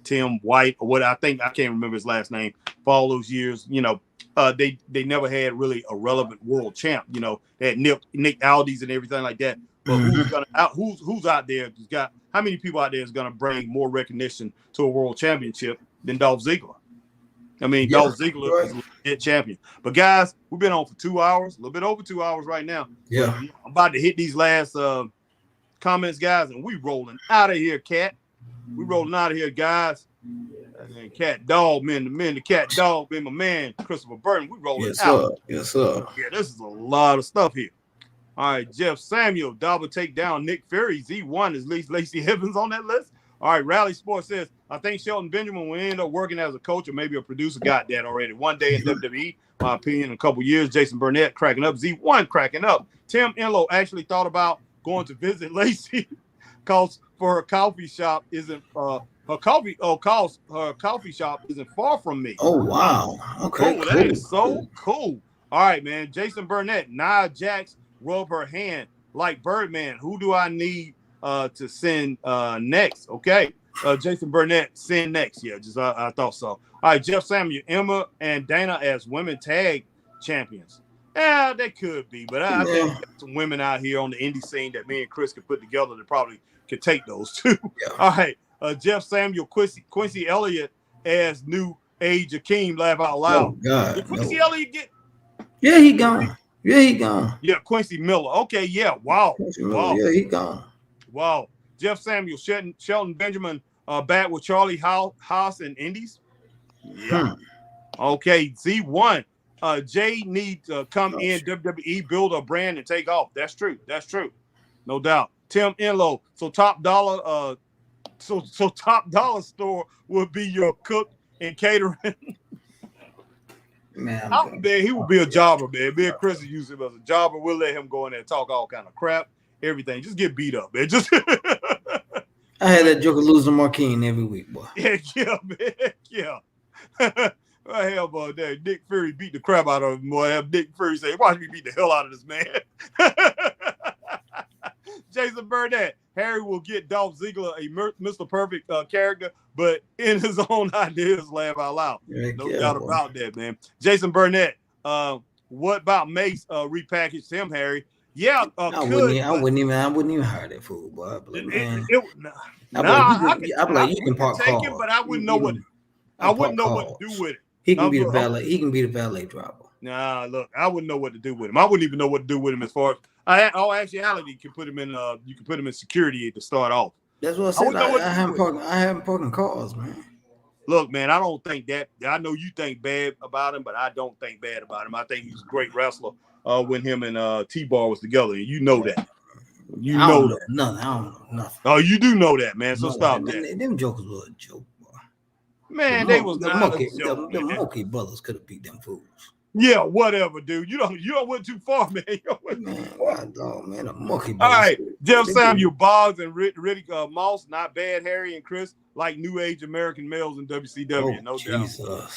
[SPEAKER 1] Tim White or what I can't remember his last name. For all those years, they never had really a relevant world champ. They had Nick Aldis and everything like that. But who's out there? How many people out there is going to bring more recognition to a world championship than Dolph Ziggler? I mean, Dolph Ziggler is a legit champion. But guys, we've been on for 2 hours, a little bit over 2 hours right now.
[SPEAKER 2] Yeah,
[SPEAKER 1] I'm about to hit these last comments, guys, and we rolling out of here, Cat. We rolling out of here, guys. And Cat Dog, the Cat Dog, my man, Christopher Burton. We rolling out.
[SPEAKER 2] Yes, sir.
[SPEAKER 1] Yeah, this is a lot of stuff here. All right, Jeff Samuel, double take down Nick Fury. Z1 is Lacey Evans on that list. All right, Rally Sports says, I think Shelton Benjamin will end up working as a coach or maybe a producer. Got that already. One day in WWE, my opinion, in a couple years. Jason Burnett cracking up. Z1 cracking up. Tim Enlow actually thought about going to visit Lacey because for her coffee shop isn't her coffee shop isn't far from me.
[SPEAKER 2] Oh, wow. Okay,
[SPEAKER 1] cool. That is so cool. All right, man. Jason Burnett, Nia Jax, rub her hand like Birdman. Who do I need to send next? Okay. Jason Burnett, send next. Yeah, I thought so. All right, Jeff Samuel, Emma and Dana as women tag champions. Yeah, they could be, but I think we got some women out here on the indie scene that me and Chris could put together that probably could take those two. Yeah. All right. Jeff Samuel, Quincy Elliott as new Age Akeem, laugh out loud.
[SPEAKER 2] Oh, God.
[SPEAKER 1] Did Quincy Elliott get?
[SPEAKER 2] Yeah, he gone. Yeah,
[SPEAKER 1] Quincy Miller. Okay, yeah. Wow.
[SPEAKER 2] Wow. Yeah, he gone.
[SPEAKER 1] Wow. Jeff Samuel, Shelton Benjamin back with Charlie Haas and Indies. Yeah. Okay, Z1. Jay needs to come in WWE, build a brand, and take off. That's true. No doubt. Tim Enlow. So top dollar store would be your cook and catering. Man, he would be a jobber, man. Me and Chris use him as a jobber. We'll let him go in there and talk all kind of crap, everything. Just get beat up, man.
[SPEAKER 2] I had that joker losing Marquine every week, boy.
[SPEAKER 1] Yeah, man. Yeah. Hell about that. Nick Fury beat the crap out of him, boy. Have Nick Fury say, watch me beat the hell out of this man. Jason Burnett. Harry will get Dolph Ziggler a Mr. Perfect character, but in his own ideas, laugh out loud. No doubt about that, man. Jason Burnett. What about Mace repackaged him, Harry? Yeah,
[SPEAKER 2] I wouldn't even hire that fool, boy. I'm like, you can park cars,
[SPEAKER 1] but I wouldn't know what. I wouldn't know what to do with it.
[SPEAKER 2] He can be the valet. He can be the valet driver.
[SPEAKER 1] Nah, look, I wouldn't know what to do with him. I wouldn't even know what to do with him as far as all actuality. You can put him in security to start off.
[SPEAKER 2] That's what I said. I haven't parking cars, man.
[SPEAKER 1] Look, man, I don't think that. I know you think bad about him, but I don't think bad about him. I think he's a great wrestler when him and T-Bar was together, and you know that. You know that.
[SPEAKER 2] Nothing. I don't know nothing.
[SPEAKER 1] Oh, you do know that, man. So stop
[SPEAKER 2] that. Them jokers were a joke, boy.
[SPEAKER 1] Man, they was not a joke.
[SPEAKER 2] The Monkey brothers could have beat them fools.
[SPEAKER 1] Yeah, whatever, dude. You don't went too far, man.
[SPEAKER 2] Man, the Monkey brothers.
[SPEAKER 1] All right, Jeff Samuel, Boggs, and Riddick Moss, not bad. Harry and Chris, like new age American males in WCW, no
[SPEAKER 2] Jesus.
[SPEAKER 1] doubt.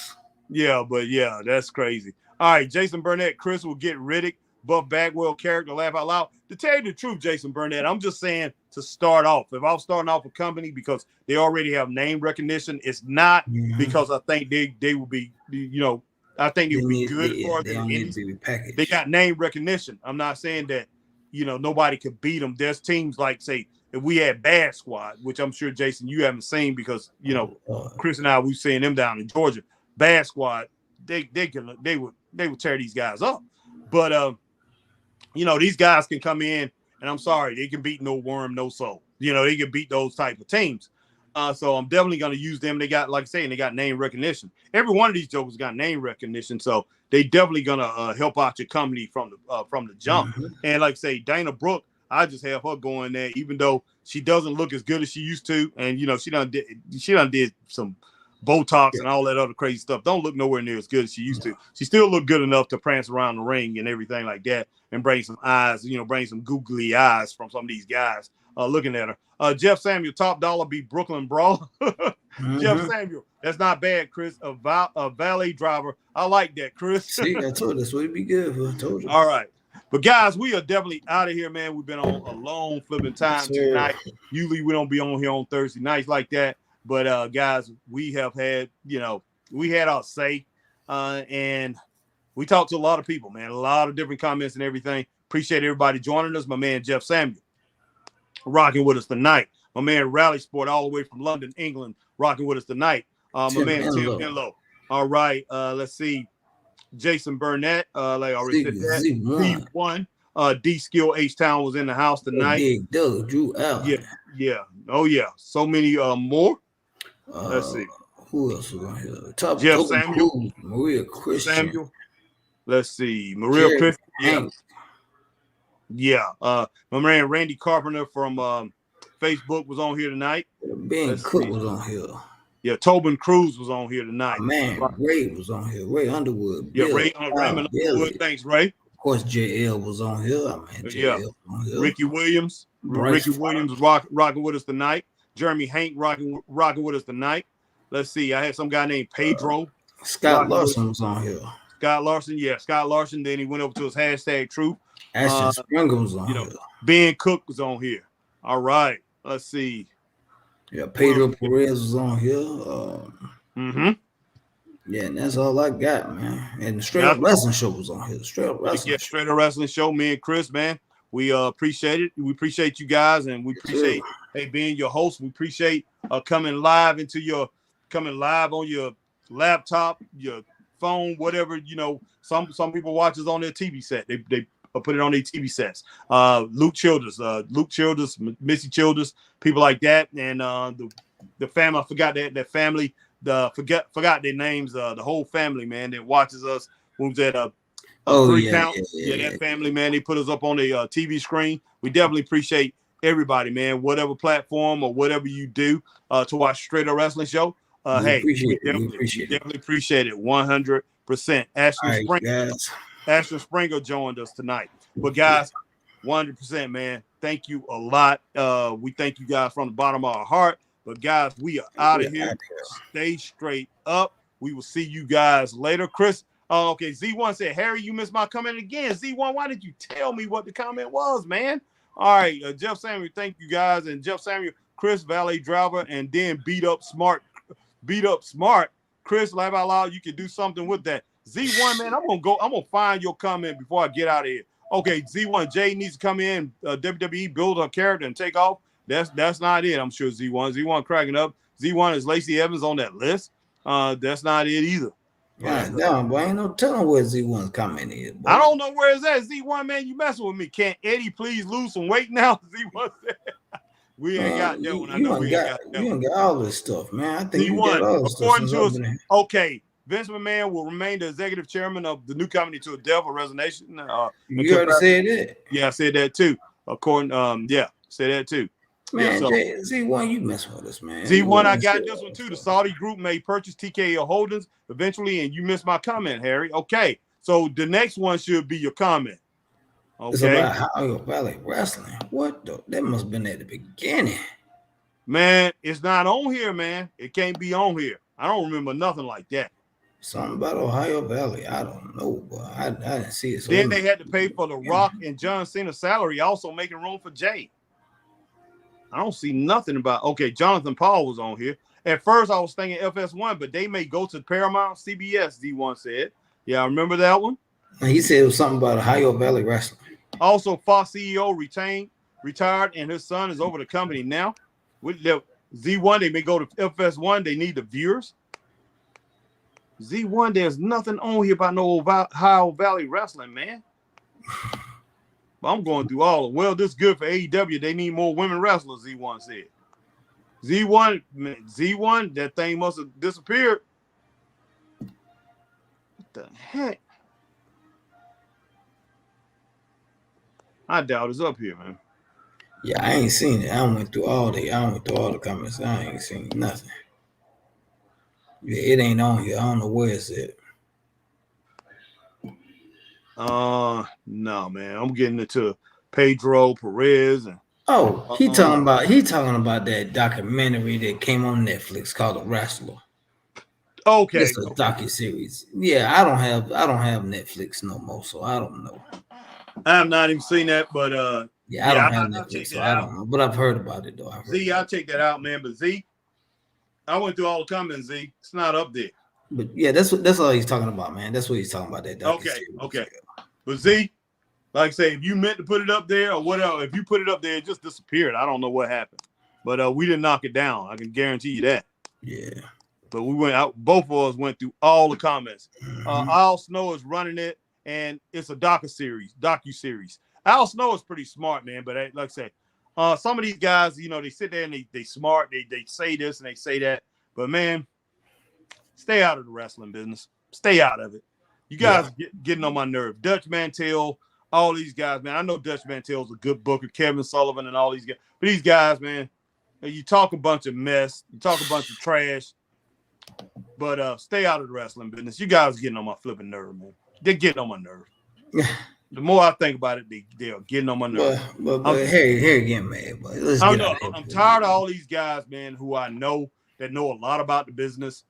[SPEAKER 1] Yeah, but yeah, that's crazy. All right, Jason Burnett, Chris will get Riddick, Buff Bagwell character, laugh out loud. To tell you the truth, Jason Burnett, I'm just saying to start off. If I'm starting off a company because they already have name recognition, it's not because I think they will be, I think it would be good for them. They got name recognition. I'm not saying that, nobody could beat them. There's teams like, say, if we had Bad Squad, which I'm sure, Jason, you haven't seen because, Chris and I, we've seen them down in Georgia. Bad Squad, they would tear these guys up. But, these guys can come in, and I'm sorry, they can beat No Worm, No Soul. They can beat those type of teams. So I'm definitely going to use them. They got, like I say, they got name recognition. Every one of these jokers got name recognition, so they definitely going to help out your company from the jump. And like I say, Dana Brooke, I just have her going there, even though she doesn't look as good as she used to, and she done did some Botox and all that other crazy stuff. Don't look nowhere near as good as she used to. She still look good enough to prance around the ring and everything like that, and bring some eyes, bring some googly eyes from some of these guys looking at her. Jeff Samuel, top dollar beat Brooklyn Brawl. Jeff Samuel, that's not bad, Chris. A valet driver. I like that, Chris.
[SPEAKER 2] See, I told you that's what it'd be good for. I told you.
[SPEAKER 1] All right. But guys, we are definitely out of here, man. We've been on a long flipping time tonight. Usually we don't be on here on Thursday nights like that. But guys, we have had, we had our say, and we talked to a lot of people, man, a lot of different comments and everything. Appreciate everybody joining us. My man, Jeff Samuel, rocking with us tonight. My man, Rally Sport, all the way from London, England, rocking with us tonight. My man, Tim Enlow. All right. Let's see. Jason Burnett, like I already said that. Z1. D-Skill H-Town was in the house tonight.
[SPEAKER 2] Big Doug, Drew Allen.
[SPEAKER 1] Yeah. Oh, yeah. So many more. Let's see.
[SPEAKER 2] Who else was on here?
[SPEAKER 1] Jeff Samuel.
[SPEAKER 2] Cruz, Maria Christian.
[SPEAKER 1] Samuel. Let's see. Maria Christian. Yeah. My man Randy Carpenter from Facebook was on here tonight.
[SPEAKER 2] Ben Cook was on here.
[SPEAKER 1] Yeah, Tobin Cruz was on here tonight.
[SPEAKER 2] Man, Ray was on here. Ray Underwood.
[SPEAKER 1] Yeah, Ray Underwood. Thanks, Ray.
[SPEAKER 2] Of course, JL was on here. JL on here.
[SPEAKER 1] Ricky Williams. Ricky Williams rocking with us tonight. Jeremy Hank rocking with us tonight. Let's see. I had some guy named Pedro.
[SPEAKER 2] Scott Larson was on here.
[SPEAKER 1] Scott Larson. Then he went over to his hashtag Truth.
[SPEAKER 2] Ashton Springer was on here.
[SPEAKER 1] Ben Cook was on here. All right. Let's see.
[SPEAKER 2] Yeah, Pedro Perez was on here. Yeah, and that's all I got, man. And the Straight Up Wrestling Show was on here. Straight Up
[SPEAKER 1] Wrestling Show. Me and Chris, man. We appreciate it. We appreciate you guys, and we appreciate being your host. We appreciate coming live on your laptop, your phone, whatever. Some people watch us on their TV set. They put it on their TV sets. Luke Childers, Missy Childers, people like that, and the family. I forgot that family. Forgot their names. The whole family, man, that watches us. When was at that family, man. They put us up on the TV screen. We definitely appreciate everybody, man. Whatever platform or whatever you do to watch Straight Up Wrestling Show. We definitely appreciate it 100%. Ashton Springer joined us tonight. But guys, 100%, man. Thank you a lot. We thank you guys from the bottom of our heart. But guys, we are out of here. Stay straight up. We will see you guys later. Chris, okay, Z1 said, Harry, you missed my comment again. Z1, why did you tell me what the comment was, man? All right, Jeff Samuel, thank you guys. And Jeff Samuel, Chris, valet driver, and then beat up smart. Chris, laugh out loud. You can do something with that. Z1, man, I'm gonna find your comment before I get out of here. Okay, Z1, Jay needs to come in, WWE, build her character and take off. That's not it, I'm sure, Z1. Z1 cracking up. Z1 is Lacey Evans on that list. That's not it either.
[SPEAKER 2] No, boy, ain't no telling where Z1's comment is. Boy.
[SPEAKER 1] I don't know where it's at. Z1, man, you messing with me. Can't Eddie please lose some weight now? Z1 said. We ain't got that one. I know we ain't got that one.
[SPEAKER 2] You ain't got all this stuff, man. I think
[SPEAKER 1] Z1,
[SPEAKER 2] you got all this
[SPEAKER 1] according
[SPEAKER 2] stuff.
[SPEAKER 1] to us, okay, Vince McMahon will remain the executive chairman of the new company to a death or resignation.
[SPEAKER 2] You already said that.
[SPEAKER 1] Yeah, I said that too. According, say that too.
[SPEAKER 2] Man, Z1, you messing with us, man.
[SPEAKER 1] Z1, I got this one too. The Saudi group may purchase TKO Holdings eventually, and you missed my comment, Harry. Okay, so the next one should be your comment. Okay.
[SPEAKER 2] It's about Ohio Valley Wrestling. What the? That must have been at the beginning.
[SPEAKER 1] Man, it's not on here, man. It can't be on here. I don't remember nothing like that.
[SPEAKER 2] Something about Ohio Valley. I don't know, but I didn't see it. So
[SPEAKER 1] then they had to pay for The Rock and John Cena's salary, also making room for Jay. I don't see nothing about. Okay, Jonathan Paul was on here. At first, I was thinking FS1, but they may go to Paramount, CBS. Z1 said, "Yeah, I remember that one."
[SPEAKER 2] He said it was something about Ohio Valley Wrestling.
[SPEAKER 1] Also, Fox CEO retired, and his son is over the company now. With Z1, they may go to FS1. They need the viewers. Z1, there's nothing on here about no Ohio Valley Wrestling, man. I'm going through all of. Well, this is good for AEW. They need more women wrestlers, Z1 said. Z1, that thing must have disappeared. What the heck? I doubt it's up here, man.
[SPEAKER 2] Yeah, I ain't seen it. I went through all the comments. I ain't seen nothing. Yeah, it ain't on here. I don't know where it's at.
[SPEAKER 1] No, man. I'm getting into Pedro Perez and
[SPEAKER 2] he talking about that documentary that came on Netflix called The Wrestler.
[SPEAKER 1] Okay,
[SPEAKER 2] it's a docuseries. Yeah, I don't have Netflix no more, so I don't know.
[SPEAKER 1] I have not even seen that, but
[SPEAKER 2] I don't have Netflix, so I don't know. But I've heard about it though.
[SPEAKER 1] I'll check that out, man. But Z, I went through all the comments. Z, it's not up there.
[SPEAKER 2] But yeah, that's all he's talking about, man. That's what he's talking about. That
[SPEAKER 1] okay. But Z, like I say, if you meant to put it up there or whatever, if you put it up there, it just disappeared. I don't know what happened, but we didn't knock it down. I can guarantee you that.
[SPEAKER 2] Yeah.
[SPEAKER 1] But we went out. Both of us went through all the comments. Al Snow is running it, and it's a docu-series. Al Snow is pretty smart, man. But like I say, some of these guys, they sit there and they smart. They say this and they say that. But man, stay out of the wrestling business. Stay out of it. You guys getting on my nerve. Dutch Mantel, all these guys, man. I know Dutch Mantel's a good booker, Kevin Sullivan and all these guys. But these guys, man, you talk a bunch of mess. You talk a bunch of trash. But stay out of the wrestling business. You guys getting on my flipping nerve, man. They're getting on my nerve. The more I think about it, they're getting on my nerve.
[SPEAKER 2] But Harry getting mad. But
[SPEAKER 1] I'm tired of all these guys, man, who I know that know a lot about the business.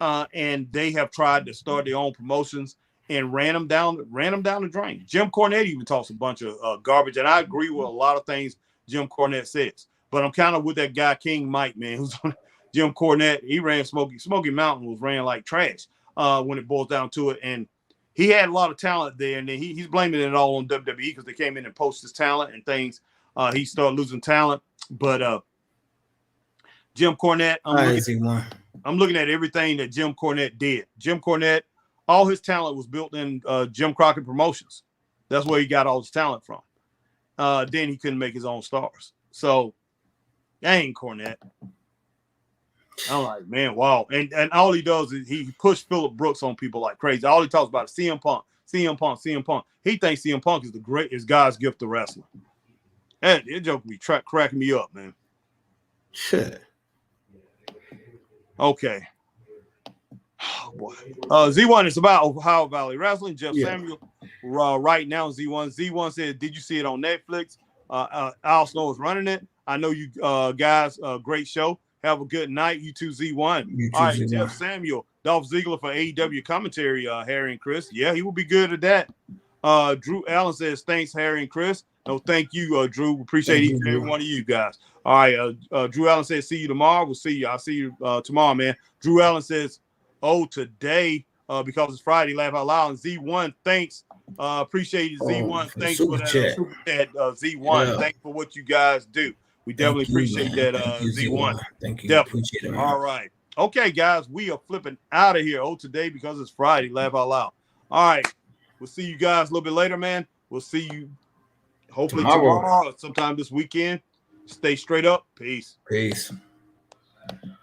[SPEAKER 1] And they have tried to start their own promotions and ran them down the drain. Jim Cornette even talks a bunch of garbage, and I agree with a lot of things Jim Cornette says. But I'm kind of with that guy King Mike, man, who's on Jim Cornette. He ran Smoky Mountain was ran like trash when it boils down to it, and he had a lot of talent there, and then he's blaming it all on WWE because they came in and poached his talent and things. He started losing talent, but Jim Cornette, I'm looking at everything that Jim Cornette did. Jim Cornette, all his talent was built in Jim Crockett Promotions. That's where he got all his talent from. Then he couldn't make his own stars. So, dang, Cornette. I'm like, man, wow. And all he does is he pushed Phillip Brooks on people like crazy. All he talks about is CM Punk. He thinks CM Punk is God's gift to wrestling. That joke be cracking me up, man.
[SPEAKER 2] Shit.
[SPEAKER 1] Okay. Oh, boy. Z1 is about Ohio Valley Wrestling. Jeff Samuel, right now, Z1. Z1 said, did you see it on Netflix? Al Snow is running it. I know you guys, great show. Have a good night. You too, Z1. All right, Z1. Jeff Samuel, Dolph Ziggler for AEW commentary, Harry and Chris. Yeah, he will be good at that. Drew Allen says, thanks, Harry and Chris. No, thank you, Drew. Appreciate each and every one of you guys. All right, Drew Allen says, see you tomorrow. We'll see you. I'll see you tomorrow, man. Drew Allen says, today, because it's Friday, laugh out loud. And Z1, thanks. Appreciate it, Z1. Thanks for that super chat, Z1. Yeah. Thanks for what you guys do. We definitely appreciate that, Z1.
[SPEAKER 2] Thank you.
[SPEAKER 1] Definitely.
[SPEAKER 2] Appreciate it, man.
[SPEAKER 1] All right. Okay, guys, we are flipping out of here. Today, because it's Friday, laugh out loud. All right. We'll see you guys a little bit later, man. We'll see you hopefully tomorrow or sometime this weekend. Stay straight up. Peace.